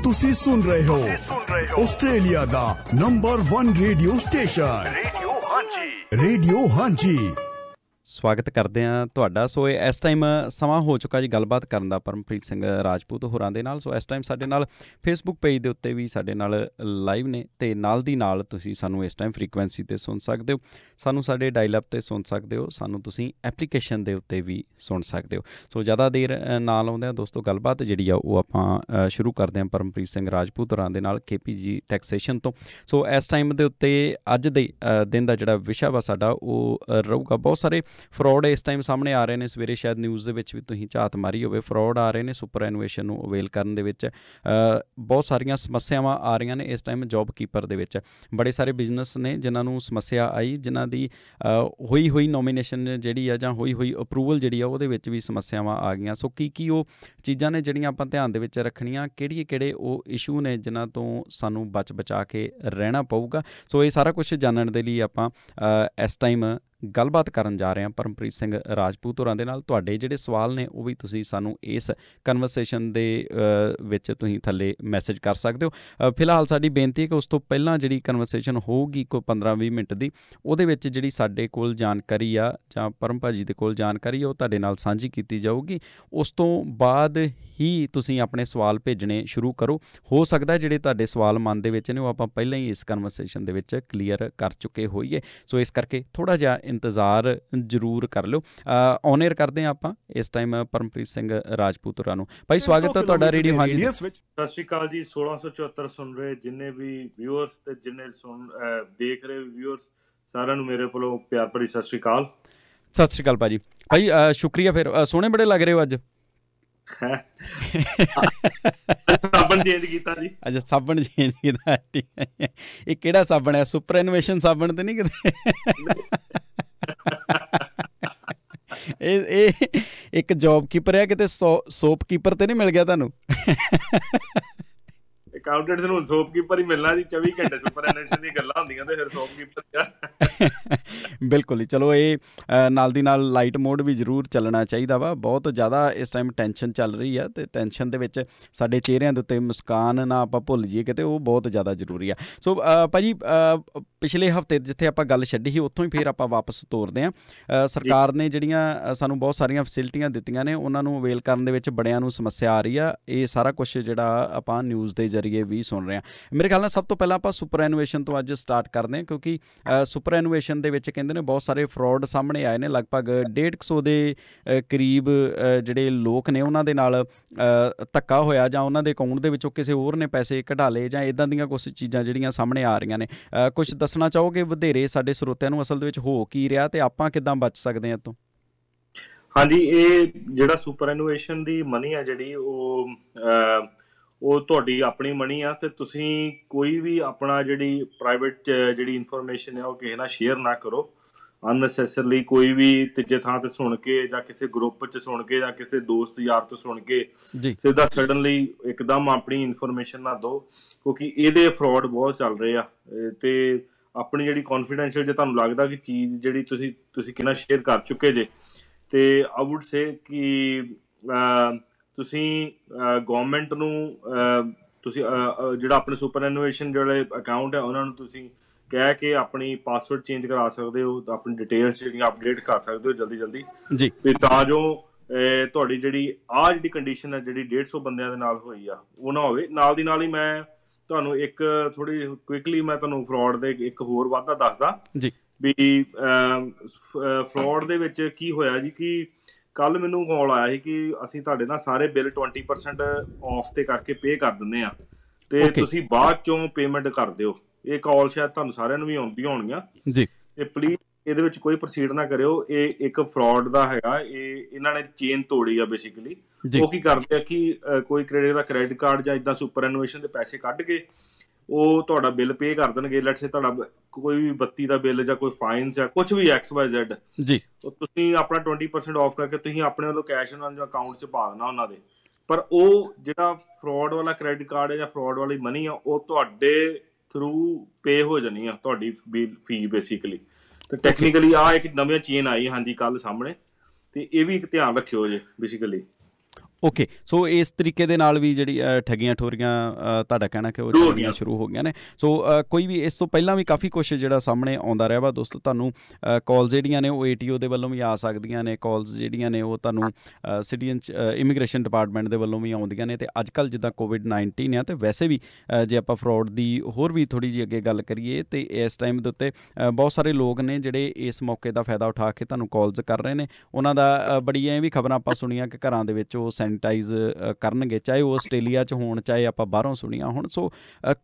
ਤੁਸੀਂ ਸੁਣ ਰਹੇ ਹੋ ਆਸਟ੍ਰੇਲੀਆ ਦਾ ਨੰਬਰ 1 ਰੇਡੀਓ ਸਟੇਸ਼ਨ ਰੇਡੀਓ ਹਾਂਜੀ। ਸਵਾਗਤ ਕਰਦੇ ਹਾਂ ਤੁਹਾਡਾ। ਸੋ ਇਸ ਟਾਈਮ ਸਮਾਂ ਹੋ ਚੁੱਕਾ ਜੀ ਗੱਲਬਾਤ ਕਰਨ ਦਾ ਪਰਮਪ੍ਰੀਤ ਸਿੰਘ ਰਾਜਪੂਤ ਹੋਰਾਂ ਦੇ ਨਾਲ। ਸੋ ਇਸ ਟਾਈਮ ਸਾਡੇ ਨਾਲ ਫੇਸਬੁੱਕ ਪੇਜ ਦੇ ਉੱਤੇ ਵੀ ਸਾਡੇ ਨਾਲ ਲਾਈਵ ਨੇ ਅਤੇ ਨਾਲ ਦੀ ਨਾਲ ਤੁਸੀਂ ਸਾਨੂੰ ਇਸ ਟਾਈਮ ਫਰੀਕੁਐਂਸੀ 'ਤੇ ਸੁਣ ਸਕਦੇ ਹੋ, ਸਾਨੂੰ ਸਾਡੇ ਡਾਇਲ ਅਪ 'ਤੇ ਸੁਣ ਸਕਦੇ ਹੋ, ਸਾਨੂੰ ਤੁਸੀਂ ਐਪਲੀਕੇਸ਼ਨ ਦੇ ਉੱਤੇ ਵੀ ਸੁਣ ਸਕਦੇ ਹੋ। ਸੋ ਜ਼ਿਆਦਾ ਦੇਰ ਨਾ ਲਾਉਂਦੇ ਹਾਂ ਦੋਸਤੋ, ਗੱਲਬਾਤ ਜਿਹੜੀ ਆ ਉਹ ਆਪਾਂ ਸ਼ੁਰੂ ਕਰਦੇ ਹਾਂ ਪਰਮਪ੍ਰੀਤ ਸਿੰਘ ਰਾਜਪੂਤ ਹੋਰਾਂ ਦੇ ਨਾਲ KPG ਟੈਕਸੇਸ਼ਨ ਤੋਂ। ਸੋ ਇਸ ਟਾਈਮ ਦੇ ਉੱਤੇ ਅੱਜ ਦੇ ਦਿਨ ਦਾ ਜਿਹੜਾ ਵਿਸ਼ਾ ਵਾ ਸਾਡਾ ਉਹ ਰਹੂਗਾ, ਬਹੁਤ ਸਾਰੇ ਫਰੋਡ ਇਸ ਟਾਈਮ ਸਾਹਮਣੇ ਆ ਰਹੇ ਨੇ। ਸਵੇਰੇ ਸ਼ਾਇਦ ਨਿਊਜ਼ ਦੇ ਵਿੱਚ ਵੀ ਤੁਸੀਂ ਝਾਤ ਮਾਰੀ ਹੋਵੇ, ਫਰੋਡ ਆ ਰਹੇ ਨੇ ਸੁਪਰ ਐਨੂਏਸ਼ਨ ਨੂੰ ਅਵੇਲ ਕਰਨ ਦੇ ਵਿੱਚ। ਬਹੁਤ ਸਾਰੀਆਂ ਸਮੱਸਿਆਵਾਂ ਆ ਰਹੀਆਂ ਨੇ ਇਸ ਟਾਈਮ ਜੋਬ ਕੀਪਰ ਦੇ ਵਿੱਚ। ਬੜੇ ਸਾਰੇ ਬਿਜ਼ਨਸ ਨੇ ਜਿਨ੍ਹਾਂ ਨੂੰ ਸਮੱਸਿਆ ਆਈ, ਜਿਨ੍ਹਾਂ ਦੀ ਹੋਈ ਨੋਮੀਨੇਸ਼ਨ ਜਿਹੜੀ ਆ ਜਾਂ ਹੋਈ ਅਪਰੂਵਲ ਜਿਹੜੀ ਆ ਉਹਦੇ ਵਿੱਚ ਵੀ ਸਮੱਸਿਆਵਾਂ ਆ ਗਈਆਂ। ਸੋ ਕੀ ਉਹ ਚੀਜ਼ਾਂ ਨੇ ਜਿਹੜੀਆਂ ਆਪਾਂ ਧਿਆਨ ਦੇ ਵਿੱਚ ਰੱਖਣੀਆਂ, ਕਿਹੜੇ ਉਹ ਇਸ਼ੂ ਨੇ ਜਿਨ੍ਹਾਂ ਤੋਂ ਸਾਨੂੰ ਬਚਾ ਕੇ ਰਹਿਣਾ ਪਊਗਾ। ਸੋ ਇਹ ਸਾਰਾ ਕੁਛ ਜਾਣਨ ਦੇ ਲਈ ਆਪਾਂ ਇਸ ਟਾਈਮ ਗੱਲਬਾਤ ਕਰਨ ਜਾ ਰਹੇ ਹਾਂ ਪਰਮਪ੍ਰੀਤ ਸਿੰਘ ਰਾਜਪੂਤ ਹੋਰਾਂ ਦੇ ਨਾਲ। ਤੁਹਾਡੇ ਜਿਹੜੇ ਸਵਾਲ ਨੇ ਉਹ ਵੀ ਤੁਸੀਂ ਸਾਨੂੰ ਇਸ ਕਨਵਰਸੇਸ਼ਨ ਦੇ ਵਿੱਚ ਤੁਸੀਂ ਥੱਲੇ ਮੈਸੇਜ ਕਰ ਸਕਦੇ ਹੋ। ਫਿਲਹਾਲ ਸਾਡੀ ਬੇਨਤੀ ਹੈ ਕਿ ਉਸ ਤੋਂ ਪਹਿਲਾਂ ਜਿਹੜੀ ਕਨਵਰਸੇਸ਼ਨ ਹੋਊਗੀ ਕੋਈ 15-20 ਮਿੰਟ ਦੀ, ਉਹਦੇ ਵਿੱਚ ਜਿਹੜੀ ਸਾਡੇ ਕੋਲ ਜਾਣਕਾਰੀ ਆ ਜਾਂ ਪਰਮ ਭਾਜੀ ਦੇ ਕੋਲ ਜਾਣਕਾਰੀ ਆ ਉਹ ਤੁਹਾਡੇ ਨਾਲ ਸਾਂਝੀ ਕੀਤੀ ਜਾਊਗੀ। ਉਸ ਤੋਂ ਬਾਅਦ ਹੀ ਤੁਸੀਂ ਆਪਣੇ ਸਵਾਲ ਭੇਜਣੇ ਸ਼ੁਰੂ ਕਰੋ। ਹੋ ਸਕਦਾ ਜਿਹੜੇ ਤੁਹਾਡੇ ਸਵਾਲ ਮਨ ਦੇ ਵਿੱਚ ਨੇ ਉਹ ਆਪਾਂ ਪਹਿਲਾਂ ਹੀ ਇਸ ਕਨਵਰਸੇਸ਼ਨ ਦੇ ਵਿੱਚ ਕਲੀਅਰ ਕਰ ਚੁੱਕੇ ਹੋਈਏ। ਸੋ ਇਸ ਕਰਕੇ ਥੋੜ੍ਹਾ ਜਿਹਾ ਇੰਤਜ਼ਾਰ ਜ਼ਰੂਰ ਕਰ ਲਿਓ। ਔਨ ਏਅਰ ਕਰਦੇ ਹਾਂ ਆਪਾਂ ਇਸ ਟਾਈਮ ਪਰਮਪ੍ਰੀਤ ਸਿੰਘ ਰਾਜਪੂਤ ਹੋਰਾਂ ਨੂੰ। ਭਾਈ ਸਵਾਗਤ ਹੈ ਤੁਹਾਡਾ ਰੇਡੀਓ ਹਾਂਜੀ। ਸਤਿ ਸ਼੍ਰੀ ਅਕਾਲ ਜੀ। 1674 ਸੁਣ ਰਹੇ ਜਿੰਨੇ ਵੀ ਵਿਊਅਰਸ ਤੇ ਜਿੰਨੇ ਦੇਖ ਰਹੇ ਵਿਊਅਰਸ, ਸਾਰਿਆਂ ਨੂੰ ਮੇਰੇ ਕੋਲੋਂ ਪਿਆਰ ਭਰੀ ਸਤਿ ਸ਼੍ਰੀ ਅਕਾਲ। ਸਤਿ ਸ਼੍ਰੀ ਅਕਾਲ ਭਾਜੀ। ਭਾਈ ਸ਼ੁਕਰੀਆ, ਫਿਰ ਸੋਹਣੇ ਬੜੇ ਲੱਗ ਰਹੇ ਹੋ ਅੱਜ। ਸਾਬਣ ਚੇਂਜ ਕੀਤਾ ਜੀ। ਅੱਛਾ, ਸਾਬਣ ਚੇਂਜ ਕੀਤਾ। ਇਹ ਕਿਹੜਾ ਸਾਬਣ ਹੈ? ਸੁਪਰ ਐਨੂਏਸ਼ਨ ਸਾਬਣ ਤੇ ਨਹੀਂ ਕਿਤੇ? ਇਹ ਇੱਕ ਜੋਬ ਕੀਪਰ ਹੈ, ਕਿਤੇ ਸੋਪ ਕੀਪਰ ਤੇ ਨਹੀਂ ਮਿਲ ਗਿਆ ਤੁਹਾਨੂੰ? ਅਕਾਊਂਟੈਂਟਸ ਨੂੰ ਸੋਪ ਕੀਪਰ ਹੀ ਮਿਲਣਾ ਜੀ। 24 ਘੰਟੇ ਸੁਪਰ ਐਨੂਏਸ਼ਨ ਦੀਆਂ ਗੱਲਾਂ ਹੁੰਦੀਆਂ ਤੇ ਫਿਰ ਸੋਪ ਕੀਪਰ। ਬਿਲਕੁਲ ਹੀ। ਚਲੋ ਇਹ ਨਾਲ ਦੀ ਨਾਲ ਲਾਈਟ ਮੋਡ ਵੀ ਜ਼ਰੂਰ ਚੱਲਣਾ ਚਾਹੀਦਾ ਵਾ। ਬਹੁਤ ਜ਼ਿਆਦਾ ਇਸ ਟਾਈਮ ਟੈਨਸ਼ਨ ਚੱਲ ਰਹੀ ਆ ਅਤੇ ਟੈਨਸ਼ਨ ਦੇ ਵਿੱਚ ਸਾਡੇ ਚਿਹਰਿਆਂ ਦੇ ਉੱਤੇ ਮੁਸਕਾਨ ਨਾ ਆਪਾਂ ਭੁੱਲ ਜਾਈਏ ਕਿਤੇ, ਉਹ ਬਹੁਤ ਜ਼ਿਆਦਾ ਜ਼ਰੂਰੀ ਆ। ਸੋ ਭਾਅ ਜੀ, ਪਿਛਲੇ ਹਫ਼ਤੇ ਜਿੱਥੇ ਆਪਾਂ ਗੱਲ ਛੱਡੀ ਸੀ ਉੱਥੋਂ ਹੀ ਫਿਰ ਆਪਾਂ ਵਾਪਸ ਤੋਰਦੇ ਹਾਂ। ਸਰਕਾਰ ਨੇ ਜਿਹੜੀਆਂ ਸਾਨੂੰ ਬਹੁਤ ਸਾਰੀਆਂ ਫੈਸਿਲਿਟੀਆਂ ਦਿੱਤੀਆਂ ਨੇ, ਉਹਨਾਂ ਨੂੰ ਅਵੇਲ ਕਰਨ ਦੇ ਵਿੱਚ ਬੜਿਆਂ ਨੂੰ ਸਮੱਸਿਆ ਆ ਰਹੀ ਆ। ਇਹ ਸਾਰਾ ਕੁਛ ਜਿਹੜਾ ਆਪਾਂ ਨਿਊਜ਼ ਦੇ ਜ਼ਰੀਏ ਵੀ ਸੁਣ ਰਹੇ ਹਾਂ। ਮੇਰੇ ਖਿਆਲ ਨਾਲ ਸਭ ਤੋਂ ਪਹਿਲਾਂ ਆਪਾਂ ਸੁਪਰ ਐਨੂਏਸ਼ਨ ਤੋਂ ਅੱਜ ਸਟਾਰਟ ਕਰਦੇ ਹਾਂ, ਕਿਉਂਕਿ ਸੁਪਰ ਐਨੂਏਸ਼ਨ ਦੇ ਵਿੱਚ ਕਹਿੰਦੇ ਨੇ ਬਹੁਤ ਸਾਰੇ ਫਰੋਡ ਸਾਹਮਣੇ ਆਏ ਨੇ। ਲਗਭਗ 150 ਦੇ ਕਰੀਬ ਜਿਹੜੇ ਲੋਕ ਨੇ ਉਹਨਾਂ ਦੇ ਨਾਲ ਧੱਕਾ ਹੋਇਆ, ਜਾਂ ਉਹਨਾਂ ਦੇ ਅਕਾਊਂਟ ਦੇ ਵਿੱਚੋਂ ਕਿਸੇ ਹੋਰ ਨੇ ਪੈਸੇ ਕਢਾ ਲਏ, ਜਾਂ ਇੱਦਾਂ ਦੀਆਂ ਕੁਛ ਚੀਜ਼ਾਂ ਜਿਹੜੀਆਂ ਸਾਹਮਣੇ ਆ ਰਹੀਆਂ ਨੇ। ਕੁਛ ਦੱਸਣਾ ਚਾਹੋਗੇ ਵਧੇਰੇ ਸਾਡੇ ਸਰੋਤਿਆਂ ਨੂੰ ਅਸਲ ਦੇ ਵਿੱਚ ਹੋ ਕੀ ਰਿਹਾ ਅਤੇ ਆਪਾਂ ਕਿੱਦਾਂ ਬਚ ਸਕਦੇ ਹਾਂ ਇਹ ਤੋਂ? ਹਾਂਜੀ, ਇਹ ਜਿਹੜਾ ਸੁਪਰ ਐਨੂਏਸ਼ਨ ਦੀ ਮਨੀ ਆ ਜਿਹੜੀ ਉਹ ਤੁਹਾਡੀ ਆਪਣੀ ਮਨੀ ਆ, ਅਤੇ ਤੁਸੀਂ ਕੋਈ ਵੀ ਆਪਣਾ ਜਿਹੜੀ ਪ੍ਰਾਈਵੇਟ ਜਿਹੜੀ ਇਨਫੋਰਮੇਸ਼ਨ ਹੈ ਉਹ ਕਿਸੇ ਨਾਲ ਸ਼ੇਅਰ ਨਾ ਕਰੋ ਅਨਨੈਸੈਸਰਲੀ। ਕੋਈ ਵੀ ਤੀਜੇ ਥਾਂ 'ਤੇ ਸੁਣ ਕੇ ਜਾਂ ਕਿਸੇ ਗਰੁੱਪ 'ਚ ਸੁਣ ਕੇ ਜਾਂ ਕਿਸੇ ਦੋਸਤ ਯਾਰ ਤੋਂ ਸੁਣ ਕੇ ਸਿੱਧਾ ਸਡਨਲੀ ਇੱਕਦਮ ਆਪਣੀ ਇਨਫੋਰਮੇਸ਼ਨ ਨਾ ਦਿਓ, ਕਿਉਂਕਿ ਇਹਦੇ ਫਰੋਡ ਬਹੁਤ ਚੱਲ ਰਹੇ ਆ। ਅਤੇ ਆਪਣੀ ਜਿਹੜੀ ਕੌਨਫੀਡੈਂਸ਼ੀਅਲ ਜੇ ਤੁਹਾਨੂੰ ਲੱਗਦਾ ਕਿ ਚੀਜ਼ ਜਿਹੜੀ ਤੁਸੀਂ ਕਿੰਨਾ ਸ਼ੇਅਰ ਕਰ ਚੁੱਕੇ ਜੇ, ਅਤੇ ਆਈ ਵੁੱਡ ਸੇ ਕਿ ਤੁਸੀਂ ਗੌਰਮੈਂਟ ਨੂੰ ਤੁਸੀਂ ਜਿਹੜਾ ਆਪਣੇ ਸੁਪਰ ਐਨੂਏਸ਼ਨ ਜਿਹੜੇ ਅਕਾਊਂਟ ਹੈ ਉਹਨਾਂ ਨੂੰ ਤੁਸੀਂ ਕਹਿ ਕੇ ਆਪਣੀ ਪਾਸਵਰਡ ਚੇਂਜ ਕਰਾ ਸਕਦੇ ਹੋ, ਆਪਣੀ ਡਿਟੇਲਸ ਜਿਹੜੀਆਂ ਅਪਡੇਟ ਕਰ ਸਕਦੇ ਹੋ ਜਲਦੀ ਜੀ, ਤਾਂ ਜੋ ਤੁਹਾਡੀ ਜਿਹੜੀ ਕੰਡੀਸ਼ਨ ਹੈ ਜਿਹੜੀ 150 ਬੰਦਿਆਂ ਦੇ ਨਾਲ ਹੋਈ ਆ ਉਹ ਨਾ ਹੋਵੇ। ਨਾਲ ਦੀ ਨਾਲ ਹੀ ਮੈਂ ਤੁਹਾਨੂੰ ਇੱਕ ਥੋੜ੍ਹੀ ਕੁਇਕਲੀ ਮੈਂ ਤੁਹਾਨੂੰ ਫਰੋਡ ਦੇ ਇੱਕ ਹੋਰ ਵਾਧਾ ਦੱਸਦਾ ਜੀ। ਵੀ ਫਰੋਡ ਦੇ ਵਿੱਚ ਕੀ ਹੋਇਆ ਜੀ ਕਿ ਕੱਲ੍ਹ ਮੈਨੂੰ ਕਾਲ ਆਇਆ ਸੀ ਕਿ ਅਸੀਂ ਤੁਹਾਡੇ ਨਾਲ ਸਾਰੇ ਬਿੱਲ 20% ਆਫ 'ਤੇ ਕਰਕੇ ਪੇ ਕਰ ਦਿੰਦੇ ਹਾਂ ਅਤੇ ਤੁਸੀਂ ਬਾਅਦ 'ਚੋਂ ਪੇਮੈਂਟ ਕਰ ਦਿਓ। ਇਹ ਕਾਲ ਸ਼ਾਇਦ ਤੁਹਾਨੂੰ ਸਾਰਿਆਂ ਨੂੰ ਵੀ ਆਉਂਦੀਆਂ ਹੋਣਗੀਆਂ ਜੀ। ਅਤੇ ਪਲੀਜ਼ ਇਹਦੇ ਵਿੱਚ ਕੋਈ ਪ੍ਰੋਸੀਡ ਨਾ ਕਰਿਓ। ਇਹ ਇੱਕ ਫਰੋਡ ਦਾ ਹੈਗਾ। ਇਹਨਾਂ ਨੇ ਚੇਨ ਤੋੜੀ ਆ ਬੇਸਿਕਲੀ। ਉਹ ਕੀ ਕਰਦੇ ਆ ਕਿ ਕੋਈ ਕ੍ਰੈਡਿਟ ਕਾਰਡ ਜਾਂ ਇੱਦਾਂ ਸੁਪਰ ਐਨੂਏਸ਼ਨ ਦੇ ਪੈਸੇ ਕੱਢ ਕੇ ਉਹ ਤੁਹਾਡਾ ਬਿੱਲ ਪੇ ਕਰ ਦੇਣਗੇ। ਲੈਟਸ ਸੇ ਤੁਹਾਡਾ ਕੋਈ ਵੀ ਬੱਤੀ ਦਾ ਬਿੱਲ ਜਾਂ ਕੋਈ ਫਾਈਨਸ ਜਾਂ ਕੁਛ ਵੀ XYZ ਜੀ, ਤੁਸੀਂ ਆਪਣਾ 20% ਆਫ ਕਰਕੇ ਤੁਸੀਂ ਆਪਣੇ ਵੱਲੋਂ ਕੈਸ਼ ਉਹਨਾਂ ਦੇ ਅਕਾਊਂਟ 'ਚ ਪਾ ਦੇਣਾ ਉਹਨਾਂ ਦੇ। ਪਰ ਉਹ ਜਿਹੜਾ ਫਰੋਡ ਵਾਲਾ ਕ੍ਰੈਡਿਟ ਕਾਰਡ ਹੈ ਜਾਂ ਫਰੋਡ ਵਾਲੀ ਮਨੀ ਆ ਉਹ ਤੁਹਾਡੇ ਥਰੂ ਪੇ ਹੋ ਜਾਣੀ ਆ, ਤੁਹਾਡੀ ਫੀ ਬੇਸਿਕਲੀ। ਅਤੇ ਟੈਕਨੀਕਲੀ ਆਹ ਇੱਕ ਨਵੀਂ ਚੇਨ ਆਈ ਹਾਂਜੀ ਕੱਲ੍ਹ ਸਾਹਮਣੇ, ਅਤੇ ਇਹ ਵੀ ਇੱਕ ਧਿਆਨ ਰੱਖਿਓ ਜੇ ਬੇਸਿਕਲੀ। ਓਕੇ, ਸੋ ਇਸ ਤਰੀਕੇ ਦੇ ਨਾਲ ਵੀ ਜਿਹੜੀ ਠੱਗੀਆਂ ਠੋਰੀਆਂ ਤੁਹਾਡਾ ਕਹਿਣਾ ਕਿ ਉਹ ਚੱਲਣੀਆਂ ਸ਼ੁਰੂ ਹੋ ਗਈਆਂ ਨੇ। ਸੋ ਕੋਈ ਵੀ ਇਸ ਤੋਂ ਪਹਿਲਾਂ ਵੀ ਕਾਫੀ ਕੁਛ ਜਿਹੜਾ ਸਾਹਮਣੇ ਆਉਂਦਾ ਰਿਹਾ ਵਾ ਦੋਸਤੋ। ਤੁਹਾਨੂੰ ਕਾਲਸ ਜਿਹੜੀਆਂ ਨੇ ਉਹ ATO ਦੇ ਵੱਲੋਂ ਵੀ ਆ ਸਕਦੀਆਂ ਨੇ, ਕਾਲਸ ਜਿਹੜੀਆਂ ਨੇ ਉਹ ਤੁਹਾਨੂੰ ਸਿਟੀਜ਼ਨ ਇਮੀਗ੍ਰੇਸ਼ਨ ਡਿਪਾਰਟਮੈਂਟ ਦੇ ਵੱਲੋਂ ਵੀ ਆਉਂਦੀਆਂ ਨੇ। ਅਤੇ ਅੱਜ ਕੱਲ੍ਹ ਜਿੱਦਾਂ COVID-19 ਆ, ਅਤੇ ਵੈਸੇ ਵੀ ਜੇ ਆਪਾਂ ਫਰੋਡ ਦੀ ਹੋਰ ਵੀ ਥੋੜ੍ਹੀ ਜਿਹੀ ਅੱਗੇ ਗੱਲ ਕਰੀਏ ਤਾਂ ਇਸ ਟਾਈਮ ਦੇ ਉੱਤੇ ਬਹੁਤ ਸਾਰੇ ਲੋਕ ਨੇ ਜਿਹੜੇ ਇਸ ਮੌਕੇ ਦਾ ਫਾਇਦਾ ਉਠਾ ਕੇ ਤੁਹਾਨੂੰ ਕਾਲਸ ਕਰ ਰਹੇ ਨੇ। ਉਹਨਾਂ ਦਾ ਬੜੀਆਂ ਇਹ ਵੀ ਖਬਰਾਂ ਆਪਾਂ ਸੁਣੀਆਂ ਕਿ ਘਰਾਂ ਦੇ ਵਿੱਚ ਉਹ ਸੈਨੀਟਾਈਜ਼ ਕਰਨਗੇ, ਚਾਹੇ ਉਹ ਆਸਟ੍ਰੇਲੀਆ 'ਚ ਹੋਣ, ਚਾਹੇ ਆਪਾਂ ਬਾਹਰੋਂ ਸੁਣੀਆਂ ਹੋਣ। ਸੋ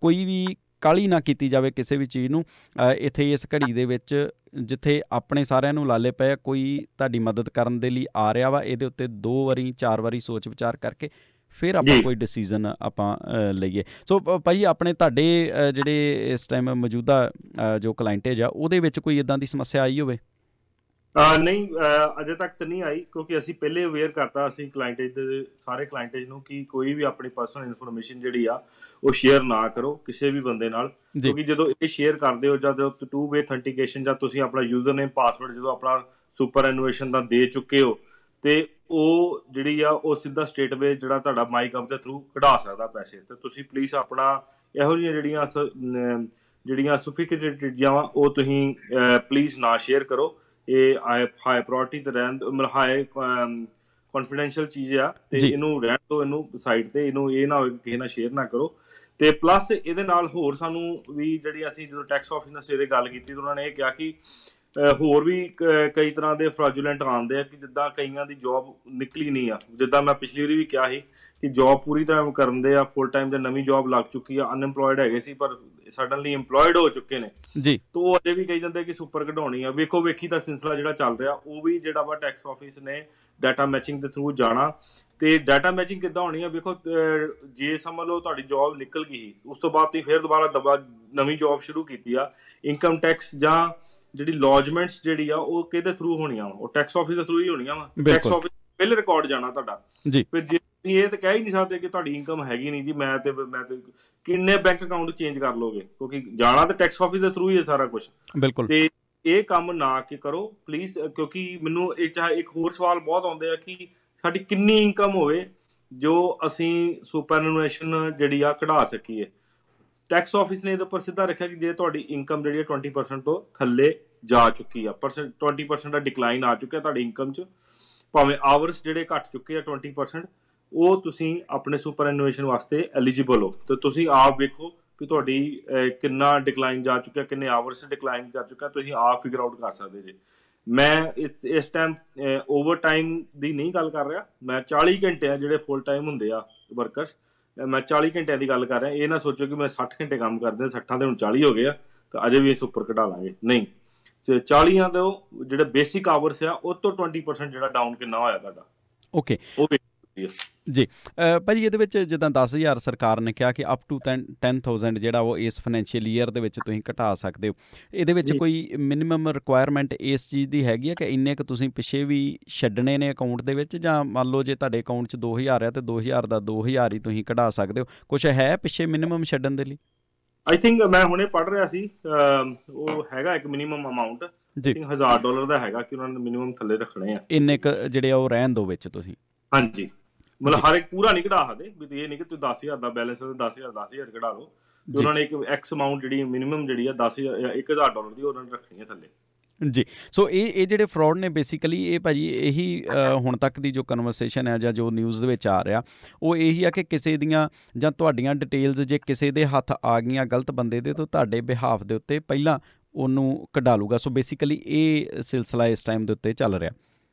ਕੋਈ ਵੀ ਕਾਹਲੀ ਨਾ ਕੀਤੀ ਜਾਵੇ ਕਿਸੇ ਵੀ ਚੀਜ਼ ਨੂੰ। ਇੱਥੇ ਇਸ ਘੜੀ ਦੇ ਵਿੱਚ ਜਿੱਥੇ ਆਪਣੇ ਸਾਰਿਆਂ ਨੂੰ ਲਾਲੇ ਪਏ, ਕੋਈ ਤੁਹਾਡੀ ਮਦਦ ਕਰਨ ਦੇ ਲਈ ਆ ਰਿਹਾ ਵਾ, ਇਹਦੇ ਉੱਤੇ 2 ਵਾਰੀ 4 ਵਾਰੀ ਸੋਚ ਵਿਚਾਰ ਕਰਕੇ ਫਿਰ ਆਪਾਂ ਕੋਈ ਡਿਸੀਜ਼ਨ ਆਪਾਂ ਲਈਏ। ਸੋ ਭਾਈ ਆਪਣੇ ਤੁਹਾਡੇ ਜਿਹੜੇ ਇਸ ਟਾਈਮ ਮੌਜੂਦਾ ਜੋ ਕਲਾਇੰਟੇਜ ਆ ਉਹਦੇ ਵਿੱਚ ਕੋਈ ਇੱਦਾਂ ਦੀ ਸਮੱਸਿਆ ਆਈ ਹੋਵੇ? ਨਹੀਂ, ਅਜੇ ਤੱਕ ਤਾਂ ਨਹੀਂ ਆਈ, ਕਿਉਂਕਿ ਅਸੀਂ ਪਹਿਲੇ ਅਵੇਅਰ ਕਰਤਾ ਅਸੀਂ ਕਲਾਇੰਟੇਜ ਦੇ ਸਾਰੇ ਕਲਾਇੰਟੇਜ ਨੂੰ ਕਿ ਕੋਈ ਵੀ ਆਪਣੀ ਪਰਸਨਲ ਇਨਫੋਰਮੇਸ਼ਨ ਜਿਹੜੀ ਆ ਉਹ ਸ਼ੇਅਰ ਨਾ ਕਰੋ ਕਿਸੇ ਵੀ ਬੰਦੇ ਨਾਲ। ਕਿਉਂਕਿ ਜਦੋਂ ਇਹ ਸ਼ੇਅਰ ਕਰਦੇ ਹੋ, ਜਦ 2-ਵੇ ਅਥੈਂਟੀਕੇਸ਼ਨ ਜਾਂ ਤੁਸੀਂ ਆਪਣਾ ਯੂਜ਼ਰ ਨੇਮ ਪਾਸਵਰਡ ਜਦੋਂ ਆਪਣਾ ਸੁਪਰ ਐਨੂਏਸ਼ਨ ਦਾ ਦੇ ਚੁੱਕੇ ਹੋ, ਤੇ ਉਹ ਜਿਹੜੀ ਆ ਉਹ ਸਿੱਧਾ ਸਟੇਟਵੇ ਜਿਹੜਾ ਤੁਹਾਡਾ ਮਾਈਗਵ ਦੇ ਥਰੂ ਕਢਾ ਸਕਦਾ ਪੈਸੇ। ਤੇ ਤੁਸੀਂ ਪਲੀਜ਼ ਆਪਣਾ ਇਹੋ ਜਿਹੀਆਂ ਜਿਹੜੀਆਂ ਸੋਫਿਸਟੀਕੇਟਡ ਚੀਜ਼ਾਂ ਵਾ ਉਹ ਤੁਸੀਂ ਪਲੀਜ਼ ਨਾ ਸ਼ੇਅਰ ਕਰੋ। ਇਹ ਹਾਈ ਪ੍ਰਾਇਓਰਟੀ ਤੇ ਰਹਿਣ, ਮਤਲਬ ਹਾਈ ਕੌਨਫੀਡੈਂਸ਼ੀਅਲ ਚੀਜ਼ ਆ, ਤੇ ਇਹਨੂੰ ਰਹਿਣ ਦਿਓ, ਇਹਨੂੰ ਸਾਈਡ ਤੇ, ਇਹਨੂੰ ਇਹ ਨਾ ਹੋਵੇ ਕਿਸੇ ਨਾਲ ਸ਼ੇਅਰ ਨਾ ਕਰੋ। ਤੇ ਪਲੱਸ ਇਹਦੇ ਨਾਲ ਹੋਰ ਸਾਨੂੰ ਵੀ ਜਿਹੜੀ ਅਸੀਂ ਜਦੋਂ ਟੈਕਸ ਆਫਿਸ ਨਾਲ ਸਵੇਰੇ ਗੱਲ ਕੀਤੀ ਤਾਂ ਉਹਨਾਂ ਨੇ ਇਹ ਕਿਹਾ ਕਿ ਹੋਰ ਵੀ ਕਈ ਤਰ੍ਹਾਂ ਦੇ ਫਰਾਜੂਲੈਂਟ ਆਉਂਦੇ ਆ, ਕਿ ਜਿੱਦਾਂ ਕਈਆਂ ਦੀ ਜੋਬ ਨਿਕਲੀ ਨਹੀਂ ਆ। ਜਿੱਦਾਂ ਮੈਂ ਪਿਛਲੀ ਵਾਰੀ ਵੀ ਕਿਹਾ ਸੀ ਕਿ ਜੋਬ ਪੂਰੀ ਤਰ੍ਹਾਂ ਕਰਨ ਦੇ ਆ, ਫੁੱਲ ਟਾਈਮ ਤੇ ਨਵੀਂ ਜੋਬ ਲੱਗ ਚੁੱਕੀ ਆ, ਅਨਐਮਪਲੋਇਡ ਹੈਗੇ ਸੀ ਪਰ ਸਡਨਲੀ ਇੰਪਲੋਇਡ ਹੋ ਚੁੱਕੇ ਨੇ ਜੀ। ਤਾਂ ਉਹ ਅਜੇ ਵੀ ਕਹੀ ਜਾਂਦੇ ਕਿ ਸੁਪਰ ਕਢਾਉਣੀ ਆ। ਵੇਖੋ ਵੇਖੀ ਦਾ ਸਿਲਸਿਲਾ ਜਿਹੜਾ ਚੱਲ ਰਿਹਾ, ਉਹ ਵੀ ਜਿਹੜਾ ਵਾ ਟੈਕਸ ਆਫਿਸ ਨੇ ਡਾਟਾ ਮੈਚਿੰਗ ਦੇ ਥਰੂ ਜਾਣਾ। ਤੇ ਡਾਟਾ ਮੈਚਿੰਗ ਕਿੱਦਾਂ ਹੋਣੀ ਆ? ਵੇਖੋ, ਜੇ ਸਮਝ ਲਓ ਤੁਹਾਡੀ ਜੋਬ ਨਿਕਲ ਗਈ, ਉਸ ਤੋਂ ਬਾਅਦ ਤੁਸੀਂ ਫਿਰ ਦੁਬਾਰਾ ਨਵੀਂ ਜੋਬ ਸ਼ੁਰੂ ਕੀਤੀ ਆ, ਇਨਕਮ ਟੈਕਸ ਜਾਂ ਜਿਹੜੀ ਲੌਜਮੈਂਟਸ ਜਿਹੜੀ ਆ ਉਹ ਕਿਹਦੇ ਥਰੂ ਹੋਣੀਆਂ ਵਾ? ਉਹ ਟੈਕਸ ਆਫਿਸ ਦੇ ਥਰੂ ਹੀ ਹੋਣੀਆਂ ਵਾ। ਟੈਕਸ ਆਫਿਸ ਪਹਿਲੇ ਰਿਕਾਰਡ ਜਾਣਾ ਤੁਹਾਡਾ ਜੀ। ਫਿਰ ਜੇ ਤੁਸੀਂ ਇਹ ਤਾਂ ਕਹਿ ਹੀ ਨਹੀਂ ਸਕਦੇ ਕਿ ਤੁਹਾਡੀ ਇਨਕਮ ਹੈਗੀ ਨਹੀਂ ਜੀ, ਮੈਂ ਤੇ ਕਿੰਨੇ ਬੈਂਕ ਅਕਾਊਂਟ ਚੇਂਜ ਕਰ ਲੋਗੇ? ਕਿਉਂਕਿ ਜਾਣਾ ਤਾਂ ਟੈਕਸ ਆਫਿਸ ਦੇ ਥਰੂ ਹੀ ਹੈ ਸਾਰਾ ਕੁਝ। ਬਿਲਕੁਲ। ਤੇ ਇਹ ਕੰਮ ਨਾ ਕਿ ਕਰੋ ਪਲੀਜ਼, ਕਿਉਂਕਿ ਮੈਨੂੰ ਇਹ ਇੱਕ ਹੋਰ ਸਵਾਲ ਬਹੁਤ ਆਉਂਦੇ ਆ ਕਿ ਸਾਡੀ ਕਿੰਨੀ ਇਨਕਮ ਹੋਵੇ ਜੋ ਅਸੀਂ ਸੁਪਰਐਨੂਏਸ਼ਨ ਜਿਹੜੀ ਆ ਕਢਾ ਸਕੀਏ। ਟੈਕਸ ਆਫਿਸ ਨੇ ਇਹਦੇ ਉੱਪਰ ਸਿੱਧਾ ਰੱਖਿਆ ਕਿ ਜੇ ਤੁਹਾਡੀ ਇਨਕਮ ਜਿਹੜੀ ਹੈ 20% ਤੋਂ ਥੱਲੇ ਜਾ ਚੁੱਕੀ ਆ, 20% ਦਾ ਡਿਕਲਾਈਨ ਆ ਚੁੱਕਿਆ ਤੁਹਾਡੀ ਇਨਕਮ 'ਚ, ਭਾਵੇਂ ਆਵਰਸ ਜਿਹੜੇ ਘੱਟ ਚੁੱਕੇ ਆ 20%, ਉਹ ਤੁਸੀਂ ਆਪਣੇ ਸੁਪਰਐਨੂਏਸ਼ਨ ਵਾਸਤੇ ਐਲੀਜੀਬਲ ਹੋ। ਤੇ ਤੁਸੀਂ ਆਪ ਵੇਖੋ ਕਿ ਤੁਹਾਡੀ ਕਿੰਨਾ ਡਿਕਲਾਈਨ ਜਾ ਚੁੱਕਿਆ, ਕਿੰਨੇ ਆਵਰਸ ਡਿਕਲਾਈਨ ਜਾ ਚੁੱਕਾ, ਤੁਸੀਂ ਆਪ ਫਿਗਰ ਆਊਟ ਕਰ ਸਕਦੇ ਜੇ। ਮੈਂ ਇਸ ਟਾਈਮ ਓਵਰ ਟਾਈਮ ਦੀ ਨਹੀਂ ਗੱਲ ਕਰ ਰਿਹਾ, ਮੈਂ 40 ਘੰਟੇ ਆ ਜਿਹੜੇ ਫੁੱਲ ਟਾਈਮ ਹੁੰਦੇ ਆ ਵਰਕਰਸ, ਮੈਂ 40 ਘੰਟਿਆਂ ਦੀ ਗੱਲ ਕਰ ਰਿਹਾ। ਇਹ ਨਾ ਸੋਚੋ ਕਿ ਮੈਂ 60 ਘੰਟੇ ਕੰਮ ਕਰਦੇ, 60 ਦੇ ਹੁਣ 40 ਹੋ ਗਏ ਆ ਤਾਂ ਅਜੇ ਵੀ ਇਹ ਸੁਪਰ ਕਢਾ ਲਾਂਗੇ, ਨਹੀਂ। 40 ਦੇ ਉਹ ਜਿਹੜੇ ਬੇਸਿਕ ਆਵਰਸ ਆ ਉਹ ਤੋਂ 20% ਜਿਹੜਾ ਡਾਊਨ ਕਿੰਨਾ ਹੋਇਆ ਤੁਹਾਡਾ, ਓਕੇ, ਉਹ ਜੀ। ਭਾਜੀ ਇਹਦੇ ਵਿੱਚ ਜਿੱਦਾਂ 10,000 ਸਰਕਾਰ ਨੇ ਕਿਹਾ ਕਿ ਅਪ ਟੂ 10,000 ਜਿਹੜਾ ਉਹ ਇਸ ਫਾਈਨੈਂਸ਼ੀਅਲ ਈਅਰ ਦੇ ਵਿੱਚ ਤੁਸੀਂ ਘਟਾ ਸਕਦੇ ਹੋ। ਇਹਦੇ ਵਿੱਚ ਕੋਈ ਮਿਨੀਮਮ ਰਿਕੁਆਇਰਮੈਂਟ ਇਸ ਚੀਜ਼ ਦੀ ਹੈਗੀ ਆ ਕਿ ਇੰਨੇ ਕੁ ਤੁਸੀਂ ਪਿੱਛੇ ਵੀ ਛੱਡਣੇ ਨੇ ਅਕਾਊਂਟ ਦੇ ਵਿੱਚ, ਜਾਂ ਮੰਨ ਲਓ ਜੇ ਤੁਹਾਡੇ ਅਕਾਊਂਟ 'ਚ 2,000 ਆ ਤਾਂ 2,000 ਦਾ 2,000 ਹੀ ਤੁਸੀਂ ਕਢਾ ਸਕਦੇ ਹੋ? ਕੁਛ ਹੈ ਪਿੱਛੇ ਮਿਨੀਮਮ ਛੱਡਣ ਦੇ ਲਈ? ਆਈ ਥਿੰਕ ਮੈਂ ਹੁਣੇ ਪੜ੍ਹ ਰਿਹਾ ਸੀ, ਉਹ ਹੈਗਾ ਇੱਕ ਮਿਨੀਮਮ ਅਮਾਊਂਟ $1,000 ਦਾ ਹੈਗਾ ਕਿ ਉਹਨਾਂ ਨੇ ਮਿਨੀਮਮ ਥੱਲੇ ਰੱਖਣੇ ਆ ਇੰਨੇ ਕੁ ਜਿਹੜੇ ਉਹ ਰਹਿਣ ਦੋ ਵਿੱਚ ਤੁਸੀਂ। ਹਾਂਜੀ, ਮਤਲਬ ਹਰ ਇੱਕ ਪੂਰਾ ਨਹੀਂ ਕਢਾ ਸਕਦੇ, ਵੀ ਇਹ ਨਹੀਂ ਕਿ ਤੁਸੀਂ 10,000 ਦਾ ਬੈਲੈਂਸ ਹੈ 10,000 ਕਢਾ ਲਓ। ਤੇ ਉਹਨਾਂ ਨੇ ਇੱਕ ਐਕਸ ਅਮਾਊਂਟ ਜਿਹੜੀ ਮਿਨੀਮਮ ਜਿਹੜੀ ਆ $1,000 ਦੀ ਉਹਨਾਂ ਨੇ ਰੱਖਣੀ ਹੈ ਥੱਲੇ ਜੀ। ਸੋ ਇਹ ਜਿਹੜੇ ਫਰੋਡ ਨੇ ਬੇਸਿਕਲੀ ਇਹ ਭਾਜੀ ਇਹੀ ਹੁਣ ਤੱਕ ਦੀ ਜੋ ਕਨਵਰਸੇਸ਼ਨ ਹੈ ਜਾਂ ਜੋ ਨਿਊਜ਼ ਦੇ ਵਿੱਚ ਆ ਰਿਹਾ ਉਹ ਇਹੀ ਆ ਕਿ ਕਿਸੇ ਦੀਆਂ ਜਾਂ ਤੁਹਾਡੀਆਂ ਡਿਟੇਲਸ ਜੇ ਕਿਸੇ ਦੇ ਹੱਥ ਆ ਗਈਆਂ ਗਲਤ ਬੰਦੇ ਦੇ, ਤਾਂ ਤੁਹਾਡੇ ਬਿਹਾਫ ਦੇ ਉੱਤੇ ਪਹਿਲਾਂ ਉਹਨੂੰ ਕਢਾ ਲੂਗਾ। ਸੋ ਬੇਸਿਕਲੀ ਇਹ ਸਿਲਸਿਲਾ ਇਸ ਟਾਈਮ ਦੇ ਉੱਤੇ ਚੱਲ ਰਿਹਾ।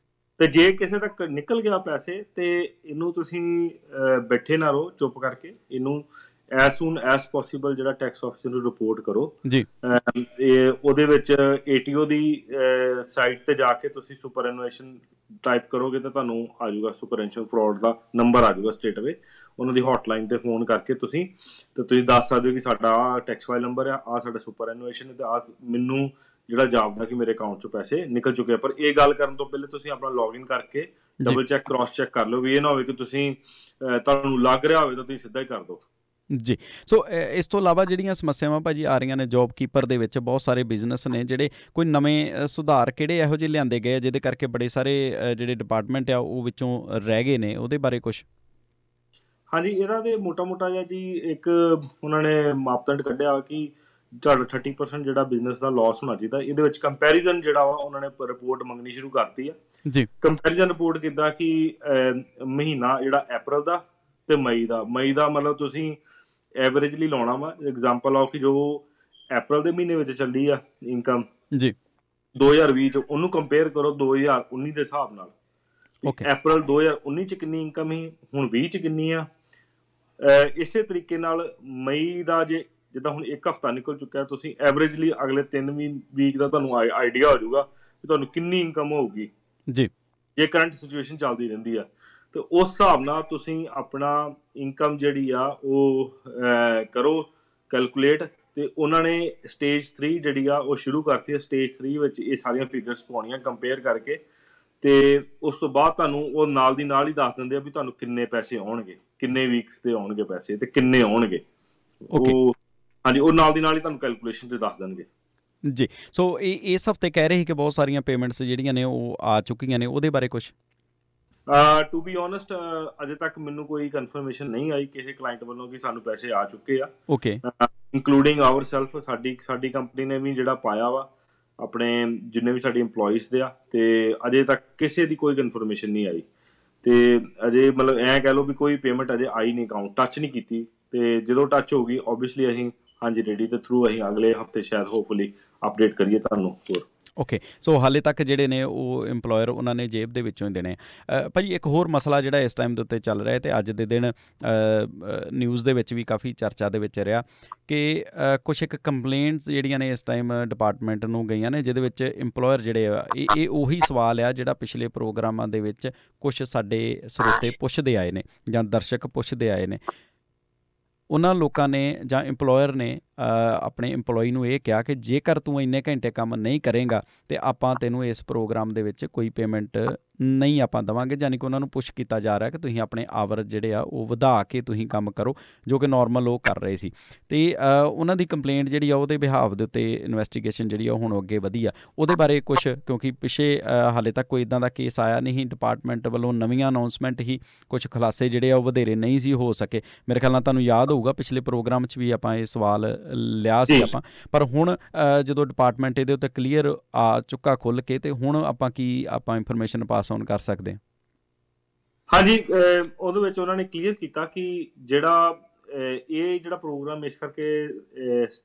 ਤੇ ਜੇ ਕਿਸੇ ਤੱਕ ਨਿਕਲ ਗਿਆ ਪੈਸੇ ਤੇ ਇਹਨੂੰ ਤੁਸੀਂ ਬੈਠੇ ਨਾ ਰਹੋ ਚੁੱਪ ਕਰਕੇ, ਇਹਨੂੰ ਐਸ ਸੂਨ ਐਸ ਪੋਸੀਬਲ ਜਿਹੜਾ ਟੈਕਸ ਆਫਿਸਰ ਨੂੰ ਰਿਪੋਰਟ ਕਰੋ ਜੀ। ਉਹਦੇ ਵਿੱਚ ATO ਦੀ ਸਾਈਟ ਤੇ ਜਾ ਕੇ ਤੁਸੀਂ ਸੁਪਰਐਨੂਏਸ਼ਨ ਟਾਈਪ ਕਰੋਗੇ ਤਾਂ ਤੁਹਾਨੂੰ ਆ ਜਾਊਗਾ ਸੁਪਰਐਨੂਏਸ਼ਨ ਫਰੋਡ ਦਾ ਨੰਬਰ ਆ ਜਾਊਗਾ ਸਟੇਟਵੇ। ਉਹਨਾਂ ਦੀ ਹੌਟਲਾਈਨ ਤੇ ਫੋਨ ਕਰਕੇ ਤੁਸੀਂ ਦੱਸ ਸਕਦੇ ਹੋ ਕਿ ਸਾਡਾ ਟੈਕਸ ਫਾਈਲ ਨੰਬਰ ਆ ਸਾਡਾ ਸੁਪਰਐਨੂਏਸ਼ਨ ਤੇ ਮੈਨੂੰ ਜਿਹੜਾ ਜਾਪਦਾ ਕਿ ਮੇਰੇ ਅਕਾਊਂਟ 'ਚੋਂ ਪੈਸੇ ਨਿਕਲ ਚੁੱਕੇ ਆ। ਪਰ ਇਹ ਗੱਲ ਕਰਨ ਤੋਂ ਪਹਿਲੇ ਤੁਸੀਂ ਆਪਣਾ ਲੌਗਇਨ ਕਰਕੇ ਡਬਲ ਚੈੱਕ ਕ੍ਰਾਸ ਚੈੱਕ ਕਰ ਲਓ, ਵੀ ਇਹ ਨਾ ਹੋਵੇ ਕਿ ਤੁਸੀਂ ਤੁਹਾਨੂੰ ਲੱਗ ਰਿਹਾ ਹੋਵੇ ਤਾਂ ਤੁਸੀਂ ਸਿੱਧਾ ਹੀ ਕਰ ਦਿਓ। ਜੀ। ਸੋ ਇਸ ਤੋਂ ਇਲਾਵਾ ਜਿਹੜੀਆਂ ਸਮੱਸਿਆਵਾਂ ਭਾਜੀ ਆ ਰਹੀਆਂ ਨੇ ਜੋਬ ਕੀਪਰ ਦੇ ਵਿੱਚ, ਬਹੁਤ ਸਾਰੇ ਬਿਜ਼ਨਸ ਨੇ ਜਿਹੜੇ ਕੋਈ ਨਵੇਂ ਸੁਧਾਰ ਕਿਹੜੇ ਇਹੋ ਜਿਹੇ ਲਿਆਂਦੇ ਗਏ ਜਿਹਦੇ ਕਰਕੇ ਬੜੇ ਸਾਰੇ ਜਿਹੜੇ ਡਿਪਾਰਟਮੈਂਟ ਆ ਉਹ ਵਿੱਚੋਂ ਰਹਿ ਗਏ ਨੇ, ਉਹਦੇ ਬਾਰੇ ਕੁਛ? ਹਾਂਜੀ, ਇਹਦਾ ਤੇ ਮੋਟਾ ਜਿਹਾ ਜੀ ਇੱਕ ਉਹਨਾਂ ਨੇ ਮਾਪਦੰਡ ਕੱਢਿਆ ਕਿ ਤੁਹਾਡਾ 30% ਜਿਹੜਾ ਬਿਜ਼ਨਸ ਦਾ ਲਾਸ ਹੋਣਾ ਚਾਹੀਦਾ। ਇਹਦੇ ਵਿੱਚ ਕੰਪੈਰੀਜ਼ਨ ਜਿਹੜਾ ਵਾ ਉਹਨਾਂ ਨੇ ਰਿਪੋਰਟ ਮੰਗਣੀ ਸ਼ੁਰੂ ਕਰਤੀ ਆ ਜੀ। ਕੰਪੈਰੀਜ਼ਨ ਰਿਪੋਰਟ ਕਿੱਦਾਂ ਕਿ ਮਹੀਨਾ ਜਿਹੜਾ ਅਪ੍ਰੈਲ ਦਾ ਤੇ ਮਈ ਦਾ ਮਤਲਬ ਤੁਸੀਂ ਐਵਰੇਜਲੀ ਲਾਉਣਾ ਵਾ। ਐਗਜ਼ਾਮਪਲ ਆਓ ਕਿ ਜੋ ਅਪ੍ਰੈਲ ਦੇ ਮਹੀਨੇ ਵਿੱਚ ਚੱਲੀ ਆ ਇਨਕਮ ਜੀ 2020 ਚ, ਉਹਨੂੰ ਕੰਪੇਅਰ ਕਰੋ 2019 ਦੇ ਹਿਸਾਬ ਨਾਲ। ਅਪ੍ਰੈਲ 2019 ਚ ਕਿੰਨੀ ਇਨਕਮ ਸੀ, ਹੁਣ 20 ਚ ਕਿੰਨੀ ਆ। ਇਸੇ ਤਰੀਕੇ ਨਾਲ ਮਈ ਦਾ ਜੇ ਜਿੱਦਾਂ ਹੁਣ ਇੱਕ ਹਫ਼ਤਾ ਨਿਕਲ ਚੁੱਕਿਆ, ਤੁਸੀਂ ਐਵਰੇਜਲੀ ਅਗਲੇ 3 ਵੀਕ ਦਾ ਤੁਹਾਨੂੰ ਆਈਡੀਆ ਹੋ ਜਾਊਗਾ ਕਿ ਤੁਹਾਨੂੰ ਕਿੰਨੀ ਇਨਕਮ ਹੋਊਗੀ ਜੀ ਜੇ ਕਰੰਟ ਸਿਚੁਏਸ਼ਨ ਚੱਲਦੀ ਰਹਿੰਦੀ ਆ। ਤੇ ਉਸ ਹਿਸਾਬ ਨਾਲ ਤੁਸੀਂ ਆਪਣਾ ਇਨਕਮ ਜਿਹੜੀ ਆ ਉਹ ਕਰੋ ਕੈਲਕੂਲੇਟ। ਤੇ ਉਹਨਾਂ ਨੇ ਸਟੇਜ 3 ਜਿਹੜੀ ਆ ਉਹ ਸ਼ੁਰੂ ਕਰਤੀ ਹੈ। ਸਟੇਜ 3 ਵਿੱਚ ਇਹ ਸਾਰੀਆਂ ਫਿਗਰਸ ਪਾਉਣੀਆਂ ਕੰਪੇਅਰ ਕਰਕੇ, ਤੇ ਉਸ ਤੋਂ ਬਾਅਦ ਤੁਹਾਨੂੰ ਉਹ ਨਾਲ ਦੀ ਨਾਲ ਹੀ ਦੱਸ ਦਿੰਦੇ ਆ ਵੀ ਤੁਹਾਨੂੰ ਕਿੰਨੇ ਪੈਸੇ ਆਉਣਗੇ, ਕਿੰਨੇ ਵੀਕਸ ਦੇ ਆਉਣਗੇ ਪੈਸੇ ਤੇ ਕਿੰਨੇ ਆਉਣਗੇ। ਉਹ ਹਾਂਜੀ, ਉਹ ਨਾਲ ਦੀ ਨਾਲ ਹੀ ਤੁਹਾਨੂੰ ਕੈਲਕੂਲੇਸ਼ਨ 'ਚ ਦੱਸ ਦੇਣਗੇ ਜੀ। ਸੋ ਇਸ ਹਫ਼ਤੇ ਕਹਿ ਰਹੇ ਸੀ ਕਿ ਬਹੁਤ ਸਾਰੀਆਂ ਪੇਮੈਂਟਸ ਜਿਹੜੀਆਂ ਨੇ ਉਹ ਆ ਚੁੱਕੀਆਂ ਨੇ, ਉਹਦੇ ਬਾਰੇ ਕੁਛ? ਟੂ ਬੀ ਓਨੈਸਟ ਅਜੇ ਤੱਕ ਮੈਨੂੰ ਕੋਈ ਕਨਫਰਮੇਸ਼ਨ ਨਹੀਂ ਆਈ ਕਿਸੇ ਕਲਾਇੰਟ ਵੱਲੋਂ ਕਿ ਸਾਨੂੰ ਪੈਸੇ ਆ ਚੁੱਕੇ ਆ, ਓਕੇ, ਇਨਕਲੂਡਿੰਗ ਆਵਰ ਸੈਲਫ। ਸਾਡੀ ਕੰਪਨੀ ਨੇ ਵੀ ਜਿਹੜਾ ਪਾਇਆ ਵਾ ਆਪਣੇ ਜਿੰਨੇ ਵੀ ਸਾਡੇ ਇੰਪਲੋਈਜ਼ ਦੇ ਆ, ਤੇ ਅਜੇ ਤੱਕ ਕਿਸੇ ਦੀ ਕੋਈ ਕਨਫਰਮੇਸ਼ਨ ਨਹੀਂ ਆਈ। ਤੇ ਅਜੇ ਮਤਲਬ ਐਂ ਕਹਿ ਲਓ ਵੀ ਕੋਈ ਪੇਮੈਂਟ ਅਜੇ ਆਈ ਨਹੀਂ, ਅਕਾਊਂਟ ਟੱਚ ਨਹੀਂ ਕੀਤੀ। ਤੇ ਜਦੋਂ ਟੱਚ ਹੋਊਗੀ ਓਬਵੀਅਸਲੀ ਅਸੀਂ ਹਾਂਜੀ ਰੈਡੀ ਦੇ ਥਰੂ ਅਸੀਂ ਅਗਲੇ ਹਫ਼ਤੇ ਸ਼ਾਇਦ ਹੋਪਫੁਲੀ ਅਪਡੇਟ ਕਰੀਏ ਤੁਹਾਨੂੰ ਹੋਰ। ਓਕੇ, ਸੋ ਹਾਲੇ ਤੱਕ ਜਿਹੜੇ ਨੇ ਉਹ ਇੰਪਲੋਇਰ ਉਹਨਾਂ ਨੇ ਜੇਬ ਦੇ ਵਿੱਚੋਂ ਹੀ ਦੇਣੇ। ਭਾਜੀ ਇੱਕ ਹੋਰ ਮਸਲਾ ਜਿਹੜਾ ਇਸ ਟਾਈਮ ਦੇ ਉੱਤੇ ਚੱਲ ਰਿਹਾ ਅਤੇ ਅੱਜ ਦੇ ਦਿਨ ਨਿਊਜ਼ ਦੇ ਵਿੱਚ ਵੀ ਕਾਫੀ ਚਰਚਾ ਦੇ ਵਿੱਚ ਰਿਹਾ ਕਿ ਕੁਛ ਇੱਕ ਕੰਪਲੇਂਟਸ ਜਿਹੜੀਆਂ ਨੇ ਇਸ ਟਾਈਮ ਡਿਪਾਰਟਮੈਂਟ ਨੂੰ ਗਈਆਂ ਨੇ, ਜਿਹਦੇ ਵਿੱਚ ਇੰਪਲੋਇਰ ਜਿਹੜੇ ਆ ਇਹ ਉਹੀ ਸਵਾਲ ਆ ਜਿਹੜਾ ਪਿਛਲੇ ਪ੍ਰੋਗਰਾਮਾਂ ਦੇ ਵਿੱਚ ਕੁਛ ਸਾਡੇ ਸਰੋਤੇ ਪੁੱਛਦੇ ਆਏ ਨੇ ਜਾਂ ਦਰਸ਼ਕ ਪੁੱਛਦੇ ਆਏ ਨੇ। ਉਹਨਾਂ ਲੋਕਾਂ ਨੇ ਜਾਂ ਇੰਪਲੋਇਰ ਨੇ ਆਪਣੇ ਇੰਪਲੋਈ ਨੂੰ ਇਹ ਕਿਹਾ ਕਿ ਜੇਕਰ ਤੂੰ ਇੰਨੇ ਘੰਟੇ ਕੰਮ ਨਹੀਂ ਕਰੇਂਗਾ ਤਾਂ ਆਪਾਂ ਤੈਨੂੰ ਇਸ ਪ੍ਰੋਗਰਾਮ ਦੇ ਵਿੱਚ ਕੋਈ ਪੇਮੈਂਟ ਨਹੀਂ ਆਪਾਂ ਦੇਵਾਂਗੇ। ਯਾਨੀ ਕਿ ਉਹਨਾਂ ਨੂੰ ਪੁਸ਼ ਕੀਤਾ ਜਾ ਰਿਹਾ ਕਿ ਤੁਸੀਂ ਆਪਣੇ ਆਵਰ ਜਿਹੜੇ ਆ ਉਹ ਵਧਾ ਕੇ ਤੁਸੀਂ ਕੰਮ ਕਰੋ, ਜੋ ਕਿ ਨੋਰਮਲ ਉਹ ਕਰ ਰਹੇ ਸੀ। ਅਤੇ ਉਹਨਾਂ ਦੀ ਕੰਪਲੇਂਟ ਜਿਹੜੀ ਆ ਉਹਦੇ ਬਿਹਾਵ ਦੇ ਉੱਤੇ ਇਨਵੈਸਟੀਗੇਸ਼ਨ ਜਿਹੜੀ ਆ ਹੁਣ ਅੱਗੇ ਵਧੀ ਆ, ਉਹਦੇ ਬਾਰੇ ਕੁਛ, ਕਿਉਂਕਿ ਪਿੱਛੇ ਹਾਲੇ ਤੱਕ ਕੋਈ ਇੱਦਾਂ ਦਾ ਕੇਸ ਆਇਆ ਨਹੀਂ, ਡਿਪਾਰਟਮੈਂਟ ਵੱਲੋਂ ਨਵੀਆਂ ਅਨਾਊਂਸਮੈਂਟ ਹੀ, ਕੁਛ ਖੁਲਾਸੇ ਜਿਹੜੇ ਆ ਉਹ ਵਧੇਰੇ ਨਹੀਂ ਸੀ ਹੋ ਸਕੇ। ਮੇਰੇ ਖਿਆਲ ਨਾਲ ਤੁਹਾਨੂੰ ਯਾਦ ਹੋਊਗਾ ਪਿਛਲੇ ਪ੍ਰੋਗਰਾਮ 'ਚ ਵੀ ਆਪਾਂ ਇਹ ਸਵਾਲ ਲਿਆ ਸੀ ਆਪਾਂ, ਪਰ ਹੁਣ ਜਦੋਂ ਡਿਪਾਰਟਮੈਂਟ ਇਹਦੇ ਉੱਤੇ ਕਲੀਅਰ ਆ ਚੁੱਕਾ ਖੁੱਲ੍ਹ ਕੇ, ਅਤੇ ਹੁਣ ਆਪਾਂ ਕੀ ਆਪਾਂ ਇਨਫੋਰਮੇਸ਼ਨ ਪਾਸ ਔਨ ਕਰ ਸਕਦੇ ਹਾਂ? ਹਾਂਜੀ, ਉਹਦੇ ਵਿੱਚ ਉਹਨਾਂ ਨੇ ਕਲੀਅਰ ਕੀਤਾ ਕਿ ਇਹ ਜਿਹੜਾ ਪ੍ਰੋਗਰਾਮ ਇਸ ਕਰਕੇ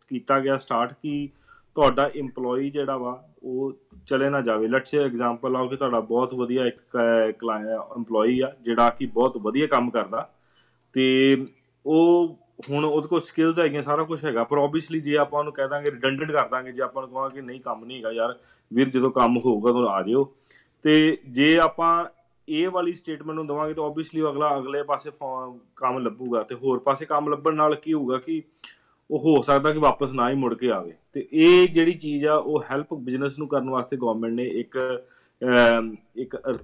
ਕੀਤਾ ਗਿਆ ਸਟਾਰਟ ਕਿ ਤੁਹਾਡਾ ਇੰਪਲੋਈ ਜਿਹੜਾ ਵਾ ਉਹ ਚਲੇ ਨਾ ਜਾਵੇ। ਲੈਟਸ ਸੇ ਐਗਜ਼ਾਮਪਲ ਆਓ ਕਿ ਤੁਹਾਡਾ ਬਹੁਤ ਵਧੀਆ ਇੱਕ ਇੰਪਲੋਈ ਆ ਜਿਹੜਾ ਕਿ ਬਹੁਤ ਵਧੀਆ ਕੰਮ ਕਰਦਾ, ਅਤੇ ਉਹ ਹੁਣ ਉਹਦੇ ਕੋਲ ਸਕਿੱਲਸ ਹੈਗੀਆਂ, ਸਾਰਾ ਕੁਛ ਹੈਗਾ, ਪਰ ਓਬਵੀਅਸਲੀ ਜੇ ਆਪਾਂ ਉਹਨੂੰ ਕਹਿ ਦਾਂਗੇ, ਰਿਡੰਡੈਂਟ ਕਰ ਦਾਂਗੇ, ਜੇ ਆਪਾਂ ਨੂੰ ਕਹਾਂਗੇ ਨਹੀਂ ਕੰਮ ਨਹੀਂ ਹੈਗਾ ਯਾਰ ਵੀਰ, ਜਦੋਂ ਕੰਮ ਹੋਊਗਾ ਤਾਂ ਆ ਜਿਓ। ਅਤੇ ਜੇ ਆਪਾਂ ਇਹ ਵਾਲੀ ਸਟੇਟਮੈਂਟ ਨੂੰ ਦੇਵਾਂਗੇ ਤਾਂ ਓਬਵੀਅਸਲੀ ਅਗਲੇ ਪਾਸੇ ਕੰਮ ਲੱਭੂਗਾ, ਅਤੇ ਹੋਰ ਪਾਸੇ ਕੰਮ ਲੱਭਣ ਨਾਲ ਕੀ ਹੋਊਗਾ ਕਿ ਉਹ ਹੋ ਸਕਦਾ ਕਿ ਵਾਪਸ ਨਾ ਹੀ ਮੁੜ ਕੇ ਆਵੇ। ਅਤੇ ਇਹ ਜਿਹੜੀ ਚੀਜ਼ ਆ ਉਹ ਹੈਲਪ ਬਿਜ਼ਨਸ ਨੂੰ ਕਰਨ ਵਾਸਤੇ ਗੌਰਮੈਂਟ ਨੇ ਇੱਕ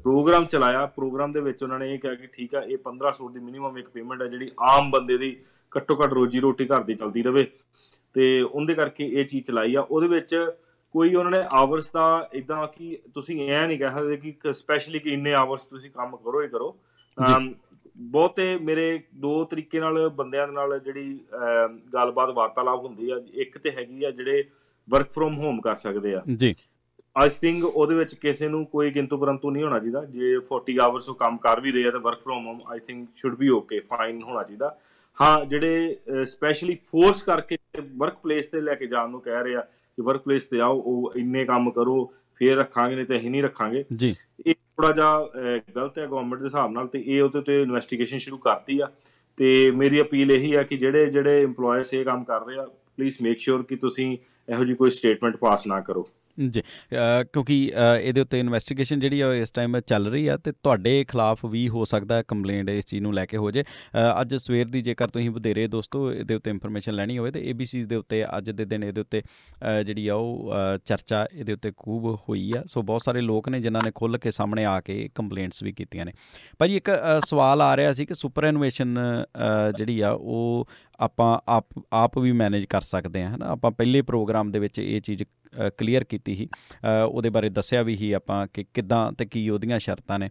ਪ੍ਰੋਗਰਾਮ ਚਲਾਇਆ। ਪ੍ਰੋਗਰਾਮ ਦੇ ਵਿੱਚ ਉਹਨਾਂ ਨੇ ਇਹ ਕਿਹਾ ਕਿ ਠੀਕ ਆ, ਇਹ 1500 ਦੀ ਮਿਨੀਮਮ ਇੱਕ ਪੇਮੈਂਟ ਹੈ ਜਿਹੜੀ ਆਮ ਬੰਦੇ ਦੀ ਘੱਟੋ ਘੱਟ ਰੋਜੀ ਰੋਟੀ ਘਰ ਦੀ ਚੱਲਦੀ ਰਹੇ, ਅਤੇ ਉਹਦੇ ਕਰਕੇ ਇਹ ਚੀਜ਼ ਚਲਾਈ ਆ। ਉਹਦੇ ਵਿੱਚ ਕੋਈ ਉਹਨਾਂ ਨੇ ਆਵਰਸ ਦਾ ਇੱਦਾਂ ਕਿ ਤੁਸੀਂ ਇਹ ਨਹੀਂ ਕਹਿ ਸਕਦੇ ਕਿ ਸਪੈਸ਼ਲੀ ਕਿ ਇੰਨੇ ਆਵਰਸ ਤੁਸੀਂ ਕੰਮ ਕਰੋ ਹੀ ਕਰੋ। ਬਹੁਤੇ ਮੇਰੇ 2 ਤਰੀਕੇ ਨਾਲ ਬੰਦਿਆਂ ਦੇ ਨਾਲ ਜਿਹੜੀ ਗੱਲਬਾਤ ਵਾਰਤਾਲਾਪ ਹੁੰਦੀ ਆ, ਇੱਕ ਤੇ ਹੈਗੀ ਆ ਜਿਹੜੇ ਵਰਕ ਫਰੋਮ ਹੋਮ ਕਰ ਸਕਦੇ ਆ ਜੀ। ਆਈ ਥਿੰਕ ਉਹਦੇ ਵਿੱਚ ਕਿਸੇ ਨੂੰ ਕੋਈ ਕਿੰਤੂ ਪਰੰਤੂ ਨਹੀਂ ਹੋਣਾ ਚਾਹੀਦਾ। ਜੇ 40 ਆਵਰਸ ਉਹ ਕੰਮ ਕਰ ਵੀ ਰਹੇ ਆ ਤਾਂ work from home I think should be okay, fine ਹੋਣਾ ਚਾਹੀਦਾ। ਹਾਂ, ਜਿਹੜੇ ਸਪੈਸ਼ਲੀ ਫੋਰਸ ਕਰਕੇ ਵਰਕ ਪਲੇਸ 'ਤੇ ਲੈ ਕੇ ਜਾਣ ਨੂੰ ਕਹਿ ਰਹੇ ਆ ਕਿ ਵਰਕ ਪਲੇਸ 'ਤੇ ਆਓ, ਉਹ ਇੰਨੇ ਕੰਮ ਕਰੋ ਫਿਰ ਰੱਖਾਂਗੇ, ਨਹੀਂ ਤਾਂ ਅਸੀਂ ਨਹੀਂ ਰੱਖਾਂਗੇ ਜੀ, ਇਹ ਥੋੜ੍ਹਾ ਜਿਹਾ ਗਲਤ ਹੈ ਗੌਰਮੈਂਟ ਦੇ ਹਿਸਾਬ ਨਾਲ, ਅਤੇ ਇਹ ਉਹਦੇ 'ਤੇ ਇਨਵੈਸਟੀਗੇਸ਼ਨ ਸ਼ੁਰੂ ਕਰਤੀ ਆ। ਅਤੇ ਮੇਰੀ ਅਪੀਲ ਇਹੀ ਆ ਕਿ ਜਿਹੜੇ ਇੰਪਲੋਇਰਸ ਇਹ ਕੰਮ ਕਰ ਰਹੇ ਆ, ਪਲੀਜ਼ ਮੇਕ ਸ਼ੋਰ ਕਿ ਤੁਸੀਂ ਇਹੋ ਜਿਹੀ ਕੋਈ ਸਟੇਟਮੈਂਟ ਪਾਸ ਨਾ ਕਰੋ। ਜੀ ਕਿਉਂਕਿ ਇਹਦੇ ਉੱਤੇ ਇਨਵੈਸਟੀਗੇਸ਼ਨ ਜਿਹੜੀ ਆ ਇਸ ਟਾਈਮ ਚੱਲ ਰਹੀ ਆ, ਅਤੇ ਤੁਹਾਡੇ ਖਿਲਾਫ ਵੀ ਹੋ ਸਕਦਾ ਕੰਪਲੇਂਟ ਇਸ ਚੀਜ਼ ਨੂੰ ਲੈ ਕੇ ਹੋ ਜੇ। ਅੱਜ ਸਵੇਰ ਦੀ ਜੇਕਰ ਤੁਸੀਂ ਵਧੇਰੇ ਦੋਸਤੋ ਇਹਦੇ ਉੱਤੇ ਇਨਫੋਰਮੇਸ਼ਨ ਲੈਣੀ ਹੋਵੇ ਤਾਂ ABC ਦੇ ਉੱਤੇ ਅੱਜ ਦੇ ਦਿਨ ਇਹਦੇ ਉੱਤੇ ਜਿਹੜੀ ਆ ਉਹ ਚਰਚਾ ਇਹਦੇ ਉੱਤੇ ਖੂਬ ਹੋਈ ਆ। ਸੋ ਬਹੁਤ ਸਾਰੇ ਲੋਕ ਨੇ ਜਿਨ੍ਹਾਂ ਨੇ ਖੁੱਲ੍ਹ ਕੇ ਸਾਹਮਣੇ ਆ ਕੇ ਕੰਪਲੇਂਟਸ ਵੀ ਕੀਤੀਆਂ ਨੇ। ਭਾਅ ਜੀ ਇੱਕ ਸਵਾਲ ਆ ਰਿਹਾ ਸੀ ਕਿ ਸੁਪਰ ਐਨੂਏਸ਼ਨ ਜਿਹੜੀ ਆ ਉਹ ਆਪਾਂ ਆਪ ਵੀ ਮੈਨੇਜ ਕਰ ਸਕਦੇ ਹਾਂ, ਹੈ ਨਾ। ਆਪਾਂ ਪਹਿਲੇ ਪ੍ਰੋਗਰਾਮ ਦੇ ਵਿੱਚ ਇਹ ਚੀਜ਼ ਕਲੀਅਰ ਕੀਤੀ ਸੀ, ਉਹਦੇ ਬਾਰੇ ਦੱਸਿਆ ਵੀ ਸੀ ਆਪਾਂ ਕਿ ਕਿੱਦਾਂ ਅਤੇ ਕੀ ਉਹਦੀਆਂ ਸ਼ਰਤਾਂ ਨੇ।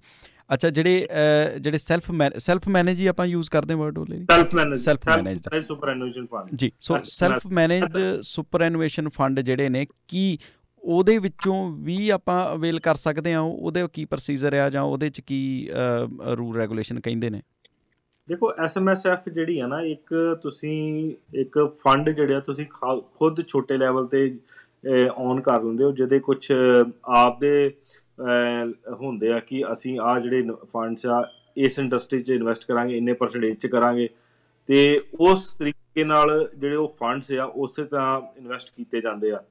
ਅੱਛਾ, ਜਿਹੜੇ ਸੈਲਫ ਮੈਨੇਜ ਹੀ ਆਪਾਂ ਯੂਜ਼ ਕਰਦੇ ਵਰਡ ਉਹਦੇ ਲਈ, ਸੈਲਫ ਮੈਨੇਜ ਸੁਪਰ ਐਨੂਏਸ਼ਨ ਫੰਡ ਜੀ। ਸੋ ਸੈਲਫ ਮੈਨੇਜ ਸੁਪਰ ਐਨੂਏਸ਼ਨ ਫੰਡ ਜਿਹੜੇ ਨੇ, ਕੀ ਉਹਦੇ ਵਿੱਚੋਂ ਵੀ ਆਪਾਂ ਅਵੇਲ ਕਰ ਸਕਦੇ ਹਾਂ? ਉਹਦੇ ਕੀ ਪ੍ਰੋਸੀਜਰ ਆ ਜਾਂ ਉਹਦੇ 'ਚ ਕੀ ਰੂਲ ਰੈਗੂਲੇਸ਼ਨ ਕਹਿੰਦੇ ਨੇ? ਦੇਖੋ SMSF ਜਿਹੜੀ ਆ ਨਾ, ਇੱਕ ਫੰਡ ਜਿਹੜੇ ਆ ਤੁਸੀਂ ਖੁਦ ਛੋਟੇ ਲੈਵਲ ਤੇ ਔਨ ਕਰ ਲੈਂਦੇ ਹੋ, ਜਿਹਦੇ ਕੁਛ ਆਪਦੇ ਹੁੰਦੇ ਆ ਕਿ ਅਸੀਂ ਆਹ ਜਿਹੜੇ ਫੰਡਸ ਆ ਇਸ ਇੰਡਸਟਰੀ 'ਚ ਇਨਵੈਸਟ ਕਰਾਂਗੇ, ਇੰਨੇ % 'ਚ ਕਰਾਂਗੇ, ਤੇ ਉਸ ਤਰੀਕੇ ਨਾਲ ਜਿਹੜੇ ਉਹ ਫੰਡਸ ਆ ਉਸੇ ਤਰ੍ਹਾਂ ਇਨਵੈਸਟ ਕੀਤੇ ਜਾਂਦੇ ਆ।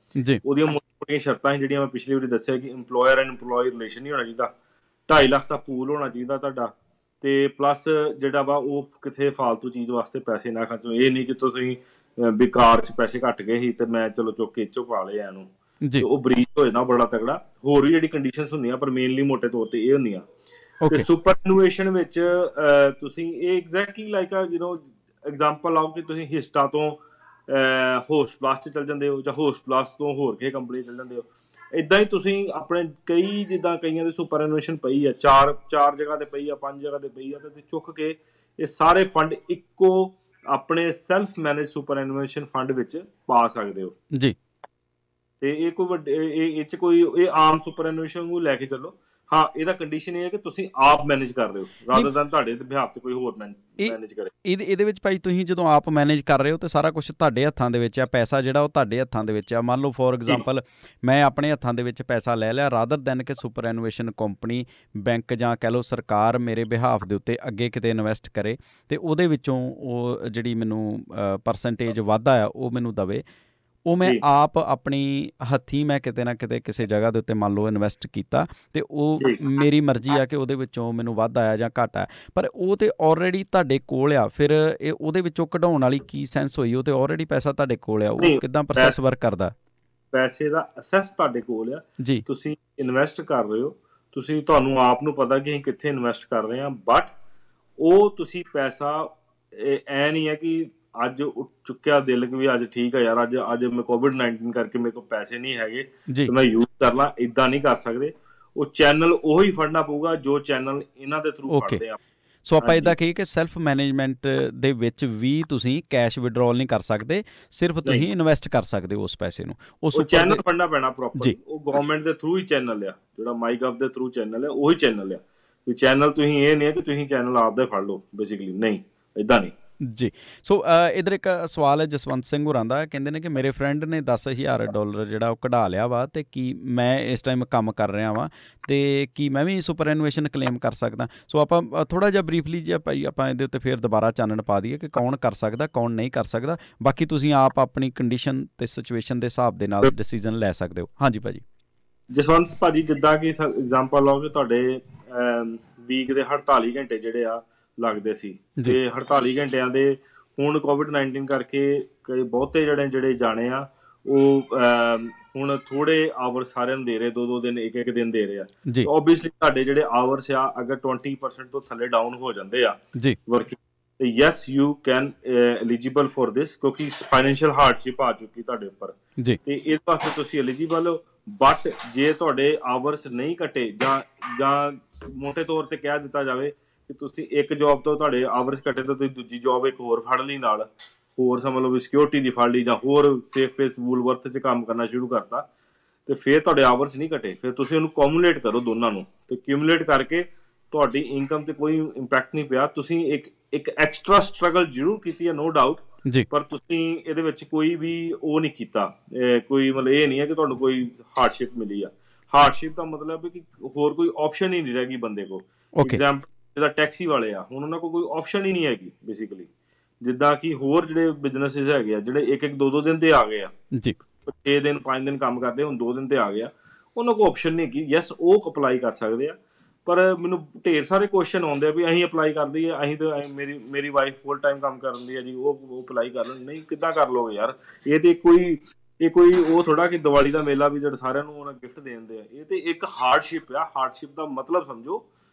ਉਹਦੀਆਂ ਮੋਟੀਆਂ ਸ਼ਰਤਾਂ ਜਿਹੜੀਆਂ ਮੈਂ ਪਿਛਲੀ ਵਾਰੀ ਦੱਸਿਆ ਕਿ ਇੰਪਲੋਇਰ ਐਂਡ ਇੰਪਲੋਈ ਰਿਲੇਸ਼ਨ ਨਹੀਂ ਹੋਣਾ ਚਾਹੀਦਾ, 2.5 ਲੱਖ ਦਾ ਪੂਲ ਹੋਣਾ ਚਾਹੀਦਾ ਤੁਹਾਡਾ, ਤੇ ਪਲੱਸ ਜਿਹੜਾ ਵਾ ਉਹ ਕਿਸੇ ਫਾਲਤੂ ਚੀਜ਼ ਵਾਸਤੇ ਪੈਸੇ ਨਾ ਖਰਚੋ। ਇਹ ਨਹੀਂ ਕਿ ਤੁਸੀਂ ਬੇਕਾਰ 'ਚ ਪੈਸੇ ਘੱਟ ਗਏ ਸੀ ਤੇ ਮੈਂ ਚਲੋ ਚੁੱਕ ਕੇ ਚੋਂ ਪਾ ਲਿਆ ਇਹਨੂੰ, ਉਹ ਬਰੀਚ ਹੋ ਜਾਣਾ ਬੜਾ ਤਗੜਾ। ਹੋਰ ਵੀ ਜਿਹੜੀ ਕੰਡੀਸ਼ਨਸ ਹੁੰਦੀਆਂ ਪਰ ਮੇਨਲੀ ਮੋਟੇ ਤੌਰ ਤੇ ਇਹ ਹੁੰਦੀਆਂ। ਤੇ ਸੁਪਰ ਐਨੂਏਸ਼ਨ ਵਿੱਚ ਤੁਸੀਂ ਇਹ ਐਗਜ਼ੈਕਟਲੀ ਲਾਈਕ ਐਗਜ਼ਾਮਪਲ ਲਾਓ ਕਿ ਤੁਸੀਂ ਹਿਸਟਾ ਤੋਂ ਹੋਸਟ ਪਲੱਸ 'ਚ ਚੱਲ ਜਾਂਦੇ ਹੋ, ਜਾਂ ਹੋਸਟ ਪਲੱਸ ਤੋਂ ਹੋਰ ਕਿਸੇ ਕੰਪਨੀ 'ਚ ਚੱਲ ਜਾਂਦੇ ਹੋ। ਇੱਦਾਂ ਹੀ ਤੁਸੀਂ ਆਪਣੇ ਜਿੱਦਾਂ ਕਈਆਂ ਦੇ ਸੁਪਰ ਐਨੂਏਸ਼ਨ ਪਈ ਆ, 4 ਜਗ੍ਹਾ ਤੇ ਪਈ ਆ, 5 ਜਗ੍ਹਾ ਤੇ ਪਈ ਆ, ਤੇ ਚੁੱਕ ਕੇ ਇਹ ਸਾਰੇ ਫੰਡ ਇੱਕੋ ਆਪਣੇ ਸੈਲਫ ਮੈਨੇਜ ਸੁਪਰ ਐਨੂਏਸ਼ਨ ਫੰਡ ਵਿੱਚ ਪਾ ਸਕਦੇ ਹੋ ਜੀ। ਤੇ ਇਹ ਕੋਈ ਇਹ ਆਮ ਸੁਪਰ ਐਨੂਏਸ਼ਨ ਨੂੰ ਲੈ ਕੇ ਚੱਲੋ। ਹਾਂ, ਇਹਦਾ ਕੰਡੀਸ਼ਨ ਇਹ ਹੈ ਕਿ ਤੁਸੀਂ ਆਪ ਮੈਨੇਜ ਕਰ ਰਹੇ ਹੋ, ਰਾਦਰ ਦੈਨ ਤੁਹਾਡੇ ਬਿਹਾਫ ਤੇ ਕੋਈ ਹੋਰ ਮੈਨੇਜ ਕਰੇ। ਇਹਦੇ ਵਿੱਚ ਭਾਈ ਤੁਸੀਂ ਜਦੋਂ ਆਪ ਮੈਨੇਜ ਕਰ ਰਹੇ ਹੋ ਤੇ ਸਾਰਾ ਕੁਝ ਤੁਹਾਡੇ ਹੱਥਾਂ ਦੇ ਵਿੱਚ ਆ, ਪੈਸਾ ਜਿਹੜਾ ਉਹ ਤੁਹਾਡੇ ਹੱਥਾਂ ਦੇ ਵਿੱਚ ਆ। ਮੰਨ ਲਓ ਫੋਰ ਐਗਜ਼ਾਮਪਲ ਮੈਂ ਆਪਣੇ ਹੱਥਾਂ ਦੇ ਵਿੱਚ ਪੈਸਾ ਲੈ ਲਿਆ, ਰਾਦਰ ਦੈਨ ਕਿ ਸੁਪਰ ਐਨੂਏਸ਼ਨ ਕੰਪਨੀ, ਬੈਂਕ ਜਾਂ ਕਹਿ ਲਓ ਸਰਕਾਰ ਮੇਰੇ ਬਿਹਾਫ ਦੇ ਉੱਤੇ ਅੱਗੇ ਕਿਤੇ ਇਨਵੈਸਟ ਕਰੇ ਤੇ ਉਹਦੇ ਵਿੱਚੋਂ ਉਹ ਜਿਹੜੀ ਮੈਨੂੰ ਪਰਸੈਂਟੇਜ ਵਾਧਾ ਆ ਉਹ ਮੈਨੂੰ ਦਵੇ, ਉਹ ਮੈਂ ਆਪ ਆਪਣੀ ਹੱਥੀਂ ਮੈਂ ਕਿਤੇ ਨਾ ਕਿਤੇ ਕਿਸੇ ਜਗ੍ਹਾ ਦੇ ਉੱਤੇ ਮੰਨ ਲਓ ਇਨਵੈਸਟ ਕੀਤਾ, ਤੇ ਉਹ ਮੇਰੀ ਮਰਜ਼ੀ ਆ ਕਿ ਉਹਦੇ ਵਿੱਚੋਂ ਮੈਨੂੰ ਵੱਧ ਆਇਆ ਜਾਂ ਘੱਟ ਆਇਆ। ਪਰ ਉਹ ਤੇ ਆਲਰੇਡੀ ਤੁਹਾਡੇ ਕੋਲ ਆ, ਫਿਰ ਇਹ ਉਹਦੇ ਵਿੱਚੋਂ ਕਢਾਉਣ ਵਾਲੀ ਕੀ ਸੈਂਸ ਹੋਈ? ਉਹ ਤੇ ਆਲਰੇਡੀ ਪੈਸਾ ਤੁਹਾਡੇ ਕੋਲ ਆ, ਉਹ ਕਿੱਦਾਂ ਪ੍ਰੋਸੈਸ ਵਰਕ ਕਰਦਾ? ਪੈਸੇ ਦਾ ਅਸੈਸ ਤੁਹਾਡੇ ਕੋਲ ਆ ਜੀ, ਤੁਸੀਂ ਇਨਵੈਸਟ ਕਰ ਰਹੇ ਹੋ, ਤੁਹਾਨੂੰ ਆਪ ਨੂੰ ਪਤਾ ਕਿ ਅਸੀਂ ਕਿੱਥੇ ਇਨਵੈਸਟ ਕਰ ਰਹੇ ਹਾਂ, ਬਟ ਉਹ ਤੁਸੀਂ ਪੈਸਾ ਐ ਨਹੀਂ ਹੈ ਕਿ ਅੱਜ ਚੁੱਕਿਆ ਦਿਲ ਕਿ ਵੀ ਅੱਜ ਠੀਕ ਹੈ ਯਾਰ, ਅੱਜ ਮੈਂ COVID-19 ਕਰਕੇ ਮੇਰੇ ਕੋਲ ਪੈਸੇ ਨਹੀਂ ਹੈਗੇ ਤੇ ਮੈਂ ਯੂਜ਼ ਕਰ ਲਾਂ, ਇੱਦਾਂ ਨਹੀਂ ਕਰ ਸਕਦੇ। ਉਹ ਚੈਨਲ ਉਹੀ ਫੜਨਾ ਪਊਗਾ ਜੋ ਚੈਨਲ ਇਹਨਾਂ ਦੇ ਥਰੂ ਫੜਦੇ ਆ। ਸੋ ਆਪਾਂ ਇੱਦਾਂ ਕਹੀਏ ਕਿ ਸੈਲਫ ਮੈਨੇਜਮੈਂਟ ਦੇ ਵਿੱਚ ਵੀ ਤੁਸੀਂ ਕੈਸ਼ ਵਿਡਰੋਲ ਨਹੀਂ ਕਰ ਸਕਦੇ, ਸਿਰਫ ਤੁਸੀਂ ਇਨਵੈਸਟ ਕਰ ਸਕਦੇ ਹੋ ਉਸ ਪੈਸੇ ਨੂੰ। ਉਹ ਚੈਨਲ ਫੜਨਾ ਪੈਣਾ ਪ੍ਰੋਪਰ, ਉਹ ਗਵਰਨਮੈਂਟ ਦੇ ਥਰੂ ਹੀ ਚੈਨਲ ਆ, ਜਿਹੜਾ ਮਾਈਗਵ ਦੇ ਥਰੂ ਚੈਨਲ ਆ ਉਹੀ ਚੈਨਲ ਆ। ਵੀ ਚੈਨਲ ਤੁਸੀਂ ਇਹ ਨਹੀਂ ਹੈ ਕਿ ਤੁਸੀਂ ਚੈਨਲ ਆਪਦਾ ਫੜ ਲਓ, ਬੇਸਿਕਲੀ ਨਹੀਂ, ਇੱਦਾਂ ਨਹੀਂ ਜੀ। ਸੋ ਇੱਧਰ ਇੱਕ ਸਵਾਲ ਹੈ ਜਸਵੰਤ ਸਿੰਘ ਹੋਰਾਂ ਦਾ, ਕਹਿੰਦੇ ਨੇ ਕਿ ਮੇਰੇ ਫਰੈਂਡ ਨੇ $10,000 ਜਿਹੜਾ ਉਹ ਕਢਾ ਲਿਆ ਵਾ, ਤੇ ਕੀ ਮੈਂ ਇਸ ਟਾਈਮ ਕੰਮ ਕਰ ਰਿਹਾ ਵਾਂ ਤੇ ਕੀ ਮੈਂ ਵੀ ਸੁਪਰ ਐਨੂਏਸ਼ਨ ਕਲੇਮ ਕਰ ਸਕਦਾ? ਸੋ ਆਪਾਂ ਥੋੜ੍ਹਾ ਜਿਹਾ ਬਰੀਫਲੀ ਜਿਹਾ ਭਾਈ ਆਪਾਂ ਇਹਦੇ ਉੱਤੇ ਫਿਰ ਦੁਬਾਰਾ ਚਾਨਣ ਪਾ ਦਈਏ ਕਿ ਕੌਣ ਕਰ ਸਕਦਾ, ਕੌਣ ਨਹੀਂ ਕਰ ਸਕਦਾ। ਬਾਕੀ ਤੁਸੀਂ ਆਪ ਆਪਣੀ ਕੰਡੀਸ਼ਨ ਤੇ ਸਿਚੁਏਸ਼ਨ ਦੇ ਹਿਸਾਬ ਦੇ ਨਾਲ ਡਿਸੀਜ਼ਨ ਲੈ ਸਕਦੇ ਹੋ। ਹਾਂਜੀ ਭਾਜੀ। ਜਸਵੰਤ ਭਾਜੀ, ਜਿੱਦਾਂ ਕਿ ਐਗਜ਼ਾਮਪਲ ਲਓ ਕਿ ਤੁਹਾਡੇ ਵੀਕ ਦੇ 48 ਘੰਟੇ ਜਿਹੜੇ ਆ ਲੱਗਦੇ ਸੀ, ਤੇ 48 ਘੰਟਿਆਂ ਦੇ ਹੁਣ COVID-19 ਕਰਕੇ ਕਈ ਬਹੁਤੇ ਜਿਹੜੇ ਜਾਣੇ ਆ ਉਹ ਹੁਣ ਥੋੜੇ ਆਵਰ ਸਾਰਿਆਂ ਨੂੰ ਦੇ ਰਹੇ, 2-2 ਦਿਨ, 1-1 ਦਿਨ ਦੇ ਰਹੇ ਆ। ਓਬਵੀਅਸਲੀ ਤੁਹਾਡੇ ਜਿਹੜੇ ਆਵਰਸ ਆ ਅਗਰ 20% ਤੋਂ ਥੱਲੇ ਡਾਊਨ ਹੋ ਜਾਂਦੇ ਆ ਵਰਕਿੰਗ, ਤੇ yes you can eligible for this, ਕਿਉਂਕਿ ਫਾਈਨੈਂਸ਼ੀਅਲ ਹਾਰਡਸ਼ਿਪ ਆ ਚੁੱਕੀ ਤੁਹਾਡੇ ਉੱਪਰ, ਤੇ ਇਸ ਵਾਸਤੇ ਤੁਸੀਂ ਐਲੀਜੀਬਲ ਹੋ। ਬਟ ਜੇ ਤੁਹਾਡੇ ਆਵਰਸ ਨਹੀਂ ਘਟੇ ਜਾਂ ਮੋਟੇ ਤੌਰ ਤੇ ਕਹਿ ਦਿੱਤਾ ਜਾਵੇ ਕਿ ਤੁਸੀਂ ਇੱਕ ਜੌਬ ਤੋਂ ਤੁਹਾਡੇ ਆਵਰਸ ਘਟੇ ਤਾਂ ਤੁਸੀਂ ਦੂਜੀ ਜੌਬ ਇੱਕ ਹੋਰ ਫੜ ਲਈ, ਨਾਲ ਹੋਰ ਸਮਝ ਲਓ ਵੀ ਸਿਕਿਉਰਿਟੀ ਦੀ ਫੜ ਲਈ, ਜਾਂ ਹੋਰ ਸੇਫ ਫੇਸ ਵੂਲਵਰਥ 'ਚ ਕੰਮ ਕਰਨਾ ਸ਼ੁਰੂ ਕਰਤਾ, ਤੇ ਫਿਰ ਤੁਹਾਡੇ ਆਵਰਸ ਨਹੀਂ ਘਟੇ, ਫਿਰ ਤੁਸੀਂ ਉਹਨੂੰ ਕੋਮੂਲੇਟ ਕਰੋ ਦੋਨਾਂ ਨੂੰ, ਤੇ ਕਿਊਮੂਲੇਟ ਕਰਕੇ ਤੁਹਾਡੀ ਇਨਕਮ ਤੇ ਕੋਈ ਇੰਪੈਕਟ ਨਹੀਂ ਪਿਆ। ਤੁਸੀਂ ਇੱਕ ਐਕਸਟਰਾ ਸਟਰਗਲ ਜ਼ਰੂਰ ਕੀਤੀ ਹੈ, ਨੋ ਡਾਊਟ, ਪਰ ਤੁਸੀਂ ਇਹਦੇ ਵਿੱਚ ਕੋਈ ਵੀ ਉਹ ਨਹੀਂ ਕੀਤਾ, ਕੋਈ ਮਤਲਬ ਇਹ ਨਹੀਂ ਹੈ ਕਿ ਤੁਹਾਨੂੰ ਕੋਈ ਹਾਰਡਸ਼ਿਪ ਮਿਲੀ ਆ। ਹਾਰਡਸ਼ਿਪ ਦਾ ਮਤਲਬ ਹੈ ਕਿ ਹੋਰ ਕੋਈ ਆਪਸ਼ਨ ਹੀ ਨਹੀਂ ਰਹਿ ਗਈ ਬੰਦੇ ਕੋਲ। ਐਗਜ਼ਾਮਪਲ ਜਿੱਦਾਂ ਟੈਕਸੀ ਵਾਲੇ ਆ, ਹੁਣ ਉਹਨਾਂ ਕੋਲ ਕੋਈ ਆਪਸ਼ਨ ਹੀ ਨਹੀਂ ਹੈਗੀ ਬੇਸਿਕਲੀ, ਜਿੱਦਾਂ ਕਿ ਹੋਰ ਜਿਹੜੇ ਬਿਜ਼ਨਸਿਸ ਹੈਗੇ ਆ ਜਿਹੜੇ 1-1, 2-2 ਦਿਨ ਤੇ ਆ ਗਏ ਆ, 6 ਦਿਨ 5 ਦਿਨ ਕੰਮ ਕਰਦੇ, ਹੁਣ 2 ਦਿਨ ਤੇ ਆ ਗਿਆ, ਉਹਨਾਂ ਕੋਲ ਆਪਸ਼ਨ ਨਹੀਂ ਹੈਗੀ। ਯੈਸ ਉਹ ਅਪਲਾਈ ਕਰ ਸਕਦੇ ਆ, ਪਰ ਮੈਨੂੰ ਢੇਰ ਸਾਰੇ ਕੁਐਸਚਨ ਆਉਂਦੇ ਆ ਵੀ ਅਸੀਂ ਅਪਲਾਈ ਕਰ ਦਈਏ, ਅਸੀਂ ਤਾਂ ਮੇਰੀ ਵਾਈਫ ਫੁੱਲ ਟਾਈਮ ਕੰਮ ਕਰਦੀ ਆ ਜੀ, ਉਹ ਅਪਲਾਈ ਕਰ ਲੈਣ। ਨਹੀਂ, ਕਿੱਦਾਂ ਕਰ ਲੋਗੇ ਯਾਰ? ਇਹ ਤੇ ਕੋਈ ਉਹ ਥੋੜਾ ਕਿ ਦੀਵਾਲੀ ਦਾ ਮੇਲਾ ਵੀ ਜਿਹੜਾ ਸਾਰਿਆਂ ਨੂੰ ਉਹਨਾਂ ਗਿਫਟ ਦੇ ਦਿੰਦੇ ਆ। ਇਹ ਤੇ ਇੱਕ ਹਾਰਡਸ਼ਿਪ ਆ। ਹਾਰਡਸ਼ਿਪ ਦਾ ਮਤਲਬ ਸਮਝੋ।